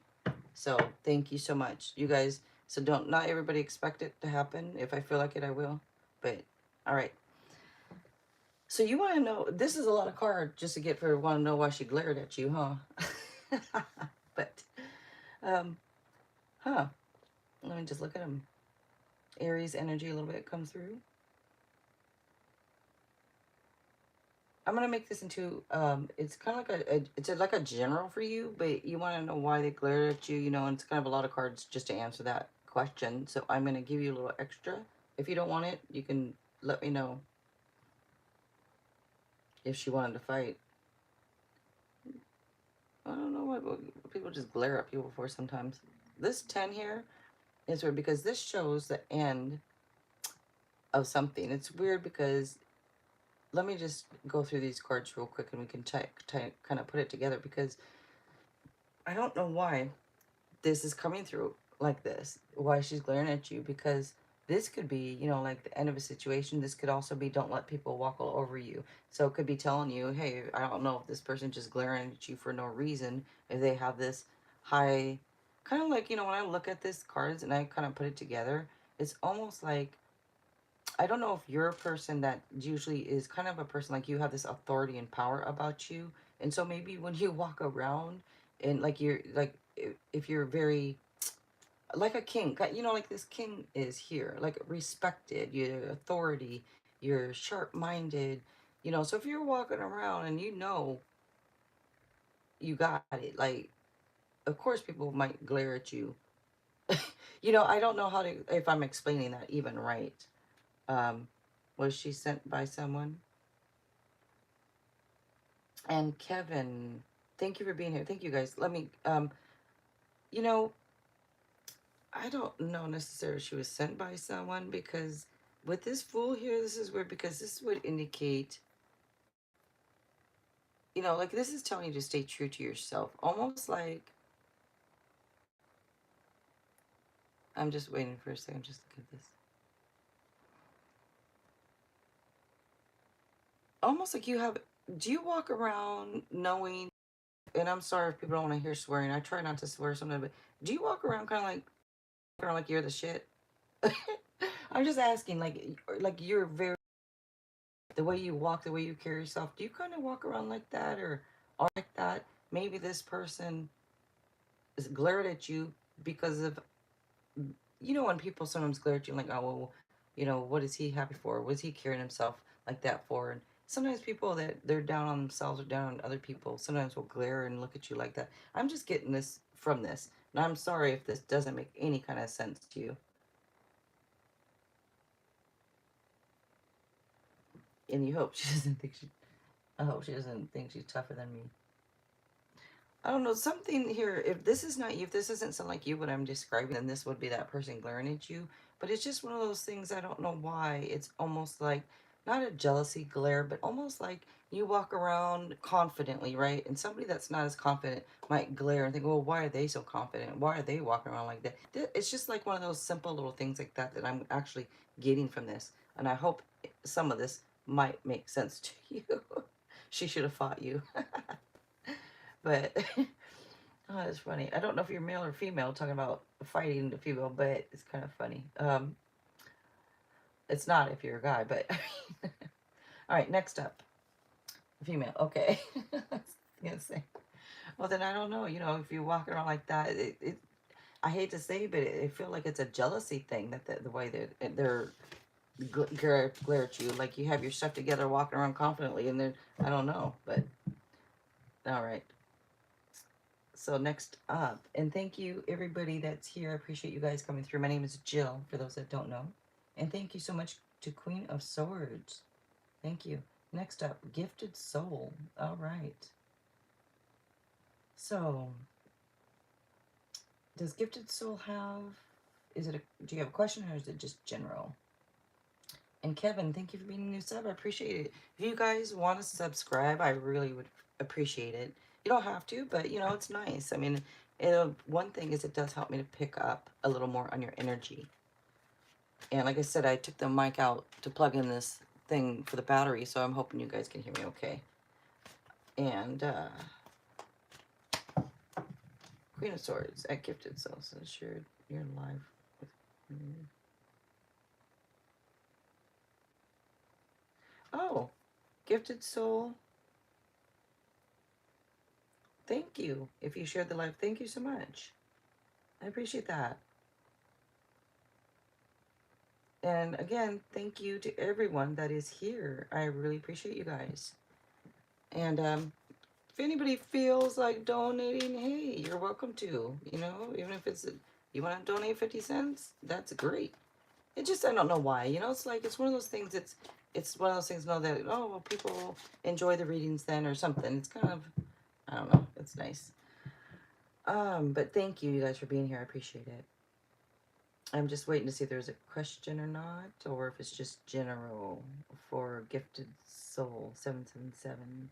So thank you so much. You guys, so not everybody expect it to happen. If I feel like it, I will. But, all right. So you want to know, this is a lot of cards just to get for want to know why she glared at you, huh? But, let me just look at them. Aries energy a little bit comes through. I'm going to make this into, it's kind of like it's like a general for you, but you want to know why they glared at you, you know, and it's kind of a lot of cards just to answer that question. So I'm going to give you a little extra. If you don't want it, you can let me know if she wanted to fight. I don't know what people just glare at people for sometimes. This 10 here is weird because this shows the end of something. It's weird because, let me just go through these cards real quick and we can kind of put it together because I don't know why this is coming through like this. Why she's glaring at you, because this could be, you know, like the end of a situation. This could also be don't let people walk all over you. So it could be telling you, hey, I don't know if this person just glaring at you for no reason, if they have this high, kind of like, you know, when I look at this cards and I kind of put it together, it's almost like, I don't know if you're a person that usually is kind of a person like you have this authority and power about you. And so maybe when you walk around and like you're like, if you're very like a king, you know, like this king is here, like respected, your authority, you're sharp-minded, you know. So if you're walking around and you know you got it, like, of course people might glare at you. You know, I don't know how to, if I'm explaining that even right. Was she sent by someone? And Kevin, thank you for being here. Thank you guys. Let me, you know, I don't know necessarily she was sent by someone, because with this fool here, this is weird, because this would indicate, you know, like this is telling you to stay true to yourself. Almost like, I'm just waiting for a second, just look at this. Almost like you have, do you walk around knowing, and I'm sorry if people don't want to hear swearing, I try not to swear sometimes, but do you walk around kind of like you're the shit? I'm just asking, like you're very, the way you walk, the way you carry yourself, do you kind of walk around like that, or are like that? Maybe this person is glared at you because of, you know, when people sometimes glare at you like, oh, well, you know, what is he happy for? What is he carrying himself like that for? And sometimes people that they're down on themselves or down on other people sometimes will glare and look at you like that. I'm just getting this from this. And I'm sorry if this doesn't make any kind of sense to you. And you hope she doesn't think she, I hope she doesn't think she's tougher than me. I don't know, something here, if this is not you, if this doesn't sound like you, what I'm describing, then this would be that person glaring at you. But it's just one of those things, I don't know why. It's almost like, not a jealousy glare, but almost like you walk around confidently, right? And somebody that's not as confident might glare and think, well, why are they so confident? Why are they walking around like that? It's just like one of those simple little things like that that I'm actually getting from this. And I hope some of this might make sense to you. She should have fought you. But oh, that's funny. I don't know if you're male or female talking about fighting the female, but it's kind of funny. It's not if you're a guy, but all right. Next up, female. Okay, I was gonna say. Well, then I don't know. You know, if you walk around like that, I hate to say, but I feel like it's a jealousy thing that the way that they're glare at you, like you have your stuff together, walking around confidently, and then I don't know, but all right. So next up, and thank you everybody that's here. I appreciate you guys coming through. My name is Jill, for those that don't know. And thank you so much to Queen of Swords. Thank you. Next up, Gifted Soul. All right. So, does Gifted Soul have, do you have a question, or is it just general? And Kevin, thank you for being a new sub. I appreciate it. If you guys want to subscribe, I really would appreciate it. You don't have to, but you know, it's nice. I mean, one thing is it does help me to pick up a little more on your energy. And like I said, I took the mic out to plug in this thing for the battery, so I'm hoping you guys can hear me okay. And Queen of Swords at Gifted Soul says you're live with me. Oh, Gifted Soul. Thank you. If you shared the live, thank you so much. I appreciate that. And again, thank you to everyone that is here. I really appreciate you guys. And if anybody feels like donating, hey, you're welcome to. You know, even if you want to donate 50 cents, that's great. It just, I don't know why. You know, it's like, it's one of those things, it's one of those things, know that, oh, well, people enjoy the readings then or something. It's kind of, I don't know, it's nice. But thank you guys for being here. I appreciate it. I'm just waiting to see if there's a question or not, or if it's just general for Gifted Soul 777.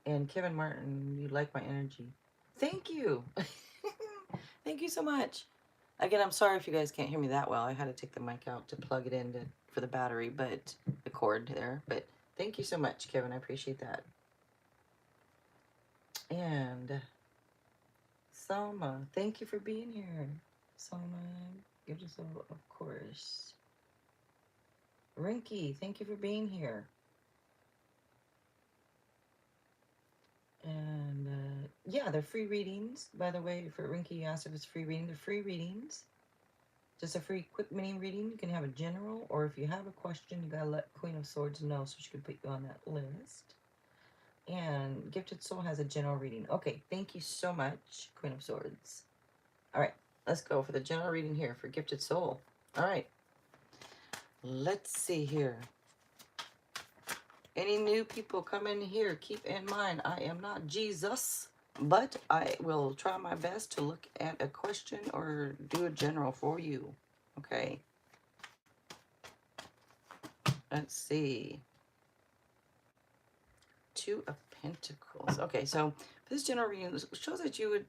And Kevin Martin, you like my energy. Thank you. Thank you so much. Again, I'm sorry if you guys can't hear me that well. I had to take the mic out to plug it in for the battery, but the cord there. But thank you so much, Kevin. I appreciate that. And Salma, thank you for being here. Salma, give us a, of course. Rinky, thank you for being here. And yeah, they're free readings. By the way, for Rinky asked if it's free reading. They're free readings. Just a free quick mini reading. You can have a general, or if you have a question, you gotta let Queen of Swords know so she can put you on that list. And Gifted Soul has a general reading. Okay, thank you so much, Queen of Swords. All right, let's go for the general reading here for Gifted Soul. All right, let's see here. Any new people come in here, keep in mind, I am not Jesus, but I will try my best to look at a question or do a general for you. Okay. Let's see. Two of Pentacles. Okay, so this general reading shows that you would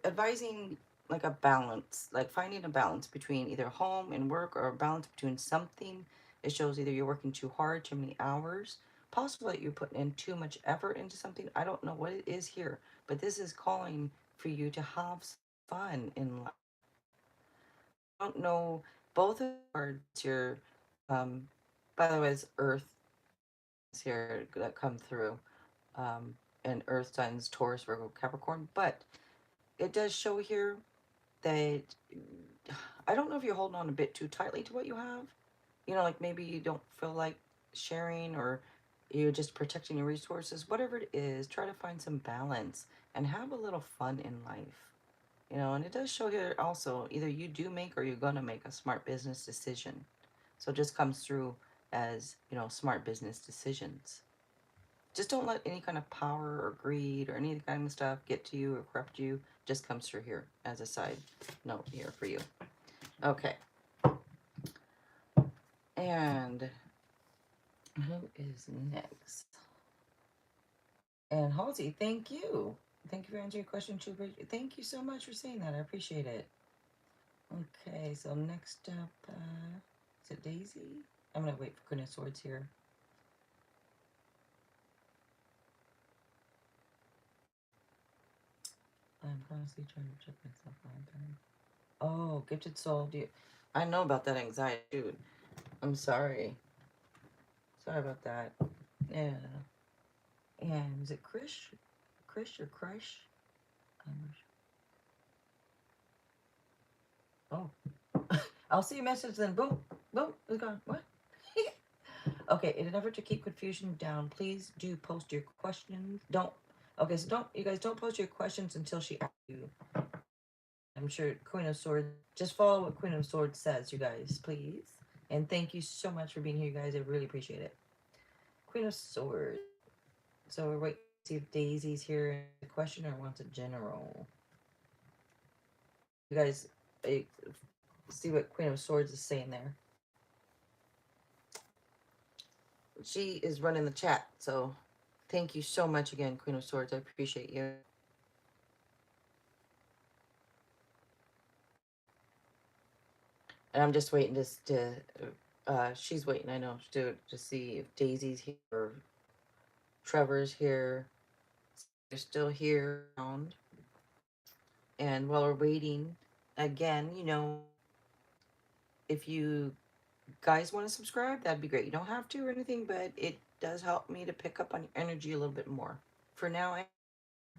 advising like a balance, like finding a balance between either home and work, or a balance between something. It shows either you're working too hard, too many hours, possible that you're putting in too much effort into something. I don't know what it is here, but this is calling for you to have fun in life. I don't know, both of cards your by the way, it's Earth here that come through, and Earth signs Taurus, Virgo, Capricorn, but it does show here that I don't know if you're holding on a bit too tightly to what you have. You know, like maybe you don't feel like sharing, or you're just protecting your resources. Whatever it is, try to find some balance and have a little fun in life. You know, and it does show here also either you do make or you're going to make a smart business decision. So it just comes through as, you know, smart business decisions. Just don't let any kind of power or greed or any kind of stuff get to you or corrupt you. Just comes through here as a side note here for you. Okay. And who is next? And Halsey, thank you. Thank you for answering your question too. Thank you so much for saying that. I appreciate it. Okay, so next up, is it Daisy? I'm gonna wait for Queen of Swords here. I'm constantly trying to check myself out. Oh, gifted soul. I know about that anxiety, dude. I'm sorry. Sorry about that. Yeah. And is it Krish? Krish or Crush? Oh. I'll see your message then. Boom. Boom. It's gone. What? Okay, in an effort to keep confusion down, please do post your questions. Don't. Okay, so you guys don't post your questions until she asks you. I'm sure Queen of Swords, just follow what Queen of Swords says, you guys, please. And thank you so much for being here, you guys. I really appreciate it. Queen of Swords. So we're waiting to see if Daisy's here and a question or wants a general. You guys see what Queen of Swords is saying there. She is running the chat, so thank you so much again, Queen of Swords. I appreciate you. And I'm just waiting she's waiting, I know, to see if Daisy's here or Trevor's here. They're still here around. And while we're waiting, again, you know, if you guys want to subscribe, that'd be great. You don't have to or anything, but it does help me to pick up on your energy a little bit more. For now,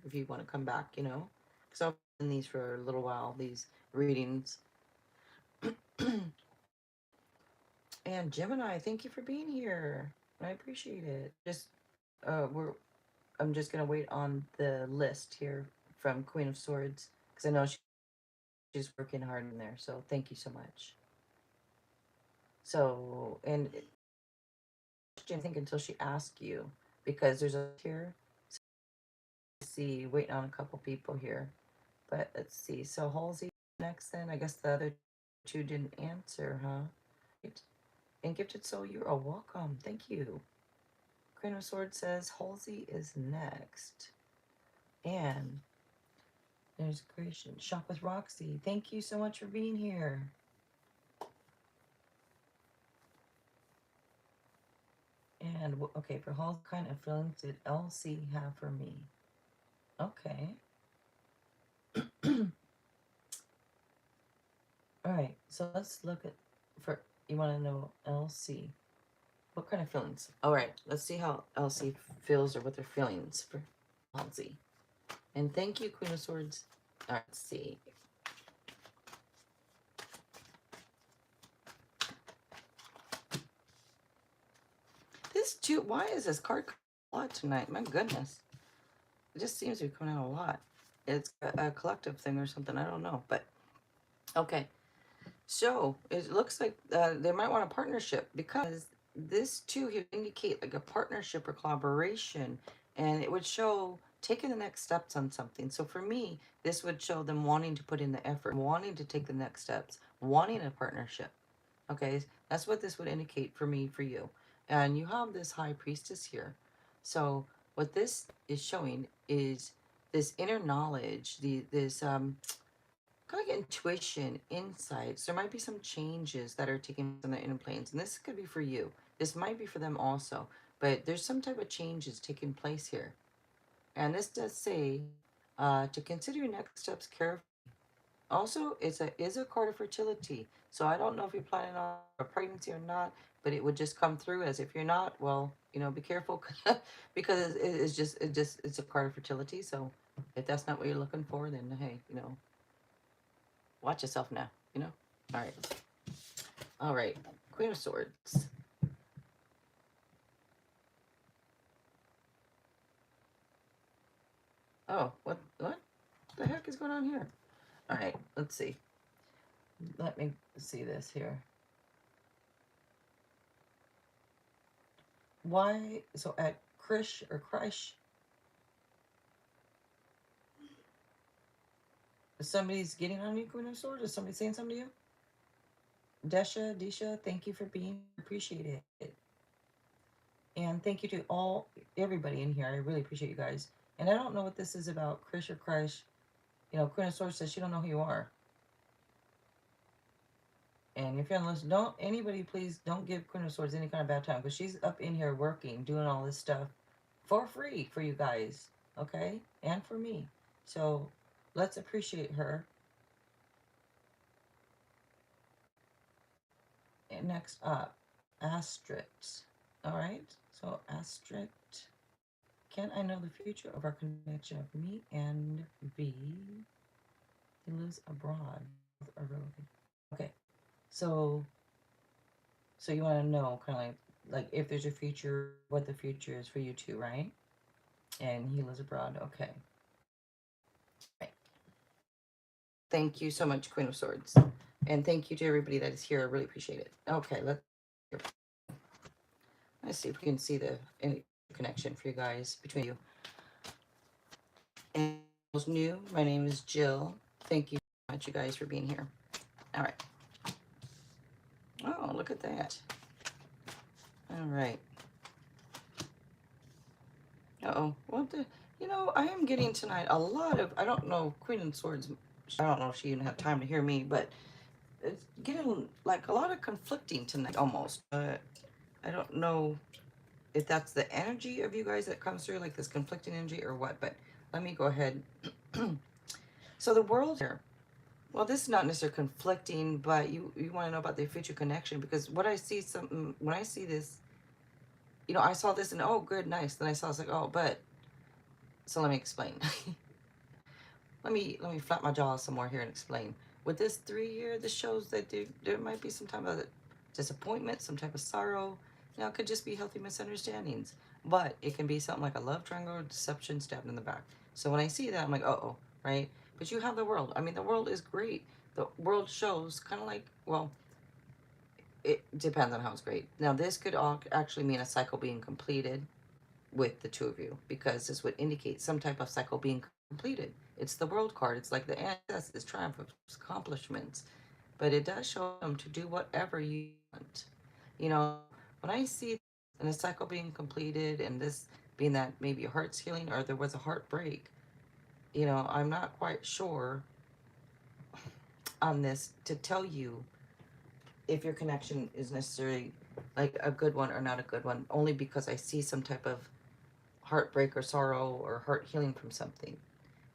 if you want to come back, you know, because I've been in these for a little while, these readings. And Gemini, thank you for being here. I appreciate it. I'm just gonna wait on the list here from Queen of Swords because I know she's working hard in there. So thank you so much. So, and I think until she asks you, because there's a here. So see, waiting on a couple people here, but let's see. So Halsey next, then I guess the other two didn't answer, huh? Right. And Gifted Soul, you are welcome. Thank you. Queen of Swords says Halsey is next, and there's Creation Shop with Roxy. Thank you so much for being here. And okay, for Halsey, what kind of feelings did LC have for me? Okay. All right, so let's look at for you want to know LC. What kind of feelings? All right, let's see how LC feels or what their feelings for Halsey. And thank you, Queen of Swords. All right, let's see. Why is this card a lot tonight? My goodness. It just seems to be coming out a lot. It's a collective thing or something. I don't know, but okay. So it looks like they might want a partnership because this too would indicate like a partnership or collaboration, and it would show taking the next steps on something. So for me, this would show them wanting to put in the effort, wanting to take the next steps, wanting a partnership. Okay, that's what this would indicate for me, for you. And you have this high priestess here. So what this is showing is this inner knowledge, this kind of like intuition, insights. There might be some changes that are taking place on the inner planes, and this could be for you. This might be for them also, but there's some type of changes taking place here. And this does say to consider your next steps carefully. Also, it's a is a card of fertility. So I don't know if you're planning on a pregnancy or not, but it would just come through as if you're not. Well, be careful because it's a card of fertility. So if that's not what you're looking for, then hey, watch yourself now. All right. All right. Queen of Swords. Oh, what the heck is going on here? All right, let's see. Let me see this here. Why? So at Krish or Krish, somebody's getting on you, Queen of Swords? Is somebody saying something to you? Desha, thank you for being. Appreciate it. And thank you to everybody in here. I really appreciate you guys. And I don't know what this is about, Krish or Krish. Queen of Swords says she don't know who you are. And if you're on the list, don't anybody please don't give Queen of Swords any kind of bad time because she's up in here working, doing all this stuff for free for you guys, okay? And for me. So let's appreciate her. And next up, Astrid. All right, so Astrid. Can I know the future of our connection of me and B? He lives abroad. Okay, so you want to know kind of like if there's a future, what the future is for you two, right? And he lives abroad. Okay. Right. Thank you so much, Queen of Swords. And thank you to everybody that is here. I really appreciate it. Okay, let's see if we can see the connection for you guys between you. And those new, my name is Jill. Thank you so much, you guys, for being here. All right. Oh, look at that. All right. Uh-oh. What the? I am getting tonight a lot of, I don't know, Queen of Swords, I don't know if she even had time to hear me, but it's getting like a lot of conflicting tonight almost. I don't know if that's the energy of you guys that comes through, like this conflicting energy or what, but let me go ahead. So the world here, well, this is not necessarily conflicting, but you want to know about the future connection because what I see when I see this, I saw this and oh, good, nice. Then I saw, it's like, oh, but, so let me explain. let me flap my jaw some more here and explain. With this 3 year, this shows that there might be some type of disappointment, some type of sorrow. Now, it could just be healthy misunderstandings, but it can be something like a love triangle or deception stabbed in the back. So when I see that, I'm like, uh-oh, right? But you have the world. I mean, the world is great. The world shows kind of like, well, it depends on how it's great. Now, this could all actually mean a cycle being completed with the two of you because this would indicate some type of cycle being completed. It's the world card. It's like the ancestors, this triumph of accomplishments. But it does show them to do whatever you want. When I see and a cycle being completed and this being that maybe a heart's healing or there was a heartbreak, I'm not quite sure on this to tell you if your connection is necessarily like a good one or not a good one, only because I see some type of heartbreak or sorrow or heart healing from something.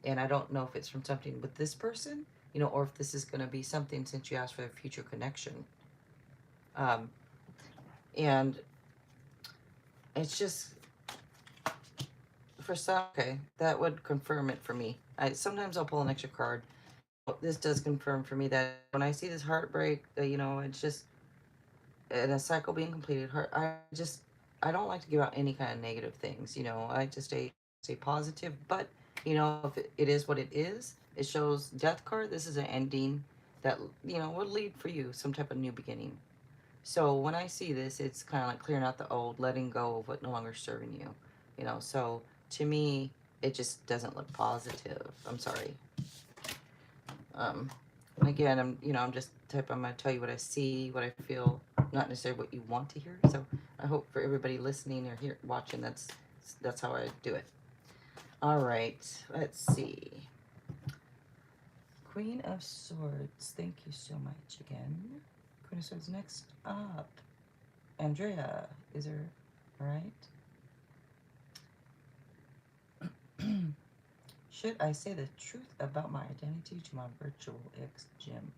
And I don't know if it's from something with this person, or if this is going to be something since you asked for a future connection. And it's just for some, okay, that would confirm it for me. Sometimes I'll pull an extra card. This does confirm for me that when I see this heartbreak, it's just and a cycle being completed. I don't like to give out any kind of negative things. I like to stay positive. But if it is what it is, it shows death card. This is an ending that will lead for you some type of new beginning. So when I see this, it's kind of like clearing out the old, letting go of what no longer serving you. So to me, it just doesn't look positive. I'm sorry. Um, and again, I'm just type. I'm gonna tell you what I see, what I feel, not necessarily what you want to hear. So I hope for everybody listening or here watching, that's how I do it. All right, let's see. Queen of Swords. Thank you so much again. Queen of Swords next up. Andrea, is there all right? Should I say the truth about my identity to my virtual ex Jim?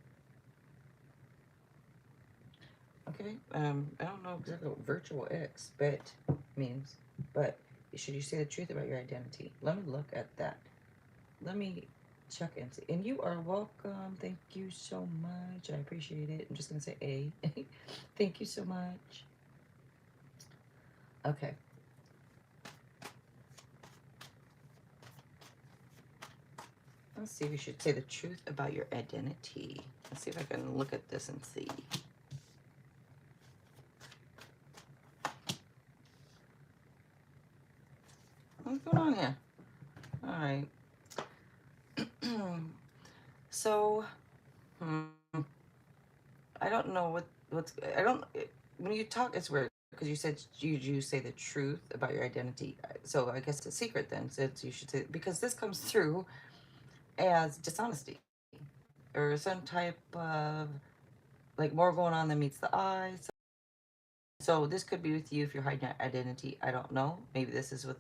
Okay, I don't know exactly what virtual ex but means, but should you say the truth about your identity? Let me look at that. Let me check and see. And you are welcome. Thank you so much. I appreciate it. I'm just gonna say A. Thank you so much. Okay. Let's see if you should say the truth about your identity. Let's see if I can look at this and see. What's going on here? All right. So, hmm, I don't know what's I don't when you talk it's weird because you said you say the truth about your identity. So I guess it's a secret then. Since you should say because this comes through as dishonesty or some type of like more going on than meets the eye. So this could be with you if you're hiding your identity. I don't know. Maybe this is with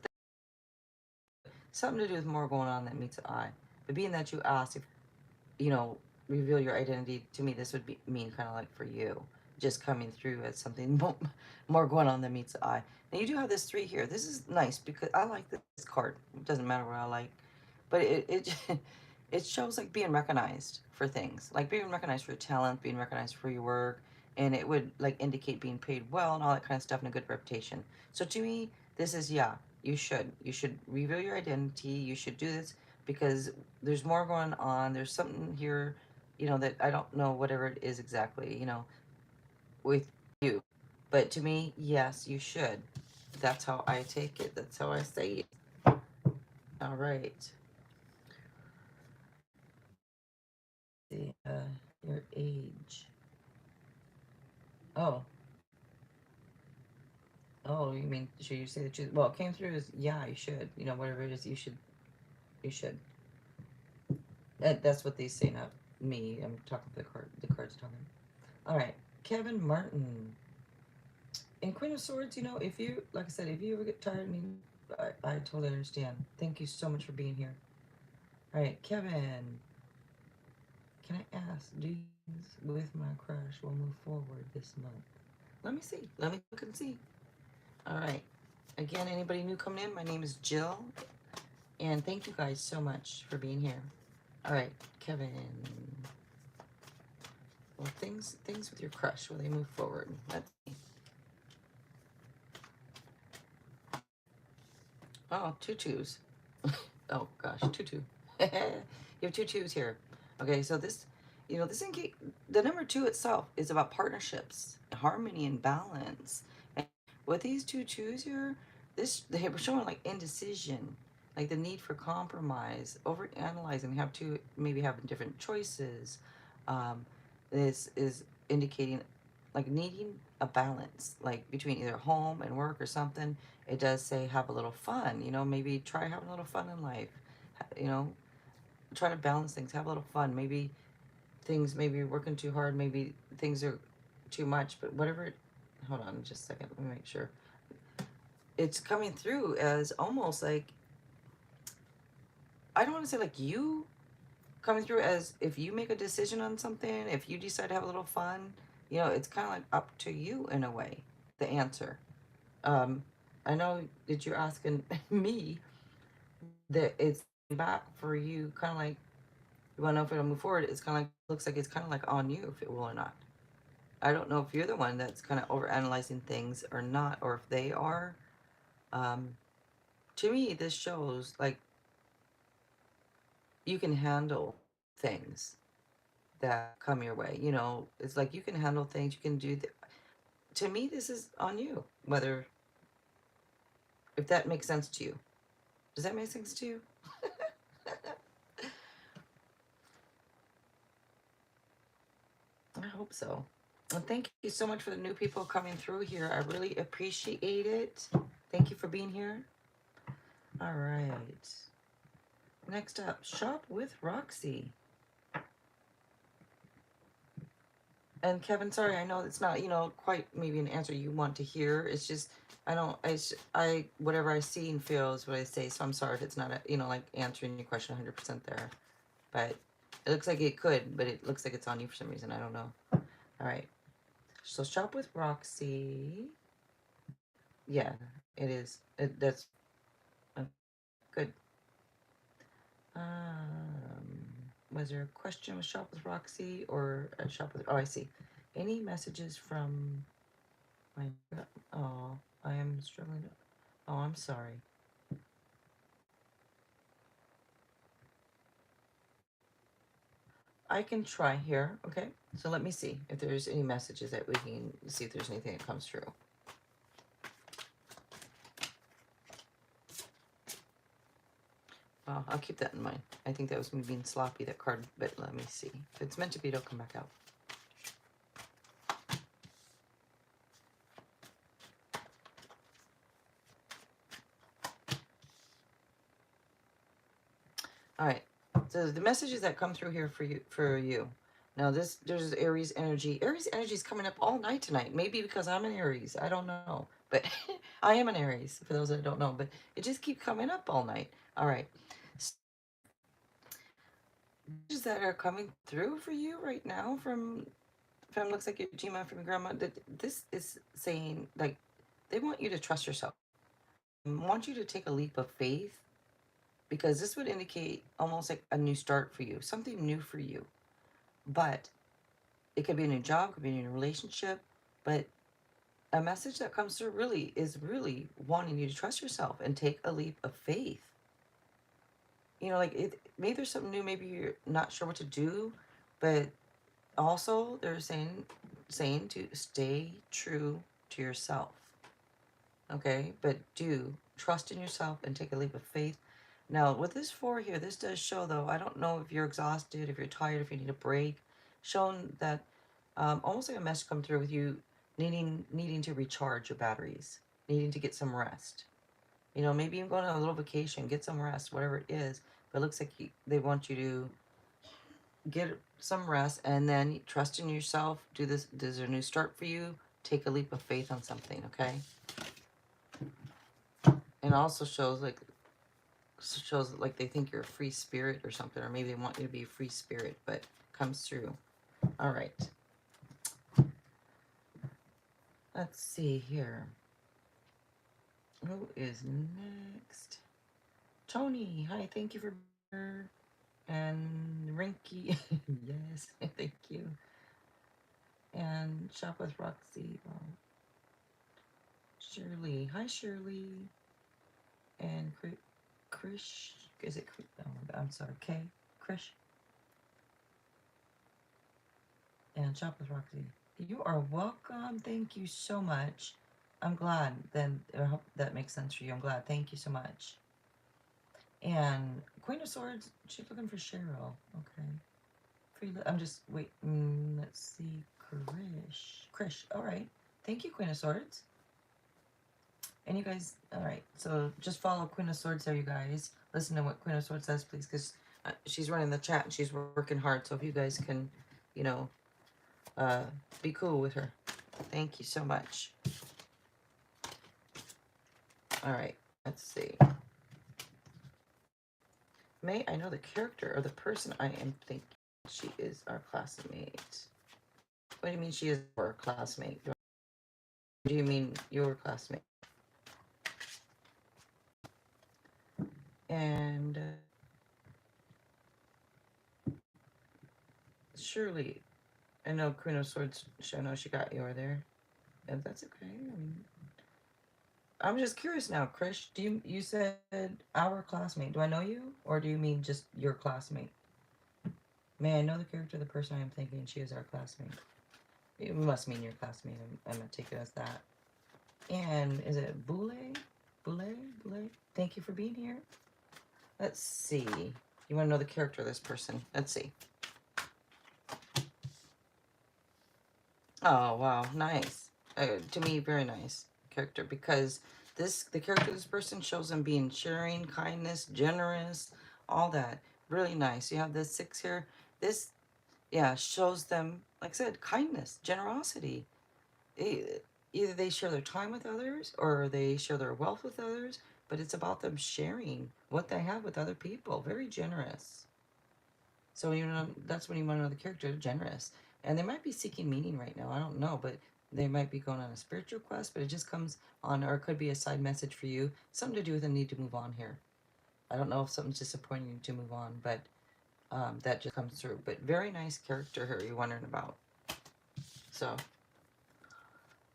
something to do with more going on than meets the eye. But being that you asked if you know, reveal your identity, to me, this would mean kind of like for you, just coming through as something more going on than meets the eye. Now, you do have this 3 here. This is nice because I like this card. It doesn't matter what I like. But it shows like being recognized for things, like being recognized for your talent, being recognized for your work, and it would like indicate being paid well and all that kind of stuff and a good reputation. So to me, this is yeah, you should reveal your identity. You should do this because there's more going on. There's something here, that I don't know whatever it is exactly, with you. But to me, yes, you should. That's how I take it. That's how I say it. All right. The your age. Oh, oh, you mean should you say the truth? Well, it came through as yeah, you should. Whatever it is, you should. You should. That's what they say, not me. I'm talking the card. The card's talking. All right, Kevin Martin. In Queen of Swords, if you, like I said, if you ever get tired of me, I totally understand. Thank you so much for being here. All right, Kevin, can I ask, do you with my crush will move forward this month? Let me see. Let me look and see. All right. Again, anybody new coming in, my name is Jill, and thank you guys so much for being here. All right, Kevin. Well, things with your crush, will they move forward? Let's see. Oh, two twos. Oh gosh, tutu. You have two twos here. Okay, so this the number 2 itself is about partnerships, harmony, and balance. And with these two twos here, they were showing like indecision, like the need for compromise, over analyzing, have two maybe having different choices. Um, this is indicating like needing a balance, like between either home and work or something. It does say have a little fun, maybe try having a little fun in life, you know, try to balance things, have a little fun. Maybe things, maybe you're working too hard, maybe things are too much, but whatever. Hold on just a second, let me make sure. It's coming through as almost like, I don't want to say like you coming through as if you make a decision on something, if you decide to have a little fun, it's kind of like up to you in a way, the answer. Um, I know that you're asking me that it's back for you, kind of like you want to know if it'll move forward. It's kind of like looks like it's kind of like on you if it will or not. I don't know if you're the one that's kind of over analyzing things or not, or if they are. Um, to me, this shows like you can handle things that come your way. It's like you can handle things. You can do. to me, this is on you. Whether, if that makes sense to you. Does that make sense to you? I hope so. And thank you so much for the new people coming through here. I really appreciate it. Thank you for being here. All right. Next up, Shop with Roxy. And Kevin, sorry, I know it's not, quite maybe an answer you want to hear. It's just, I whatever I see and feel is what I say. So I'm sorry if it's not, like answering your question 100% there. But it looks like it could, but it looks like it's on you for some reason. I don't know. All right. So Shop with Roxy. Yeah, it is. That's good. Was there a question with Shop with Roxy or a Shop with? Oh, I see. Any messages from my? Oh, I am struggling. Oh, I'm sorry. I can try here. Okay, so let me see if there's any messages that we can see if there's anything that comes through. I'll keep that in mind. I think that was me being sloppy, that card, but let me see. If it's meant to be, it'll come back out. All right. So the messages that come through here for you. Now there's Aries energy. Aries energy is coming up all night tonight. Maybe because I'm an Aries. I don't know. But I am an Aries, for those that don't know. But it just keeps coming up all night. All right. Messages that are coming through for you right now from looks like your Gma from your grandma. That this is saying, like, they want you to trust yourself. Want you to take a leap of faith, because this would indicate almost like a new start for you, something new for you. But it could be a new job, could be a new relationship, but a message that comes through really is really wanting you to trust yourself and take a leap of faith. Like maybe there's something new, maybe you're not sure what to do, but also they're saying to stay true to yourself. Okay, but do trust in yourself and take a leap of faith. Now, with this 4 here, this does show, though, I don't know if you're exhausted, if you're tired, if you need a break, shown that almost like a message come through with you needing to recharge your batteries, needing to get some rest. Maybe even going on a little vacation, get some rest, whatever it is. But it looks like they want you to get some rest and then trust in yourself. Do this. There's a new start for you. Take a leap of faith on something, okay? And also shows like they think you're a free spirit or something, or maybe they want you to be a free spirit, but comes through. All right. Let's see here. Who is next? Tony. Hi, thank you for being. And Rinky. Yes, thank you. And Shop with Roxy. Shirley. Hi, Shirley. And Krish. Is it? Oh, I'm sorry. Krish. And Shop with Roxy. You are welcome. Thank you so much. I'm glad. Then I hope that makes sense for you. I'm glad. Thank you so much. And Queen of Swords, she's looking for Cheryl. Okay. I'm just wait. Let's see. Krish. All right. Thank you, Queen of Swords. And you guys, all right. So just follow Queen of Swords there, you guys. Listen to what Queen of Swords says, please, because she's running the chat and she's working hard. So if you guys can, be cool with her. Thank you so much. All right. Let's see. May I know the character or the person I am thinking? She is our classmate. What do you mean she is our classmate? Do you mean your classmate? And Shirley, I know Queen of Swords, I know she got you over there. And that's okay. I'm just curious now, Krish. You said our classmate? Do I know you, or do you mean just your classmate? May I know the character of the person I am thinking? She is our classmate. You must mean your classmate. I'm going to take it as that. And is it Boule? Boule? Boule? Thank you for being here. Let's see. You want to know the character of this person? Let's see. Oh, wow. Nice. To me, very nice character, because the character of this person shows them being sharing, kindness, generous, all that. Really nice. You have this 6 here. This, yeah, shows them, like I said, kindness, generosity. Either they share their time with others or they share their wealth with others, but it's about them sharing what they have with other people. Very generous. So that's when you want to know the character, generous. And they might be seeking meaning right now. I don't know, but they might be going on a spiritual quest, but it just comes on, or it could be a side message for you. Something to do with a need to move on here. I don't know if something's disappointing you to move on, but that just comes through. But very nice character here you're wondering about. So,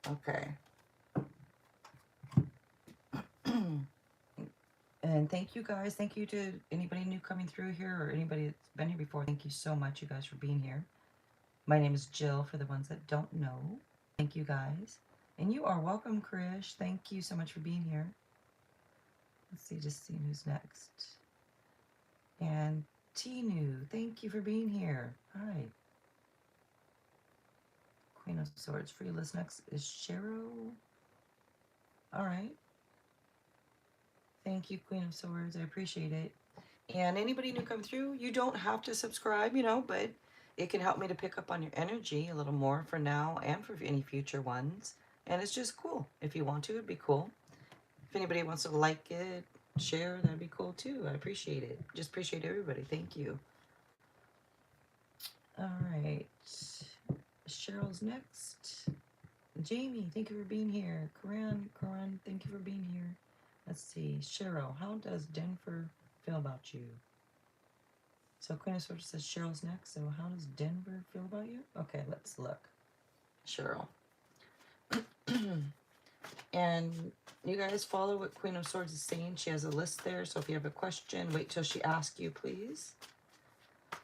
okay. And thank you guys. Thank you to anybody new coming through here or anybody that's been here before. Thank you so much, you guys, for being here. My name is Jill, for the ones that don't know. Thank you, guys. And you are welcome, Krish. Thank you so much for being here. Let's see, just seeing who's next. And Tinu, thank you for being here. Hi. Queen of Swords, free list. Next is Cheryl. All right. Thank you, Queen of Swords. I appreciate it. And anybody new come through, you don't have to subscribe, but it can help me to pick up on your energy a little more for now and for any future ones. And it's just cool. If you want to, it'd be cool. If anybody wants to like it, share, that'd be cool too. I appreciate it. Just appreciate everybody. Thank you. All right. Cheryl's next. Jamie, thank you for being here. Karan, thank you for being here. Let's see. Cheryl, how does Denver feel about you? So Queen of Swords says Cheryl's next. So how does Denver feel about you? Okay, let's look. Cheryl. And you guys follow what Queen of Swords is saying. She has a list there. So if you have a question, wait till she asks you, please.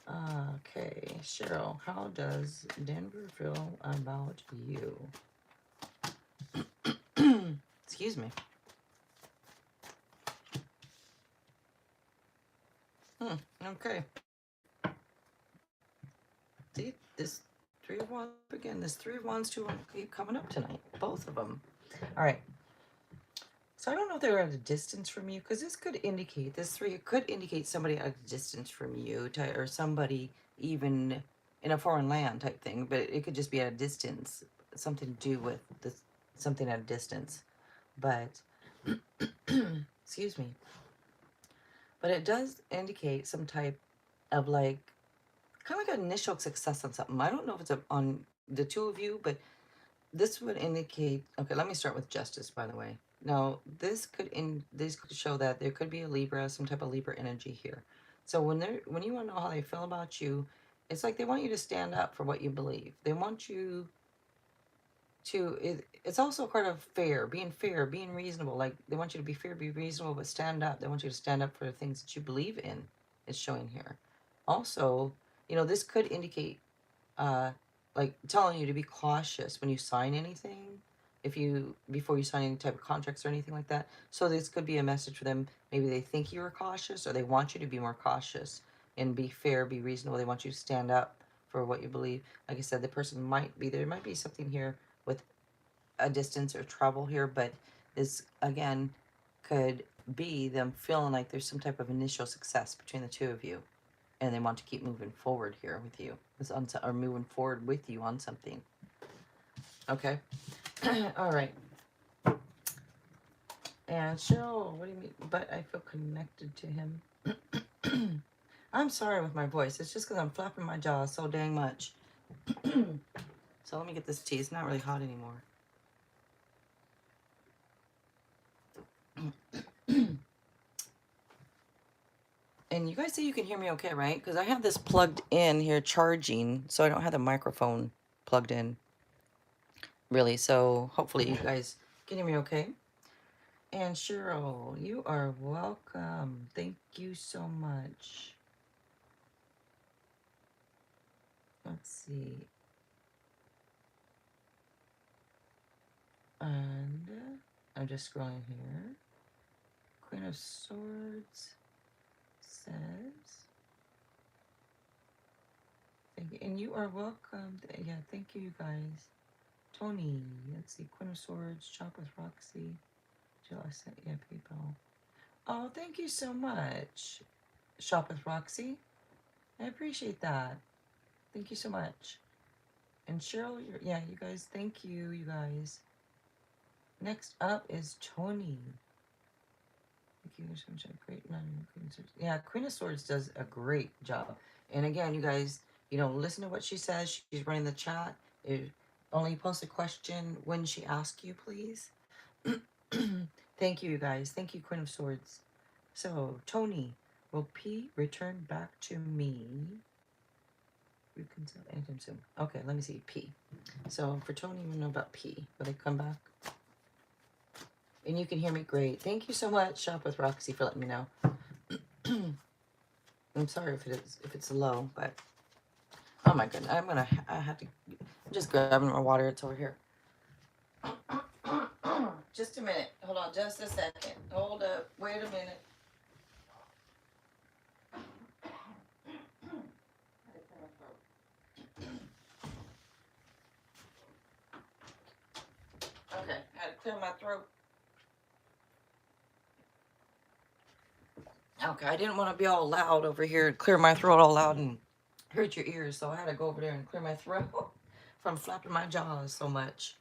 Okay, Cheryl, how does Denver feel about you? Excuse me. Okay. See, this 3 of Wands, again, this 3 of Wands, 2 keep coming up tonight. Both of them. All right. So I don't know if they're at a distance from you, because this 3 could indicate somebody at a distance from you, or somebody even in a foreign land type thing, but it could just be at a distance, something to do with this, something at a distance. But, excuse me. But it does indicate some type of kind of like an initial success on something. I don't know if it's on the 2 of you, but this would indicate, okay, let me start with Justice, by the way. Now, this could show that there could be a Libra, some type of Libra energy here. So when you want to know how they feel about you, it's like they want you to stand up for what you believe. They want you to, it's also part of fair, being reasonable. Like they want you to be fair, be reasonable, but stand up. They want you to stand up for the things that you believe in. It's showing here. Also, this could indicate like telling you to be cautious when you sign anything, before you sign any type of contracts or anything like that. So this could be a message for them. Maybe they think you are cautious, or they want you to be more cautious and be fair, be reasonable. They want you to stand up for what you believe. Like I said, there might be something here with a distance or trouble here, but this again could be them feeling like there's some type of initial success between the 2 of you, and they want to keep moving forward here with you, or moving forward with you on something. Okay. All right. And Cheryl, what do you mean? But I feel connected to him. I'm sorry with my voice. It's just because I'm flapping my jaw so dang much. So let me get this tea. It's not really hot anymore. And you guys say you can hear me okay, right? Because I have this plugged in here charging, so I don't have the microphone plugged in, really. So hopefully you guys can hear me okay. And Cheryl, you are welcome. Thank you so much. Let's see. And I'm just scrolling here. Queen of Swords says, thank you. And you are welcome. Yeah, thank you, you guys. Tony, let's see. Queen of Swords, Chop with Roxy. Jill, I sent you PayPal. Oh, thank you so much. Shop with Roxy. I appreciate that. Thank you so much. And Cheryl, yeah, you guys, thank you, you guys. Next up is Tony. Thank you so much. Great man. Yeah, Queen of Swords does a great job. And again, you guys, listen to what she says. She's running the chat. Only post a question when she asks you, please. Thank you, you guys. Thank you, Queen of Swords. So, Tony, will P return back to me? Reconcile anytime soon. Okay, let me see. P. So, for Tony, we know about P. Will they come back? And you can hear me great. Thank you so much, Shop with Roxy, for letting me know. I'm sorry if it's low, but oh my goodness, I have to. I'm just grabbing my water. It's over here. Just a minute. Hold on, just a second. Hold up. Wait a minute. Okay, I had to clear my throat. Okay, I didn't want to be all loud over here and clear my throat all loud and hurt your ears, so I had to go over there and clear my throat from flapping my jaws so much.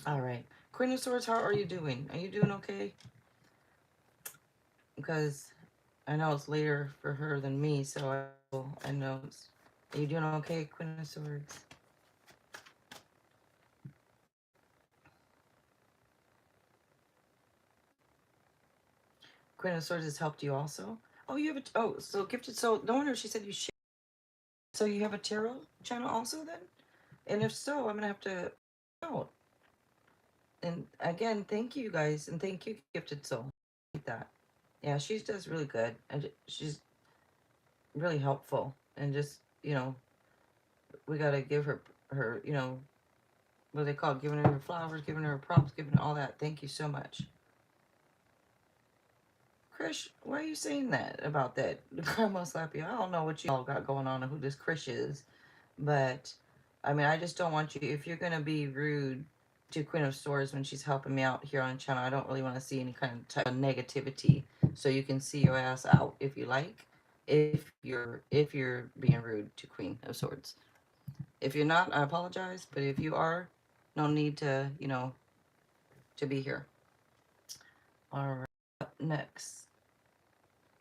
All right. Queen of Swords, how are you doing? Are you doing okay? Because I know it's later for her than me, so I know are you doing okay, Queen of Swords? Queen of Swords has helped you also? Oh, you have so gifted, so no wonder she said you share. So you have a tarot channel also then? And if so, I'm gonna have to out. And again, thank you guys, and thank you, Gifted Soul. Like that. Yeah, she does really good. And she's really helpful. And just, we gotta give her, what do they call it? Giving her flowers, giving her props, giving her all that. Thank you so much. Krish, why are you saying that about that? The grandma slap you. I don't know what you all got going on and who this Krish is. But, I mean, I just don't want you, if you're going to be rude to Queen of Swords when she's helping me out here on the channel, I don't really want to see any kind of type of negativity. So you can see your ass out if you like, if you're being rude to Queen of Swords. If you're not, I apologize. But if you are, no need to, to be here. All right. Up next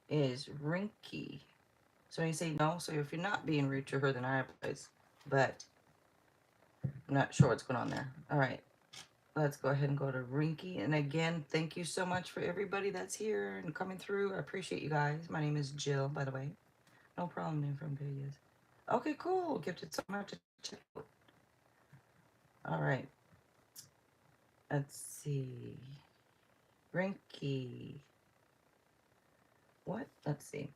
is Rinky. So you say no. So if you're not being rude to her, then I apologize. But I'm not sure what's going on there. All right. Let's go ahead and go to Rinky. And again, thank you so much for everybody that's here and coming through. I appreciate you guys. My name is Jill, by the way. No problem, name from videos. Okay, cool. Gifted so much to check out. All right. Let's see. Rinky. What? Let's see.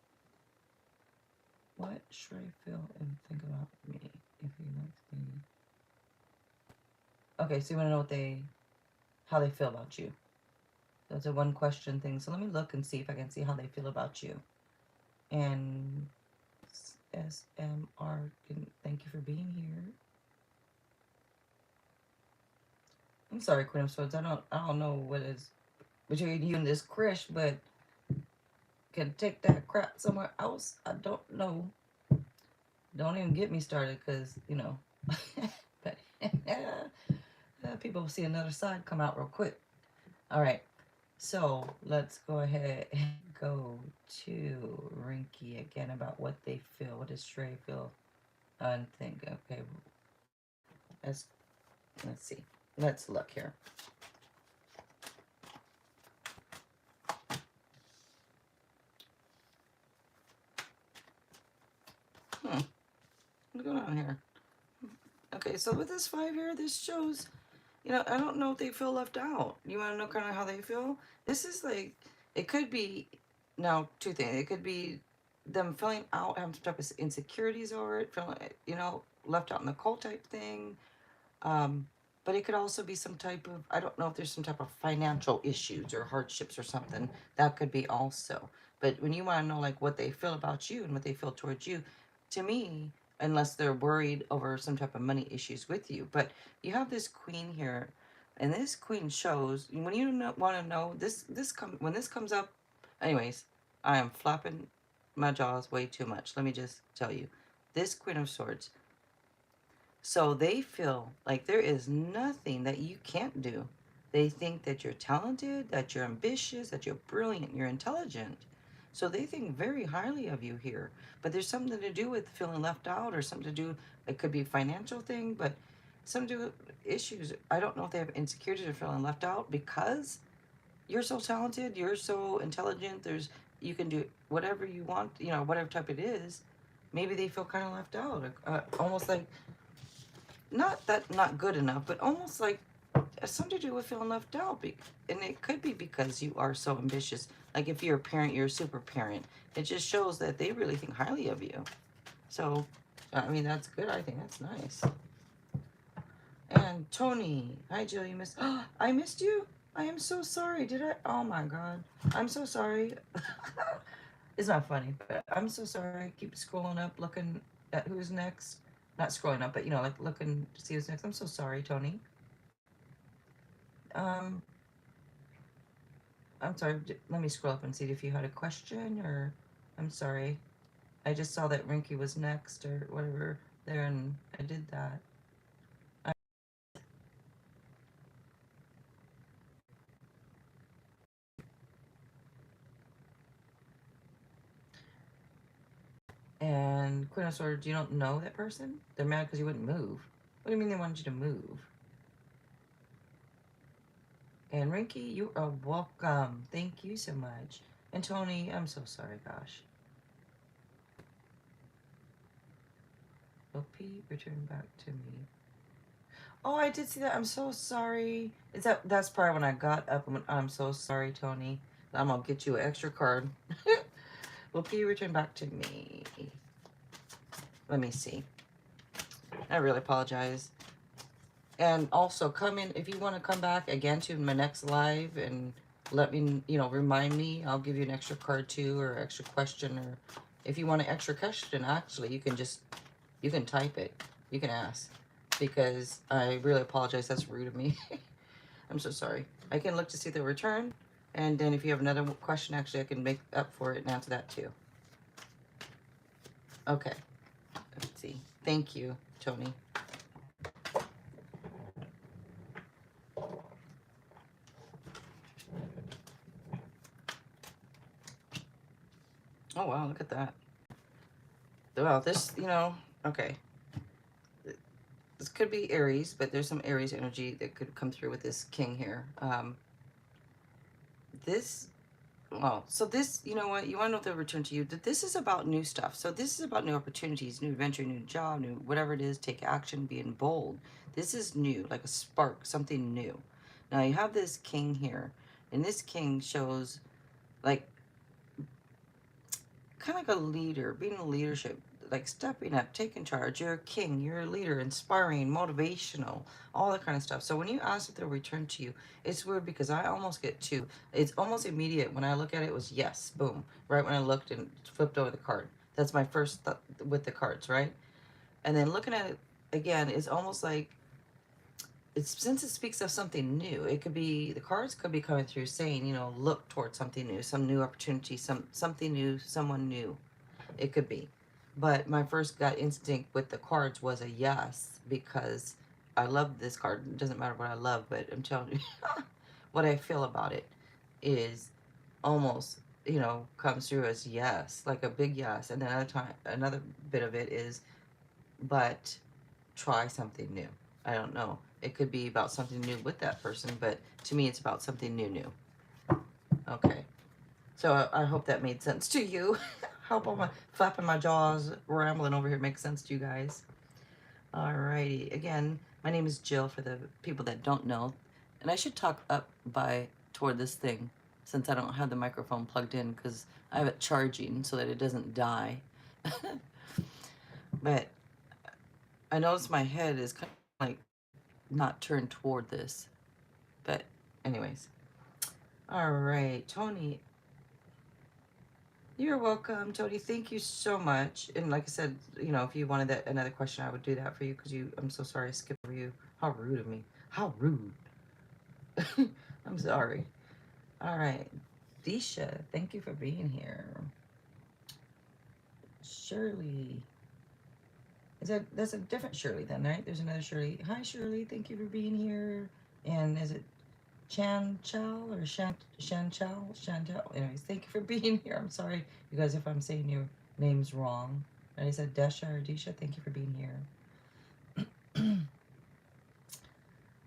What should I feel and think about me if he likes me? Okay, so you want to know how they feel about you. That's a one question thing. So let me look and see if I can see how they feel about you. And SMR, thank you for being here. I'm sorry, Queen of Swords. I don't know what is between you and this Krish, but can take that crap somewhere else. I don't know. Don't even get me started, because but people will see another side come out real quick. All right. So let's go ahead and go to Rinky again about what they feel. What does Stray feel and think? Okay. Let's see. Let's look here. What's going on here? Okay, so with this 5 here, this shows, I don't know if they feel left out. You want to know kind of how they feel? This is like, it could be, now, two things. It could be them feeling out, having some type of insecurities over it, feeling, left out in the cold type thing. But it could also be some type of, I don't know if there's some type of financial issues or hardships or something. That could be also. But when you want to know like what they feel about you and what they feel towards you, to me, unless they're worried over some type of money issues with you. But you have this queen here, and this queen shows when you want to know when this comes up. Anyways, I am flapping my jaws way too much. Let me just tell you, this Queen of Swords. So they feel like there is nothing that you can't do. They think that you're talented, that you're ambitious, that you're brilliant, you're intelligent. So they think very highly of you here. But there's something to do with feeling left out or something to do, it could be a financial thing, but some do issues. I don't know if they have insecurities or feeling left out because you're so talented, you're so intelligent, you can do whatever you want, whatever type it is. Maybe they feel kind of left out, almost like not that not good enough, but almost like something to do with feeling left out. And it could be because you are so ambitious. Like if you're a parent, you're a super parent. It just shows that they really think highly of you. So, I mean, that's good. I think that's nice. And Tony, hi Jill, you missed. Oh, I missed you. I am so sorry. Did I? Oh my God, I'm so sorry. It's not funny, but I'm so sorry. Keep scrolling up, looking at who's next. Not scrolling up, but like looking to see who's next. I'm so sorry, Tony. Um, I'm sorry. Let me scroll up and see if you had a question or. I'm sorry. I just saw that Rinky was next or whatever there, and I did that. And Queen of Swords, you don't know that person? They're mad because you wouldn't move. What do you mean they wanted you to move? And Rinky, you are welcome. Thank you so much. And Tony, I'm so sorry, gosh. Will Pete return back to me? Oh, I did see that. I'm so sorry. That's probably when I got up and went, I'm so sorry, Tony. I'm gonna get you an extra card. Will Pete return back to me? Let me see. I really apologize. And also come in if you want to come back again to my next live and let me, remind me. I'll give you an extra card too, or extra question, or if you want an extra question, actually, you can type it. You can ask because I really apologize. That's rude of me. I'm so sorry. I can look to see the return, and then if you have another question, actually, I can make up for it and answer that too. Okay. Let's see. Thank you, Tony. Oh, wow, look at that. Well, this, okay. This could be Aries, but there's some Aries energy that could come through with this king here. This, well, so this, you know what? You want to know if they'll return to you. That this is about new stuff. So this is about new opportunities, new adventure, new job, new whatever it is. Take action, being bold. This is new, like a spark, something new. Now you have this king here, and this king shows like kind of like a leader, being a leadership, like stepping up, taking charge. You're a king, you're a leader, inspiring, motivational, all that kind of stuff. So when you ask if they'll return to you, it's weird because I almost get two. It's almost immediate. When I look at it, it was yes, boom. Right when I looked and flipped over the card. That's my first thought with the cards, right? And then looking at it again, it's almost like since it speaks of something new, it could be the cards could be coming through saying, look towards something new, some new opportunity, something new, someone new. It could be. But my first gut instinct with the cards was a yes because I love this card. It doesn't matter what I love, but I'm telling you what I feel about it is almost, comes through as yes, like a big yes. And then another bit of it is, but try something new. I don't know. It could be about something new with that person, but to me, it's about something new. Okay. So I hope that made sense to you. How about my flapping my jaws, rambling over here makes sense to you guys? Alrighty. Again, my name is Jill for the people that don't know. And I should talk up toward this thing since I don't have the microphone plugged in because I have it charging so that it doesn't die. But I notice my head is kind of like not turn toward this. But anyways. All right, Tony. You're welcome, Tony. Thank you so much. And like I said, you know, if you wanted that another question, I would do that for you because I'm so sorry I skipped over you. How rude of me. How rude. I'm sorry. All right. Desha, thank you for being here. Shirley. That's a different Shirley then, right? There's another Shirley. Hi Shirley, thank you for being here. And is it Chan Chow or Shan Chow? Chantel. Anyways, thank you for being here. I'm sorry, you guys, if I'm saying your names wrong. And I said Desha or Desha, thank you for being here.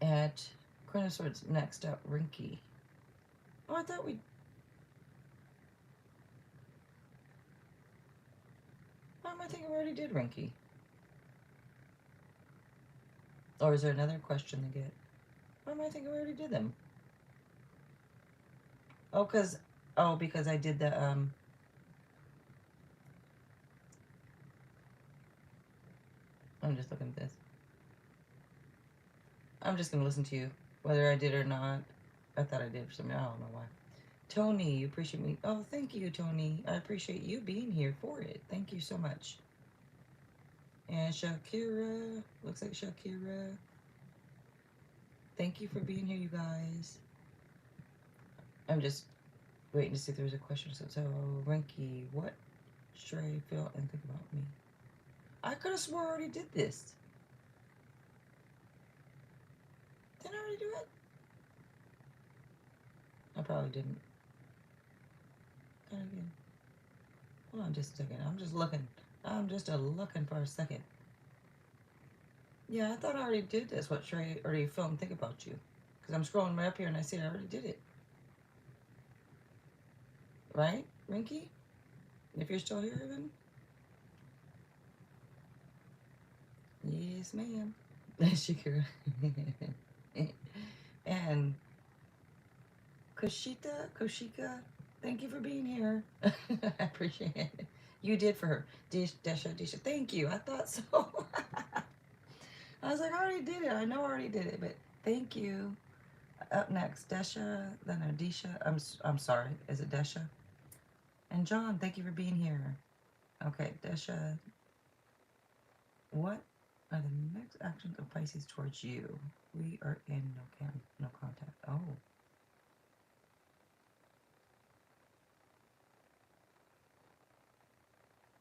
At Queen of Swords, next up, Rinky. Oh, I thought we. Why am I thinking we already did Rinky? Or is there another question to get? Why am I thinking we already did them? Oh, because I did the I'm just looking at this. I'm just gonna listen to you, whether I did or not. I thought I did for something. I don't know why. Tony, you appreciate me. Oh, thank you, Tony. I appreciate you being here for it. Thank you so much. And Shakira, looks like Shakira. Thank you for being here, you guys. I'm just waiting to see if there's a question. So Rinky, what should I feel and think about me? I could have swore I already did this. Didn't I already do it? I probably didn't. Did I again? Hold on just a second. I'm just looking. I'm just looking for a second. Yeah, I thought I already did this. What should I already feel and think about you? Because I'm scrolling right up here and I see I already did it. Right, Rinky? If you're still here, then? Yes, ma'am. Shakira. And Koshika, thank you for being here. I appreciate it. You did for her. Desha, thank you. I thought so. I was like, I already did it. I know I already did it, but thank you. Up next, Desha, then Adisha. I'm sorry. Is it Desha? And John, thank you for being here. Okay, Desha. What are the next actions of Pisces towards you? We are in no contact. Oh.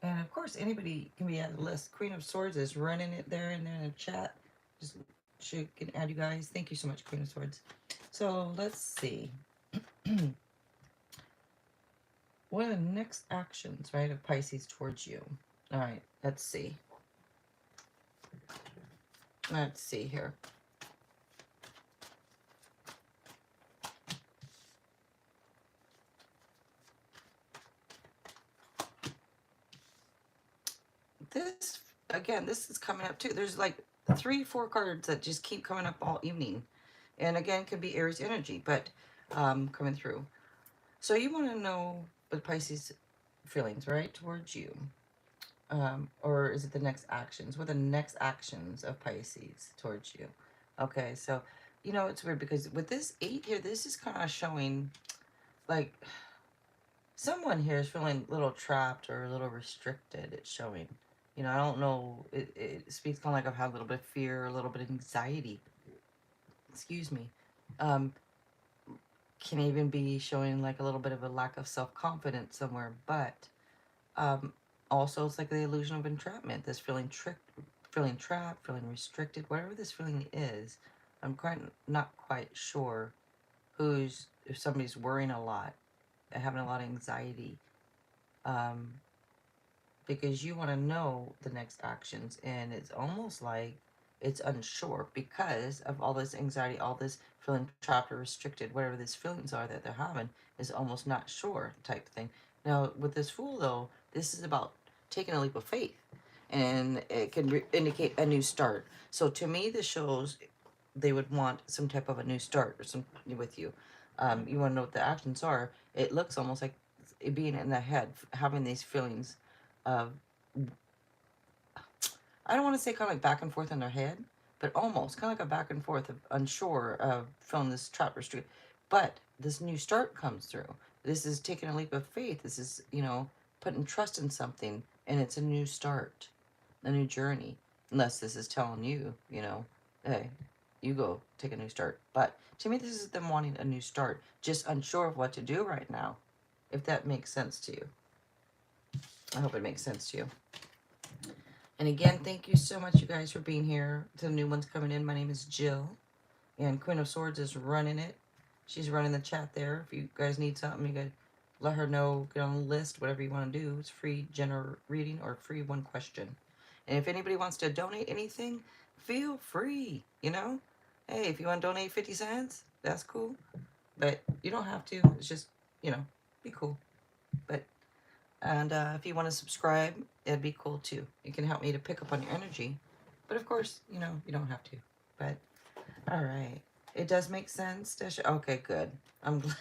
And of course, anybody can be added to the list. Queen of Swords is running it there in the chat. Just she can add you guys. Thank you so much, Queen of Swords. So let's see. What are the next actions, right, of Pisces towards you? All right, let's see. Let's see here. This, again, this is coming up too. There's like 3-4 cards that just keep coming up all evening. And again, could be Aries energy, but coming through. So you want to know the Pisces feelings, right, towards you. Or is it the next actions? What are the next actions of Pisces towards you? Okay, so, you know, it's weird because with this 8 here, this is kind of showing, like, someone here is feeling a little trapped or a little restricted, it's showing. You know, I don't know, it speaks kind of like I've had a little bit of fear, a little bit of anxiety. Excuse me. Can even be showing like a little bit of a lack of self-confidence somewhere, but also it's like the illusion of entrapment, this feeling tricked, feeling trapped, feeling restricted, whatever this feeling is. I'm not quite sure if somebody's worrying a lot, having a lot of anxiety, because you want to know the next actions, and it's almost like it's unsure because of all this anxiety, all this feeling trapped or restricted, whatever these feelings are that they're having, is almost not sure type thing. Now with this Fool though, this is about taking a leap of faith, and it can indicate a new start. So to me this shows they would want some type of a new start or something with you. You want to know what the actions are. It looks almost like it being in the head, having these feelings of, I don't want to say kind of like back and forth in their head, but almost kind of like a back and forth of unsure of feeling this trapper street. But this new start comes through. This is taking a leap of faith. This is, you know, putting trust in something, and it's a new start, a new journey. Unless this is telling you, you know, hey, you go take a new start. But to me, this is them wanting a new start, just unsure of what to do right now, if that makes sense to you. I hope it makes sense to you. And again, thank you so much, you guys, for being here. To the new ones coming in, my name is Jill, and Queen of Swords is running it. She's running the chat there. If you guys need something, you guys let her know, get on the list, whatever you want to do. It's free general reading or free one question. And if anybody wants to donate anything, feel free, you know? Hey, if you want to donate 50 cents, that's cool. But you don't have to. It's just, you know, be cool. But and if you want to subscribe, it'd be cool too. It can help me to pick up on your energy. But of course, you know, you don't have to. But all right. It does make sense, Desha? Okay, good. I'm glad.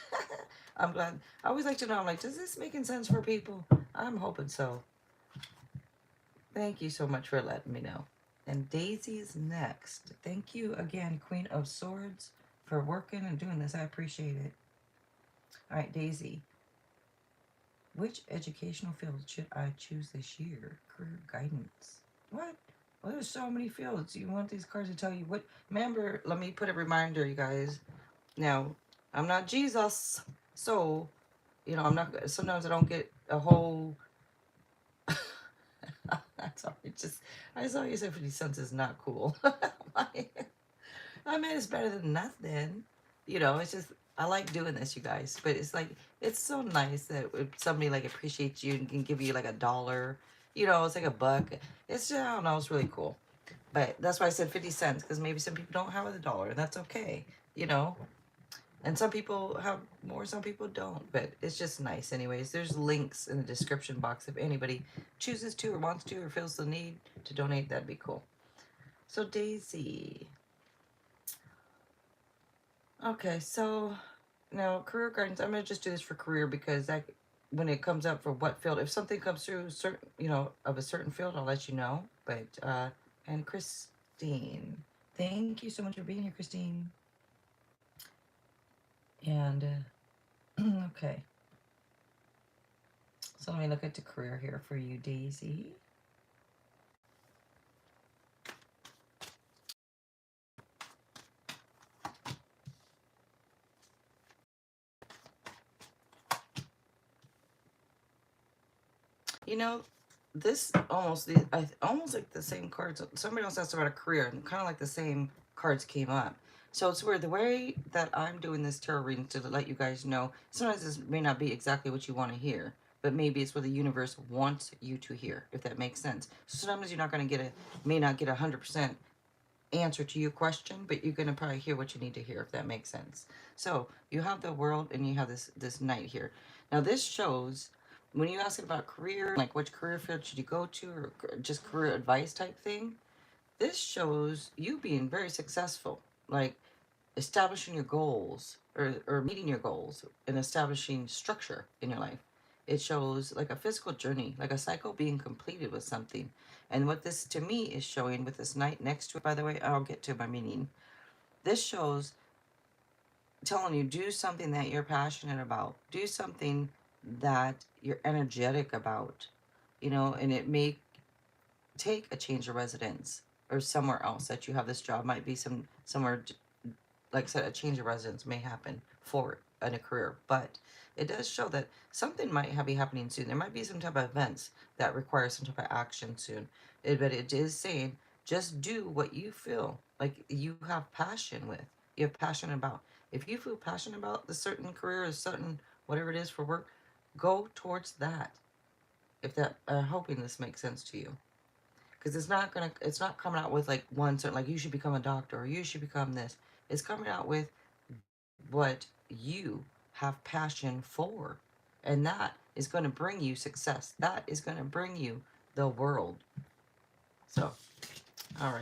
I'm glad. I always like to know, I'm like, does this making sense for people? I'm hoping so. Thank you so much for letting me know. And Daisy is next. Thank you again, Queen of Swords, for working and doing this. I appreciate it. All right, Daisy. Which educational field should I choose this year? Career guidance. What? Well, there's so many fields. You want these cards to tell you what? Remember, let me put a reminder, you guys. Now, I'm not Jesus, so you know I'm not. Sometimes I don't get a whole. That's all. It just I saw you say 50 cents is not cool. I mean, it's better than nothing. You know, it's just I like doing this, you guys. But it's like it's so nice that if somebody like appreciates you and can give you like $1. You know, it's like $1. It's just I don't know. It's really cool. But that's why I said 50 cents because maybe some people don't have $1, and that's okay. You know, and some people have more, some people don't. But it's just nice, anyways. There's links in the description box if anybody chooses to or wants to or feels the need to donate. That'd be cool. So Daisy. Okay, so now career guidance. I'm gonna just do this for career because that when it comes up for what field, if something comes through certain, you know, of a certain field, I'll let you know. But and Christine, thank you so much for being here, Christine. And okay, so let me look at the career here for you, Daisy. You know, this almost like the same cards. Somebody else asked about a career, and kind of like the same cards came up. So it's weird. The way that I'm doing this tarot reading to let you guys know, sometimes this may not be exactly what you want to hear, but maybe it's what the universe wants you to hear, if that makes sense. So sometimes you're not going to may not get 100% answer to your question, but you're going to probably hear what you need to hear, if that makes sense. So you have the world and you have this knight here. Now this shows when you ask about career, like which career field should you go to, or just career advice type thing, this shows you being very successful, like establishing your goals or meeting your goals and establishing structure in your life. It shows like a physical journey, like a cycle being completed with something. And what this to me is showing with this knight next to it, by the way, I'll get to my meaning. This shows telling you do something that you're passionate about, do something that you're energetic about, you know, and it may take a change of residence or somewhere else that you have this job. Might be somewhere, like I said, a change of residence may happen for in a career, but it does show that something might be happening soon. There might be some type of events that require some type of action soon. But it is saying just do what you feel like you have passion with, you have passion about. If you feel passionate about the certain career or certain whatever it is for work, go towards that. If that, hoping this makes sense to you, because it's not coming out with like one certain, like you should become a doctor or you should become this. It's coming out with what you have passion for, and that is going to bring you success. That is going to bring you the world. So all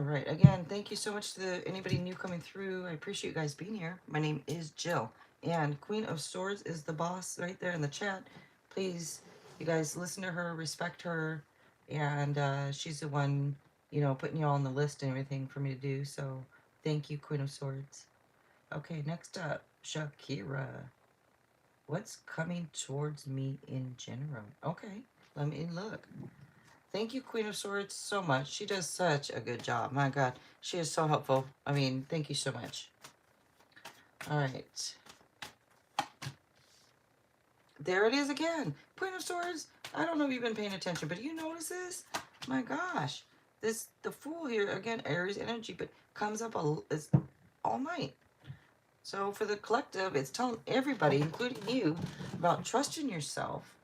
right, again, thank you so much to anybody new coming through. I appreciate you guys being here. My name is Jill, and Queen of Swords is the boss right there in the chat. Please, you guys, listen to her, respect her, and she's the one you know, putting you all on the list and everything for me to do. So thank you, Queen of Swords. Okay, next up, Shakira. What's coming towards me in general? Okay, let me look. Thank you, Queen of Swords, so much. She does such a good job. My God, she is so helpful. I mean, thank you so much. All right. There it is again. Queen of Swords. I don't know if you've been paying attention, but you notice this? My gosh. The Fool here, again, Aries energy, but comes up is all night. So for the collective, it's telling everybody, including you, about trusting yourself,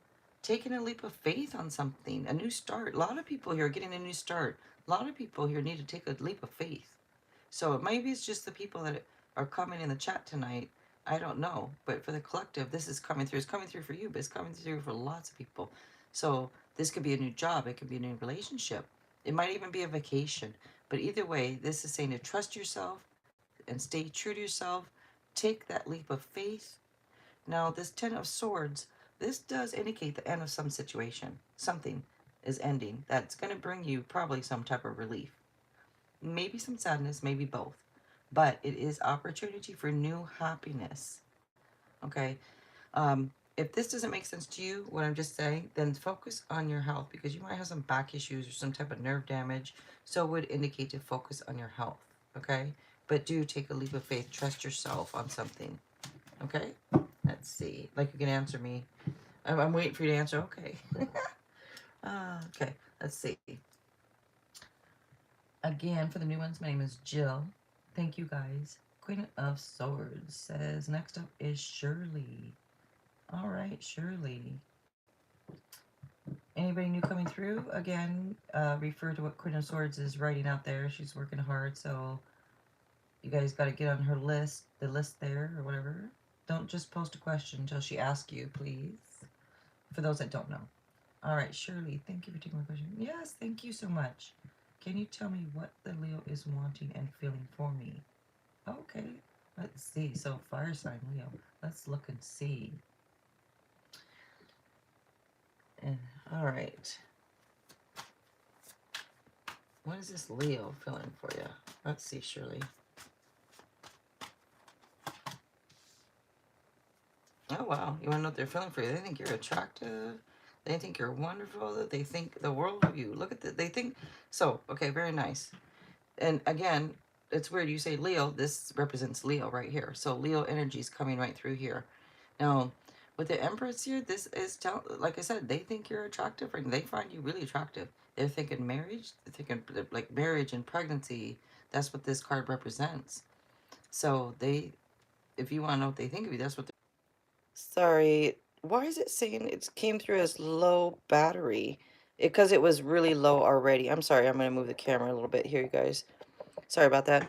taking a leap of faith on something, a new start. A lot of people here are getting a new start. A lot of people here need to take a leap of faith. So maybe it's just the people that are coming in the chat tonight. I don't know. But for the collective, this is coming through. It's coming through for you, but it's coming through for lots of people. So this could be a new job. It could be a new relationship. It might even be a vacation. But either way, this is saying to trust yourself and stay true to yourself. Take that leap of faith. Now, this Ten of Swords, this does indicate the end of some situation. Something is ending. That's going to bring you probably some type of relief. Maybe some sadness, maybe both. But it is opportunity for new happiness. Okay? If this doesn't make sense to you, what I'm just saying, then focus on your health because you might have some back issues or some type of nerve damage. So it would indicate to focus on your health. Okay? But do take a leap of faith. Trust yourself on something. Okay? Let's see. Like you can answer me. I'm waiting for you to answer. Okay. Okay. Let's see. Again, for the new ones, my name is Jill. Thank you guys. Queen of Swords says, next up is Shirley. All right, Shirley. Anybody new coming through? Again, refer to what Queen of Swords is writing out there. She's working hard, so you guys got to get on her list, the list there or whatever. Don't just post a question until she asks you, please. For those that don't know. All right, Shirley, thank you for taking my question. Yes, thank you so much. Can you tell me what the Leo is wanting and feeling for me? Okay, let's see. So, fire sign Leo. Let's look and see. And all right. What is this Leo feeling for you? Let's see, Shirley. Oh, wow. You want to know what they're feeling for you? They think you're attractive. They think you're wonderful. They think the world of you. Look at that. They think... So, okay, very nice. And again, it's weird. You say Leo. This represents Leo right here. So Leo energy is coming right through here. Now, with the Empress here, this is... like I said, they think you're attractive. And they find you really attractive. They're thinking marriage. They're thinking like marriage and pregnancy. That's what this card represents. So they... If you want to know what they think of you, that's what... Sorry, why is it saying it came through as low battery? Because it was really low already. I'm sorry, I'm going to move the camera a little bit here, you guys. Sorry about that.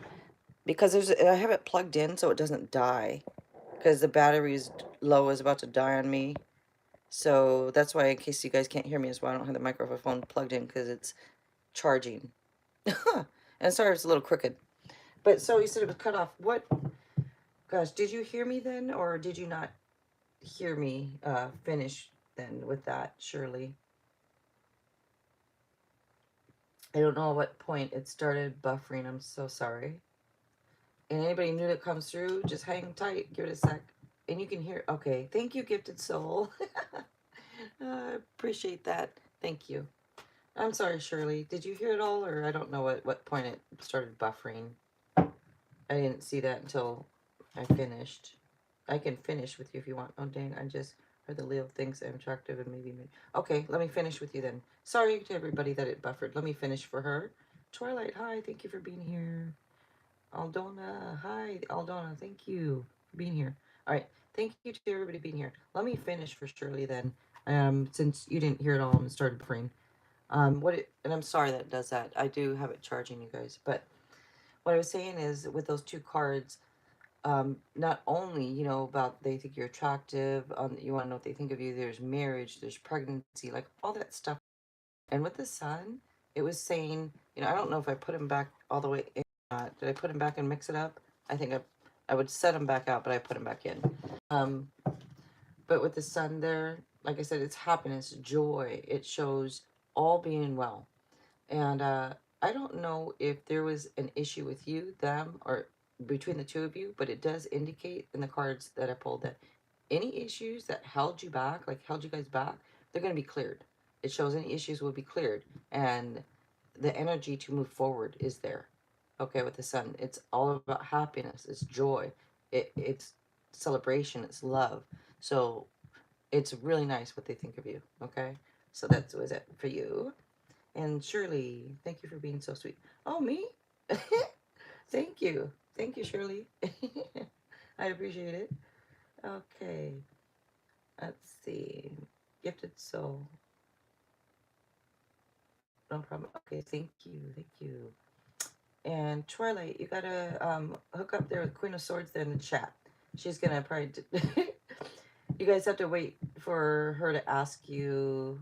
Because I have it plugged in so it doesn't die. Because the battery is low, is about to die on me. So that's why, in case you guys can't hear me as well, I don't have the microphone plugged in because it's charging. And sorry, it's a little crooked. But so you said it was cut off. What? Gosh, did you hear me then, or did you not hear me finish then with that, Shirley? I don't know at what point it started buffering. I'm so sorry. And anybody new that comes through, just hang tight. Give it a sec. And you can hear. Okay. Thank you, Gifted Soul. I appreciate that. Thank you. I'm sorry, Shirley. Did you hear it all? Or I don't know at what point it started buffering. I didn't see that until I finished. I can finish with you if you want. Oh, dang. I just heard the Leo thinks I'm attractive and maybe... Okay, let me finish with you then. Sorry to everybody that it buffered. Let me finish for her. Twilight, hi. Thank you for being here. Aldona, hi. Aldona, thank you for being here. All right. Thank you to everybody being here. Let me finish for Shirley then. Since you didn't hear it all and it started buffering. And I'm sorry that it does that. I do have it charging, you guys. But what I was saying is with those two cards, not only, you know, about they think you're attractive, you want to know what they think of you, there's marriage, there's pregnancy, like all that stuff. And with the sun, it was saying, you know, I don't know if I put him back all the way in or not. Did I put him back and mix it up? I think I would set him back out, but I put him back in. Um, but with the sun there, like I said, it's happiness, joy. It shows all being well. And I don't know if there was an issue with you, them, or between the two of you, but it does indicate in the cards that I pulled that any issues that held you back, like held you guys back, they're going to be cleared. It shows any issues will be cleared, and the energy to move forward is there. Okay, with the sun, it's all about happiness, it's joy, it's celebration, it's love. So it's really nice what they think of you. Okay, so that's was it for you. And Shirley, thank you for being so sweet. Oh, me? Thank you, Shirley. I appreciate it. Okay, let's see. Gifted soul. No problem. Okay, thank you. And Twilight, you gotta hook up there with Queen of Swords there in the chat. She's gonna probably. You guys have to wait for her to ask you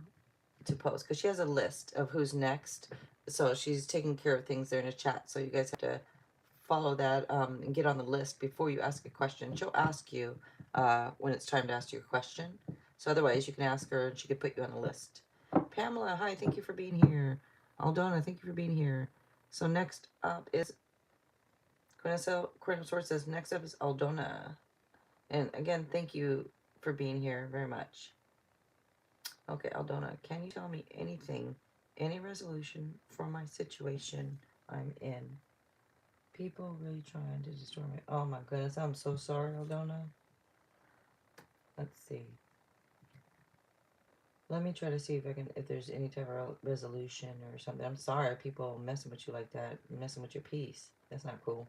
to post because she has a list of who's next. So she's taking care of things there in the chat. So you guys have to follow that and get on the list before you ask a question. She'll ask you when it's time to ask you a question. So otherwise, you can ask her and she could put you on the list. Pamela, hi, thank you for being here. Aldona, thank you for being here. So next up is Queen of Swords says next up is Aldona. And again, thank you for being here very much. Okay, Aldona, can you tell me anything, any resolution for my situation I'm in? People really trying to destroy me. Oh my goodness, I'm so sorry, Aldona. Let's see. Let me try to see if I can, if there's any type of resolution or something. I'm sorry, people messing with you like that, messing with your peace. That's not cool.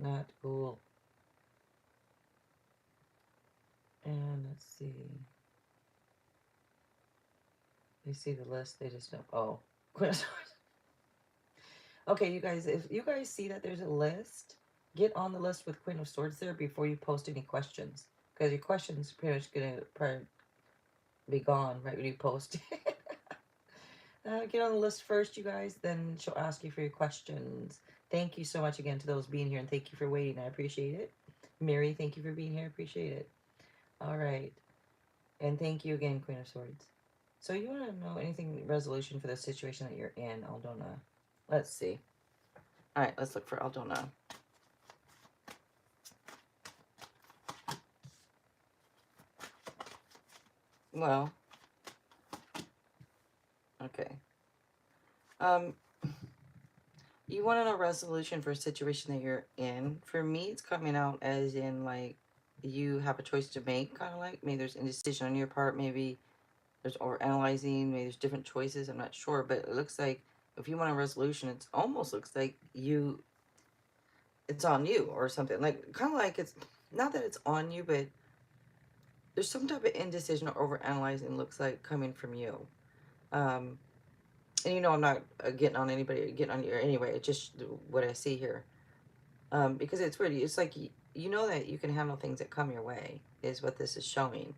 Not cool. And let's see. They see the list, they just don't. Oh. Okay, you guys, if you guys see that there's a list, get on the list with Queen of Swords there before you post any questions. Because your questions are pretty much going to probably be gone right when you post. Get on the list first, you guys, then she'll ask you for your questions. Thank you so much again to those being here, and thank you for waiting. I appreciate it. Mary, thank you for being here. I appreciate it. All right. And thank you again, Queen of Swords. So you want to know anything resolution for the situation that you're in, Aldona? Let's see. All right, let's look for Aldona. Well, okay. You want to know resolution for a situation that you're in. For me, it's coming out as in like you have a choice to make, kind of like maybe there's indecision on your part, maybe there's over analyzing, maybe there's different choices. I'm not sure, but it looks like if you want a resolution, it almost looks like it's on you or something. Like kind of like it's not that it's on you, but there's some type of indecision or over analyzing looks like coming from you. Um, and you know I'm not getting on anybody, getting on you anyway. It's just what I see here. Because it's weird. It's like you know that you can handle things that come your way is what this is showing,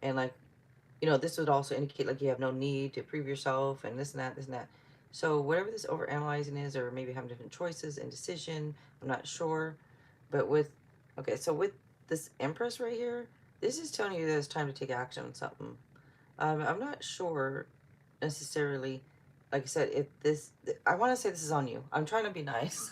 and like this would also indicate like you have no need to prove yourself and this and that. So whatever this over analyzing is, or maybe having different choices, indecision, I'm not sure, but with okay, so with this Empress right here, this is telling you that it's time to take action on something. I'm not sure necessarily, like I said, if this, I want to say this is on you. I'm trying to be nice.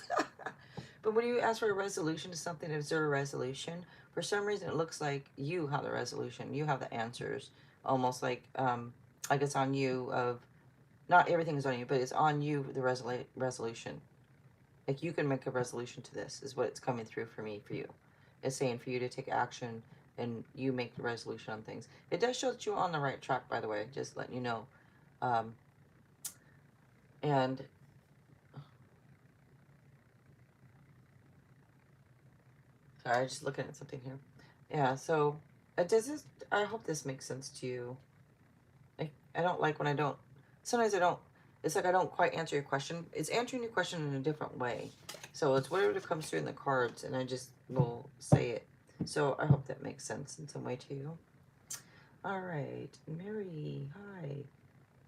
But when you ask for a resolution to something, is there a resolution? For some reason, it looks like you have the resolution. You have the answers. Almost like it's on you of, not everything is on you, but it's on you, the resolution. Like you can make a resolution to this, is what it's coming through for me, for you. It's saying for you to take action and you make the resolution on things. It does show that you're on the right track, by the way, just letting you know. And sorry, I'm just looking at something here. Yeah, so does this, I hope this makes sense to you. I don't like when I don't, sometimes I don't, it's like I don't quite answer your question. It's answering your question in a different way. So it's whatever comes through in the cards, and I just will say it. So I hope that makes sense in some way to you. All right, Mary, hi.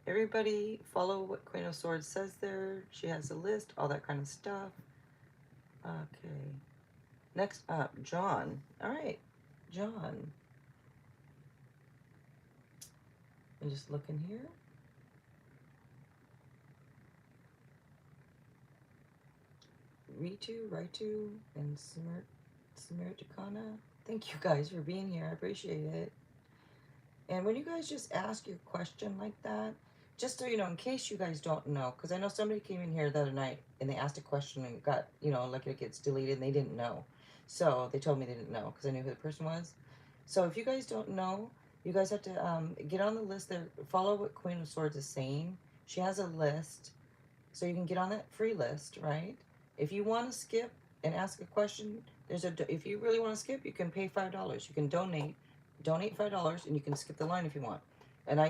Everybody follow what Queen of Swords says there. She has a list, all that kind of stuff. Okay. Next up, John. All right, John. I'm just looking here. Ritu, and Smirtikana. Thank you guys for being here. I appreciate it. And when you guys just ask your question like that, just so you know, in case you guys don't know, because I know somebody came in here the other night and they asked a question and got, like it gets deleted and they didn't know. So they told me they didn't know because I knew who the person was. So if you guys don't know, you guys have to get on the list there. Follow what Queen of Swords is saying. She has a list, so you can get on that free list, right? If you want to skip and ask a question, if you really want to skip, you can pay $5. You can donate $5, and you can skip the line if you want. And I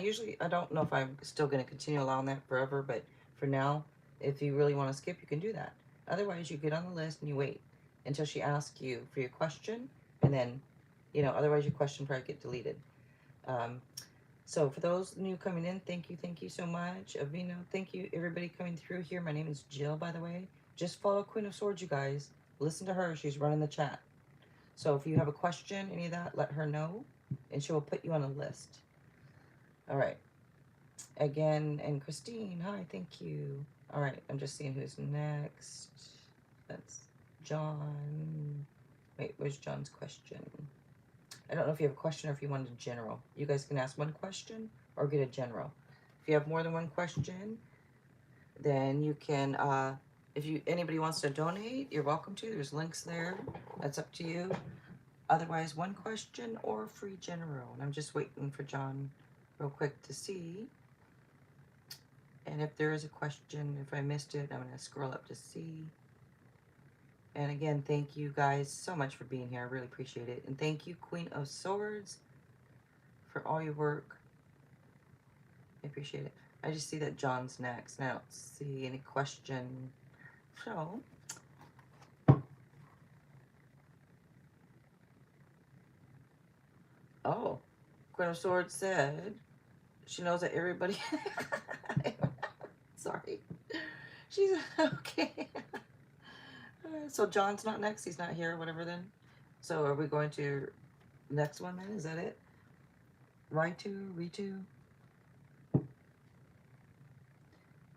don't know if I'm still going to continue allowing that forever, but for now, if you really want to skip, you can do that. Otherwise, you get on the list and you wait until she asks you for your question, and then, otherwise your question probably get deleted. Um, so for those new coming in, thank you so much. Avino, thank you everybody coming through here. My name is Jill, by the way. Just follow Queen of Swords, you guys. Listen to her. She's running the chat. So if you have a question, any of that, let her know, and she will put you on a list. All right. Again, and Christine, hi, thank you. All right, I'm just seeing who's next. That's John. Wait, where's John's question? I don't know if you have a question or if you want a general. You guys can ask one question or get a general. If you have more than one question, then you can, if anybody wants to donate, you're welcome to. There's links there. That's up to you. Otherwise, one question or free general. And I'm just waiting for John real quick to see. And if there is a question, if I missed it, I'm going to scroll up to see. And again, thank you guys so much for being here. I really appreciate it. And thank you, Queen of Swords, for all your work. I appreciate it. I just see that John's next, and I don't see any question. So, oh, Queen of Swords said she knows that everybody. Sorry. She's okay. So John's not next. He's not here. Whatever then. So are we going to next one then? Is that it? Ritu.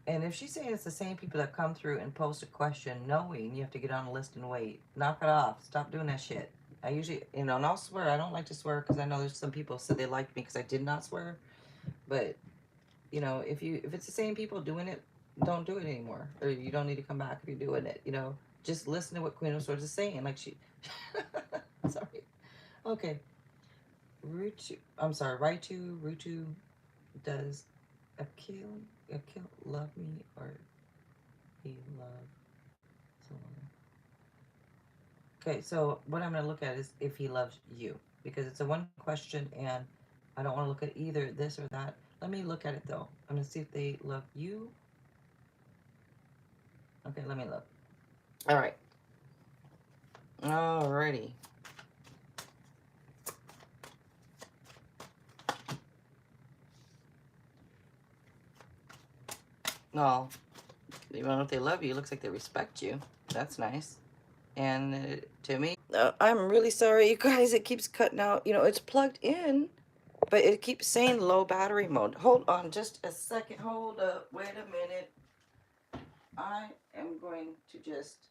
And if she's saying it's the same people that come through and post a question, knowing you have to get on a list and wait, knock it off. Stop doing that shit. I usually, and I'll swear. I don't like to swear because I know there's some people said they liked me because I did not swear. But if it's the same people doing it, don't do it anymore, or you don't need to come back if you're doing it. Just listen to what Queen of Swords is saying. Like she, sorry. Okay. Rutu does Akil love me or he love someone? Okay, so what I'm going to look at is if he loves you, because it's a one question and I don't want to look at either this or that. Let me look at it though. I'm going to see if they love you. Okay, let me look. All right. Alrighty. Well, even if they love you, it looks like they respect you. That's nice. And to me, I'm really sorry, you guys. It keeps cutting out. It's plugged in, but it keeps saying low battery mode. Hold on just a second. Hold up. Wait a minute. I am going to just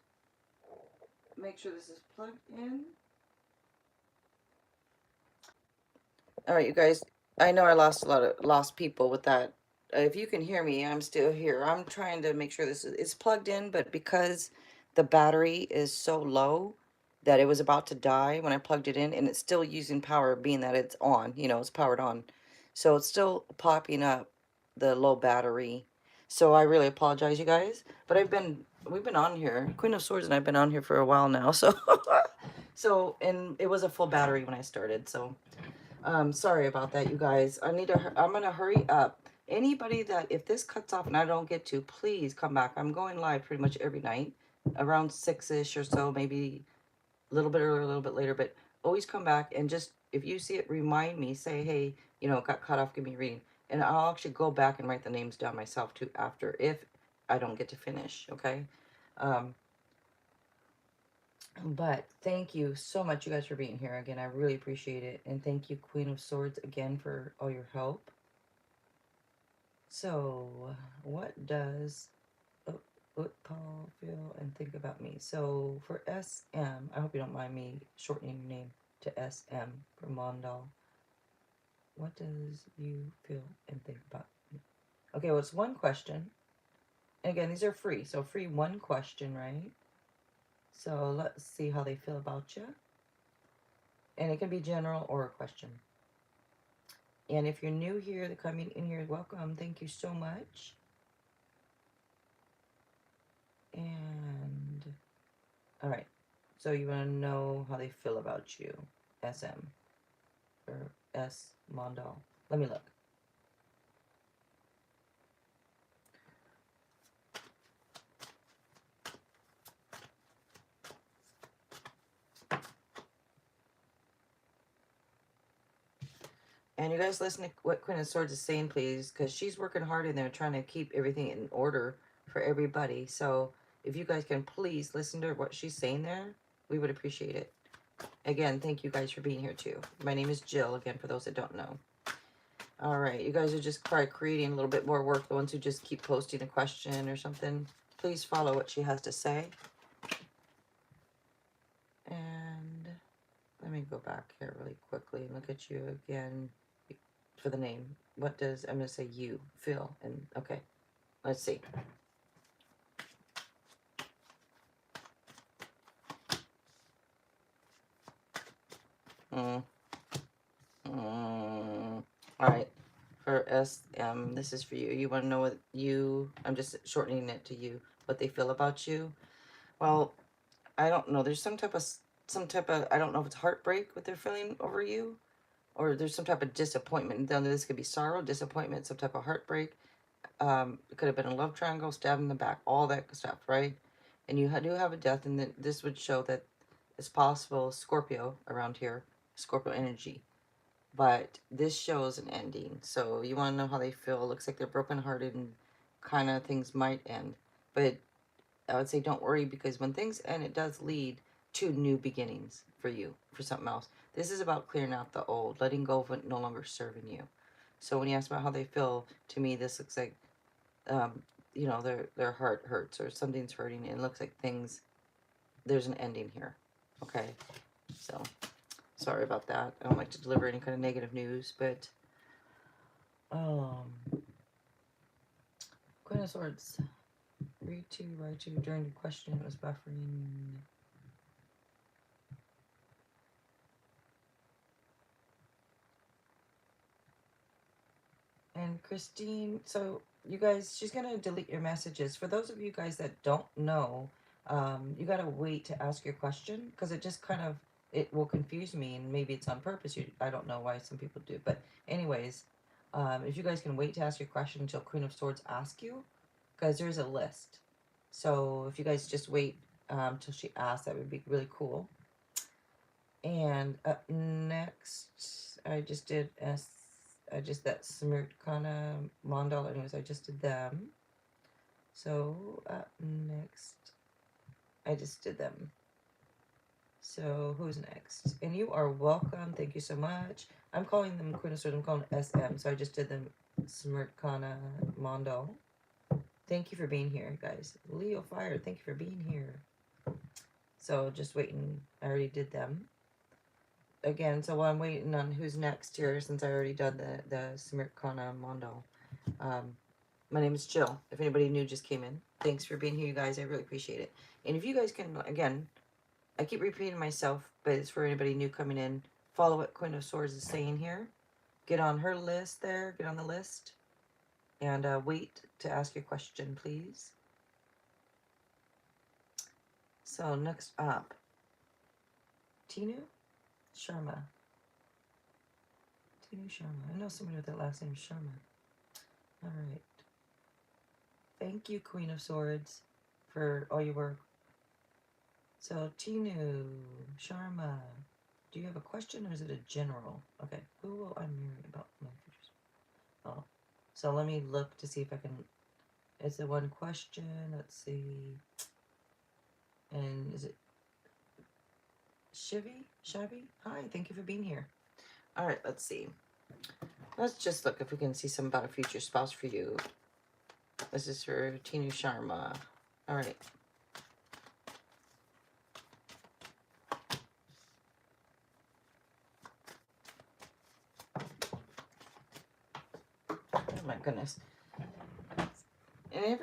make sure this is plugged in. All right, you guys. I know I lost people with that. If you can hear me, I'm still here. I'm trying to make sure it's plugged in, but because the battery is so low that it was about to die when I plugged it in, and it's still using power, being that it's on, it's powered on. So it's still popping up the low battery. So I really apologize, you guys. But we've been on here. Queen of Swords and I've been on here for a while now. So and it was a full battery when I started. So sorry about that, you guys. I'm gonna hurry up. Anybody that, if this cuts off and I don't get to, please come back. I'm going live pretty much every night around 6-ish or so, maybe a little bit earlier, a little bit later, but always come back and just, if you see it, remind me, say, hey, it got cut off, give me a reading. And I'll actually go back and write the names down myself too after, if I don't get to finish, okay? But thank you so much, you guys, for being here again. I really appreciate it. And thank you, Queen of Swords, again for all your help. So, what does... Oh, what Paul feel and think about me. So for SM, I hope you don't mind me shortening your name to SM for Mondal. What does you feel and think about me? Okay, well, it's one question. And again, these are free. So free one question, right? So let's see how they feel about you. And it can be general or a question. And if you're new here, the coming in here, welcome. Thank you so much. And all right. So you want to know how they feel about you, SM or S Mondal. Let me look. And you guys listen to what Queen of Swords is saying, please, because she's working hard in there trying to keep everything in order for everybody. So if you guys can please listen to what she's saying there, we would appreciate it. Again, thank you guys for being here too. My name is Jill, again, for those that don't know. All right, you guys are just probably creating a little bit more work. The ones who just keep posting a question or something, please follow what she has to say. And let me go back here really quickly and look at you again for the name. What does, I'm going to say you feel, and okay, let's see. All right, for SM, this is for you. You want to know what you, I'm just shortening it to you, what they feel about you. Well, I don't know. There's some type of, I don't know if it's heartbreak, what they're feeling over you, or there's some type of disappointment. Then this could be sorrow, disappointment, some type of heartbreak. It could have been a love triangle, stabbed in the back, all that stuff, right? And you do have a death, and then this would show that it's possible Scorpio around here, Scorpio energy. But this shows an ending. So you want to know how they feel. It looks like they're brokenhearted and kind of things might end. But I would say don't worry, because when things end, it does lead to new beginnings for you, for something else. This is about clearing out the old, letting go of what no longer serving you. So when you ask about how they feel, to me, this looks like, you know, their heart hurts or something's hurting. And it looks like things, there's an ending here. Okay, so sorry about that. I don't like to deliver any kind of negative news, but Queen of Swords. Read to, write to. During the question, it was buffering. And Christine, so you guys, she's going to delete your messages. For those of you guys that don't know, you got to wait to ask your question, because it just kind of, it will confuse me, and maybe it's on purpose. I don't know why some people do. But anyways, if you guys can wait to ask your question until Queen of Swords asks you, because there's a list. So if you guys just wait till she asks, that would be really cool. And up next, I just did that Smirtkana Mondal. Anyways, I just did them. So up next, I just did them. So who's next? And you are welcome. Thank you so much. I'm calling them Queen of Swords. I'm calling SM. So I just did them Smirtkana Mondal. Thank you for being here, guys. Leo Fire, thank you for being here. So just waiting. I already did them. Again, so while I'm waiting on who's next here, since I already done the Smirtkana Mondal, my name is Jill. If anybody new just came in, thanks for being here, you guys. I really appreciate it. And if you guys can, again, I keep repeating myself, but it's for anybody new coming in. Follow what Queen of Swords is saying here. Get on her list there. Get on the list. And wait to ask your question, please. So next up, Tinu Sharma. Tinu Sharma. I know somebody with that last name, Sharma. All right. Thank you, Queen of Swords, for all your work. So, Tinu Sharma, do you have a question, or is it a general? Okay. Who will I marry about my futures? Oh. So let me look to see if I can. It's a one question. Let's see. And is it Shabby? Hi, thank you for being here. All right, let's see. Let's just look if we can see some about a future spouse for you. This is for Tinu Sharma. All right. Oh my goodness. And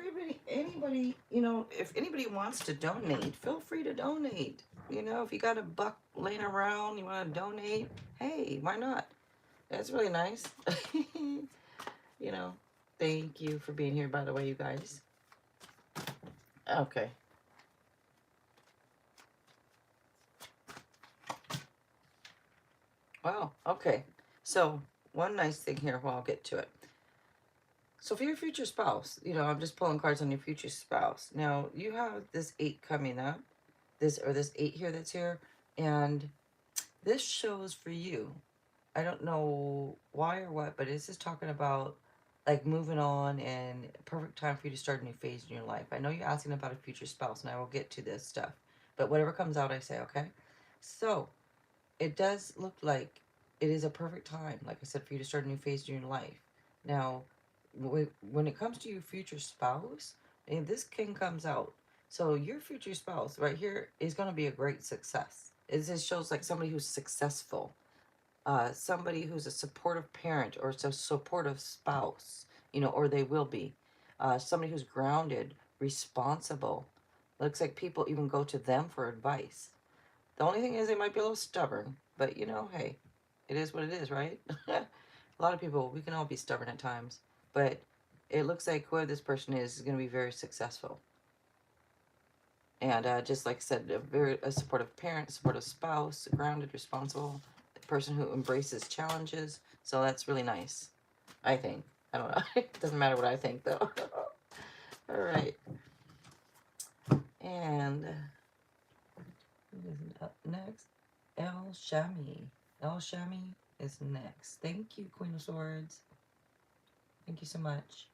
anybody, you know, if anybody wants to donate, feel free to donate. You know, if you got a buck laying around, you want to donate, hey, why not? That's really nice. You know, thank you for being here, by the way, you guys. Okay. Wow. Okay. So, one nice thing here, well, I'll get to it. So, for your future spouse, you know, I'm just pulling cards on your future spouse. Now, you have this 8 coming up, this 8 here that's here, and this shows for you. I don't know why or what, but it's just talking about like moving on and perfect time for you to start a new phase in your life. I know you're asking about a future spouse, and I will get to this stuff, but whatever comes out, I say, okay? So, it does look like it is a perfect time, like I said, for you to start a new phase in your life. Now, when it comes to your future spouse, and this king comes out, so your future spouse right here is going to be a great success. It just shows like somebody who's successful, somebody who's a supportive parent or a supportive spouse, you know, or they will be. Somebody who's grounded, responsible. Looks like people even go to them for advice. The only thing is they might be a little stubborn, but you know, hey, it is what it is, right? A lot of people, we can all be stubborn at times, but it looks like whoever this person is going to be very successful. And just like I said, a supportive parent, supportive spouse, grounded, responsible, a person who embraces challenges. So that's really nice, I think. I don't know. It doesn't matter what I think, though. All right. And who is up next? Shammy. Shammy is next. Thank you, Queen of Swords. Thank you so much.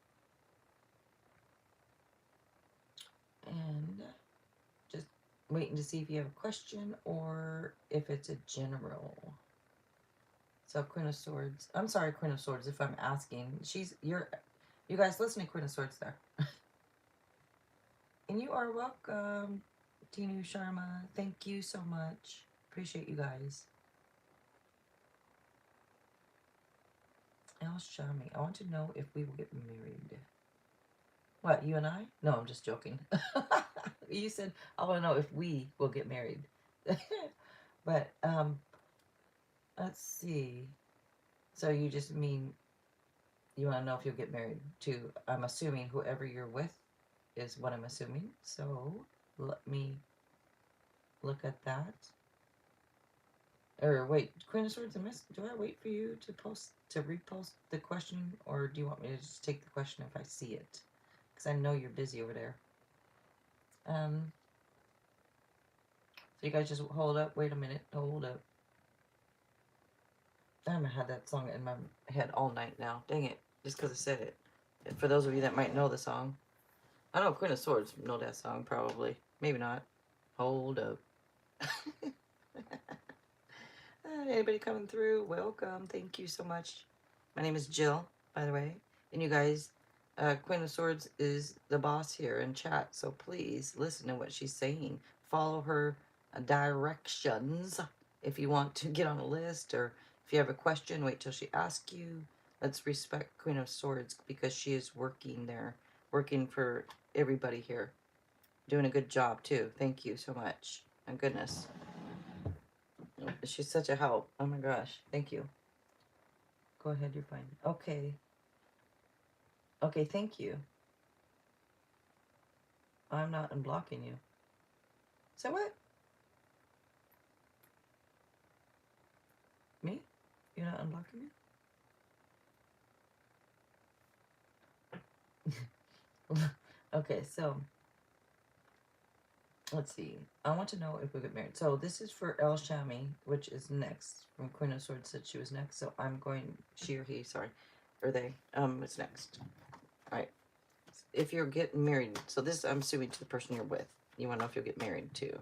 And just waiting to see if you have a question or if it's a general. So Queen of Swords. I'm sorry, Queen of Swords, if I'm asking. You guys listen to Queen of Swords there. And you are welcome, Tinu Sharma. Thank you so much. Appreciate you guys. Shammy. I want to know if we will get married. What, you and I? No, I'm just joking. You said, I want to know if we will get married. But, let's see. So you just mean you want to know if you'll get married to, I'm assuming whoever you're with is what I'm assuming. So let me look at that. Or wait, Queen of Swords, do I wait for you to repost the question, or do you want me to just take the question if I see it? Because I know you're busy over there. So you guys just hold up. Wait a minute. Hold up. I haven't had that song in my head all night now. Dang it. Just because I said it. And for those of you that might know the song. I know Queen of Swords know that song, probably. Maybe not. Hold up. Anybody coming through? Welcome. Thank you so much. My name is Jill, by the way. And you guys, Queen of Swords is the boss here in chat. So please listen to what she's saying. Follow her directions if you want to get on a list, or if you have a question, wait till she asks you. Let's respect Queen of Swords because she is working there, working for everybody here. Doing a good job too. Thank you so much. My goodness. She's such a help. Oh my gosh. Thank you. Go ahead, you're fine. Okay. Okay, thank you. I'm not unblocking you. So what? Me? You're not unblocking me? Okay, so let's see. I want to know if we get married. So this is for Shammy, which is next. From Queen of Swords said she was next, so I'm going, she or he, sorry, or they, it's next. All right. If you're getting married, so this I'm assuming to the person you're with. You want to know if you'll get married too.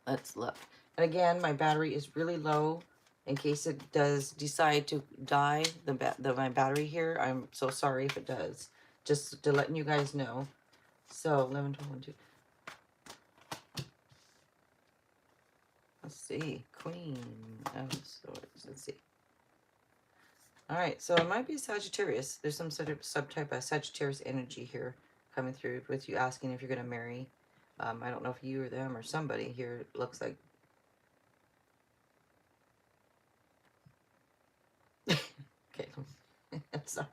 Let's look. And again, my battery is really low. In case it does decide to die, my battery here, I'm so sorry if it does. just to letting you guys know. So 11, 12, 1, 2. Let's see. Queen of Swords. Let's see. All right, so it might be Sagittarius. There's some sort of subtype of Sagittarius energy here coming through with you asking if you're going to marry. I don't know if you or them or somebody here looks like. Okay, I'm sorry.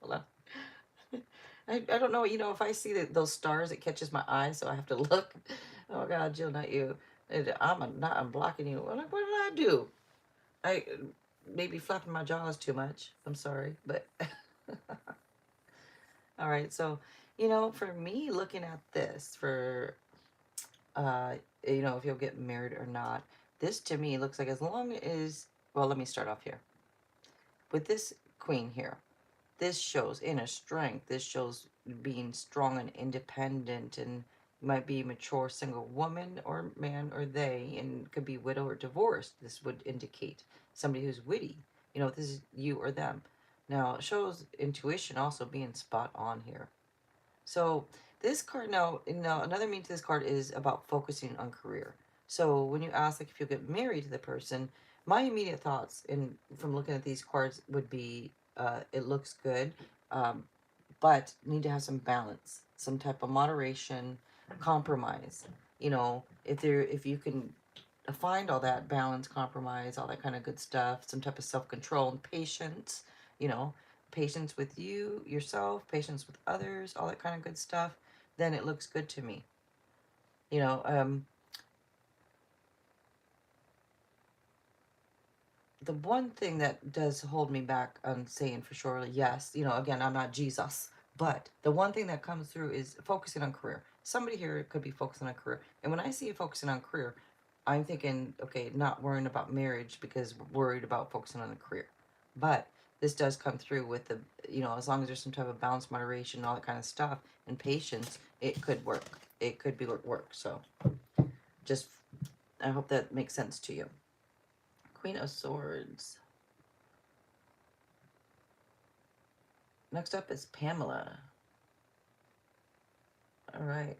Hold on. I don't know, you know, if I see those stars, it catches my eye, so I have to look. Oh, God, Jill, not you. I'm blocking you. What did I do? I maybe flapping my jaws too much. I'm sorry, but all right. So, you know, for me, looking at this for, uh, you know, if you'll get married or not, this to me looks like as long as, well, let me start off here with this queen here. This shows inner strength. This shows being strong and independent, and might be a mature single woman or man or they, and could be widow or divorced. This would indicate somebody who's witty. You know, this is you or them. Now, it shows intuition also being spot on here. So this card now another meaning to this card is about focusing on career. So when you ask like if you'll get married to the person, my immediate thoughts in from looking at these cards would be it looks good, um, but need to have some balance, some type of moderation, compromise. You know, if you can find all that balance, compromise, all that kind of good stuff, some type of self-control and patience, you know, patience with you, yourself, patience with others, all that kind of good stuff, then it looks good to me. You know, the one thing that does hold me back on saying for sure, yes, you know, again, I'm not Jesus, but the one thing that comes through is focusing on career. Somebody here could be focusing on career. And when I see you focusing on career, I'm thinking, okay, not worrying about marriage because we're worried about focusing on a career. But this does come through with the, you know, as long as there's some type of balance, moderation, all that kind of stuff, and patience, it could work. It could be work. So just, I hope that makes sense to you. Queen of Swords. Next up is Pamela. All right.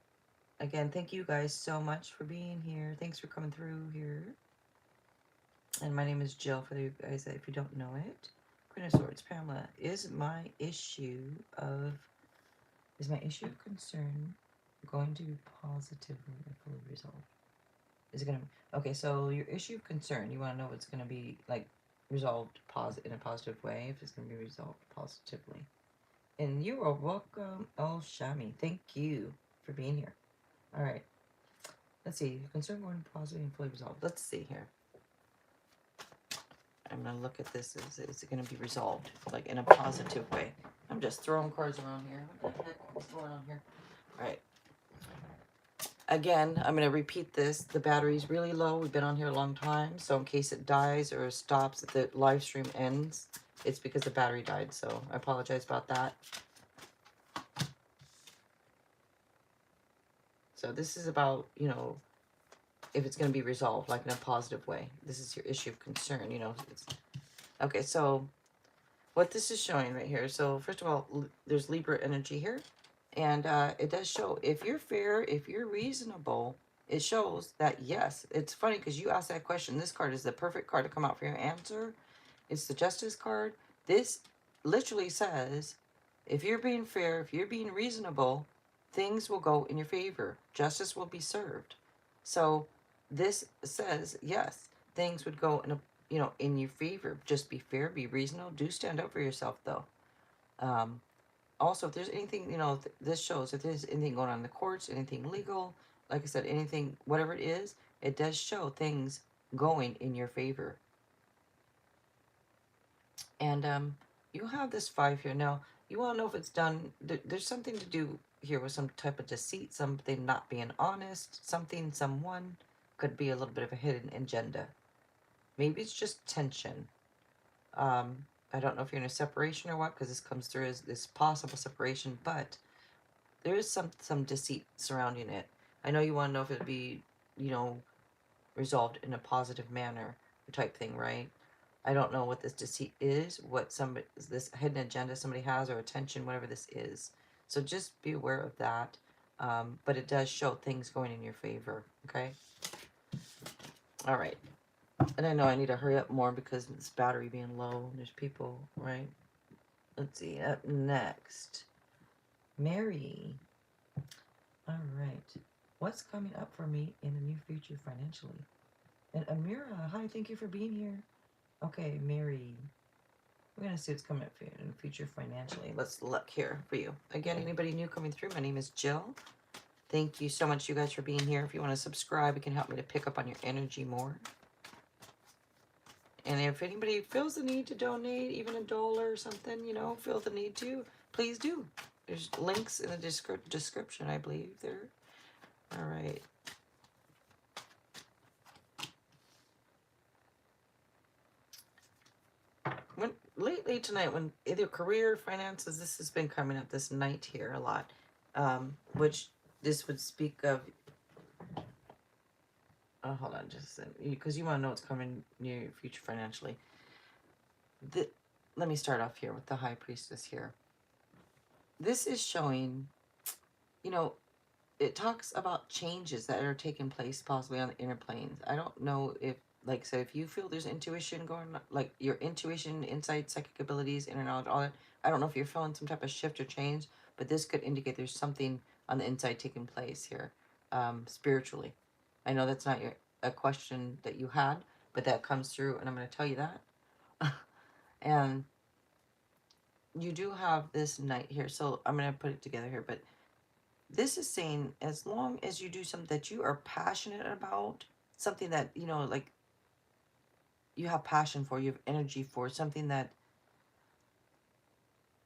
Again, thank you guys so much for being here. Thanks for coming through here. And my name is Jill, for you guys if you don't know it. Queen of Swords, Pamela. Is my issue of concern going to be positively or fully resolved? Is it gonna okay, so your issue of concern, you wanna know if it's gonna be like resolved in a positive way, if it's gonna be resolved positively. And you are welcome. Oh, Shammy, thank you for being here. All right. Let's see. Concern going positive and fully resolved. Let's see here. I'm going to look at this. Is it going to be resolved like in a positive way? I'm just throwing cards around here. What the heck is going on here? All right. Again, I'm going to repeat this. The battery's really low. We've been on here a long time. So in case it dies or stops, the live stream ends, it's because the battery died. So I apologize about that. So this is about, you know, if it's going to be resolved, like in a positive way. This is your issue of concern, you know. Okay, so what this is showing right here. So first of all, there's Libra energy here. And it does show, if you're fair, if you're reasonable, it shows that, yes. It's funny because you asked that question. This card is the perfect card to come out for your answer. It's the Justice card. This literally says, if you're being fair, if you're being reasonable, things will go in your favor. Justice will be served. So this says, yes, things would go in a, you know, in your favor. Just be fair, be reasonable. Do stand up for yourself, though. Also, if there's anything, you know, this shows if there's anything going on in the courts, anything legal, like I said, anything, whatever it is, it does show things going in your favor. And you have this 5 here. Now, you want to know if it's done. There's something to do here with some type of deceit, something not being honest, something, someone could be a little bit of a hidden agenda. Maybe it's just tension. I don't know if you're in a separation or what, because this comes through as this possible separation, but there is some deceit surrounding it. I know you want to know if it'd be, you know, resolved in a positive manner type thing, right? I don't know what this deceit is, what somebody, this hidden agenda somebody has, or attention, whatever this is. So just be aware of that. But it does show things going in your favor. Okay. All right. And I know I need to hurry up more because this battery being low. There's people, right? Let's see. Up next, Mary. All right. What's coming up for me in the near future financially? And Amira, hi, thank you for being here. Okay, Mary. We're going to see what's coming up for you in the future financially. Let's look here for you. Again, anybody new coming through, my name is Jill. Thank you so much, you guys, for being here. If you want to subscribe, it can help me to pick up on your energy more. And if anybody feels the need to donate, even $1 or something, you know, feel the need to, please do. There's links in the description, I believe, there. All right. Lately tonight, when either career, finances, this has been coming up this night here a lot, which this would speak of. Oh, hold on just a second, because you want to know what's coming near your future financially. Let me start off here with the High Priestess here. This is showing, you know, it talks about changes that are taking place possibly on the inner planes. I don't know if, like, so if you feel there's intuition going on, like your intuition, insight, psychic abilities, inner knowledge, all that. I don't know if you're feeling some type of shift or change, but this could indicate there's something on the inside taking place here, spiritually. I know that's not a question that you had, but that comes through, and I'm going to tell you that. And you do have this knight here, so I'm going to put it together here, but this is saying as long as you do something that you are passionate about, something that, you know, like you have passion for, you have energy for, something that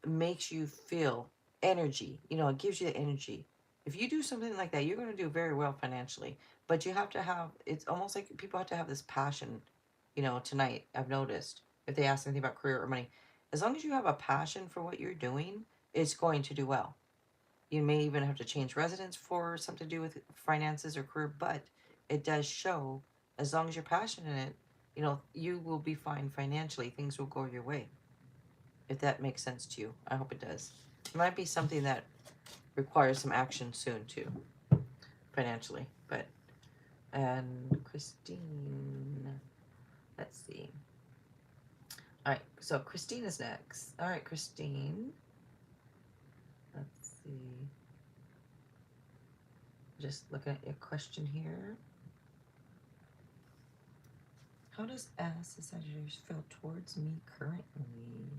makes you feel energy, you know, it gives you the energy. If you do something like that, you're going to do very well financially. But you have to have, it's almost like people have to have this passion, you know, tonight, I've noticed, if they ask anything about career or money, as long as you have a passion for what you're doing, it's going to do well. You may even have to change residence for something to do with finances or career, but it does show, as long as you're passionate in it, you know, you will be fine financially. Things will go your way. If that makes sense to you. I hope it does. It might be something that requires some action soon too, financially. But, and Christine, let's see. All right, so Christine is next. All right, Christine. Let's see. Just looking at your question here. How does S, the Sagittarius, feel towards me currently?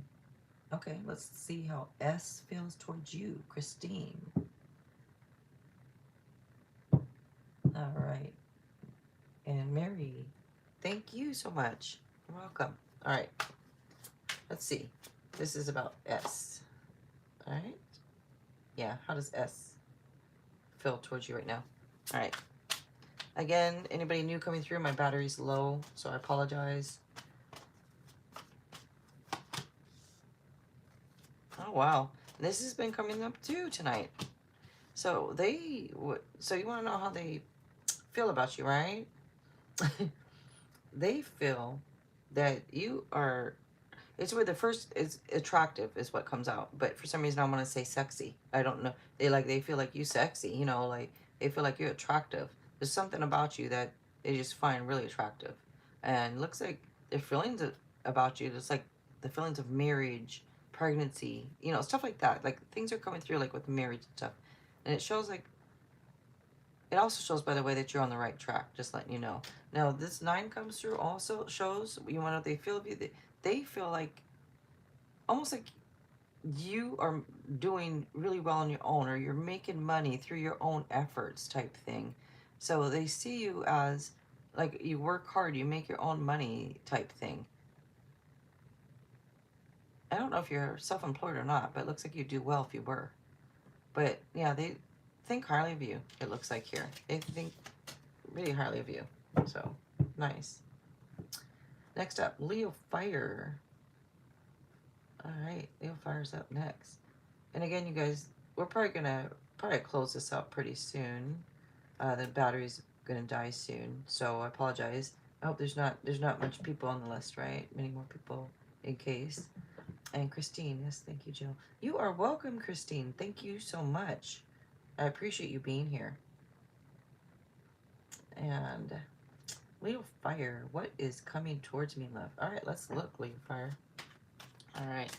Okay, let's see how S feels towards you, Christine. All right. And Mary, thank you so much. You're welcome. All right. Let's see. This is about S. All right. Yeah, how does S feel towards you right now? All right. Again, anybody new coming through, my battery's low, so I apologize. Oh, wow. This has been coming up too tonight. So so you want to know how they feel about you, right? They feel that you are, it's where the first is attractive is what comes out, but for some reason I want to say sexy. I don't know. They feel like you sexy, you know, like they feel like you're attractive. There's something about you that they just find really attractive, and it looks like their feelings about you. It's like the feelings of marriage, pregnancy, you know, stuff like that. Like things are coming through, like with marriage and stuff, and it shows like. It also shows, by the way, that you're on the right track, just letting you know. Now, this 9 comes through also shows, you want to know what they feel of you. They feel like, almost like you are doing really well on your own, or you're making money through your own efforts type thing. So they see you as, like, you work hard, you make your own money type thing. I don't know if you're self-employed or not, but it looks like you do well if you were. But, yeah, they think highly of you, it looks like here. They think really highly of you. So, nice. Next up, Leo Fire. All right, Leo Fire's up next. And again, you guys, we're probably gonna close this up pretty soon. The battery's gonna die soon, so I apologize. Oh, there's not much people on the list, right? Many more people in case. And Christine, yes, thank you, Jill. You are welcome, Christine. Thank you so much. I appreciate you being here. And Leo Fire, what is coming towards me, love? All right, let's look, Leo Fire. All right.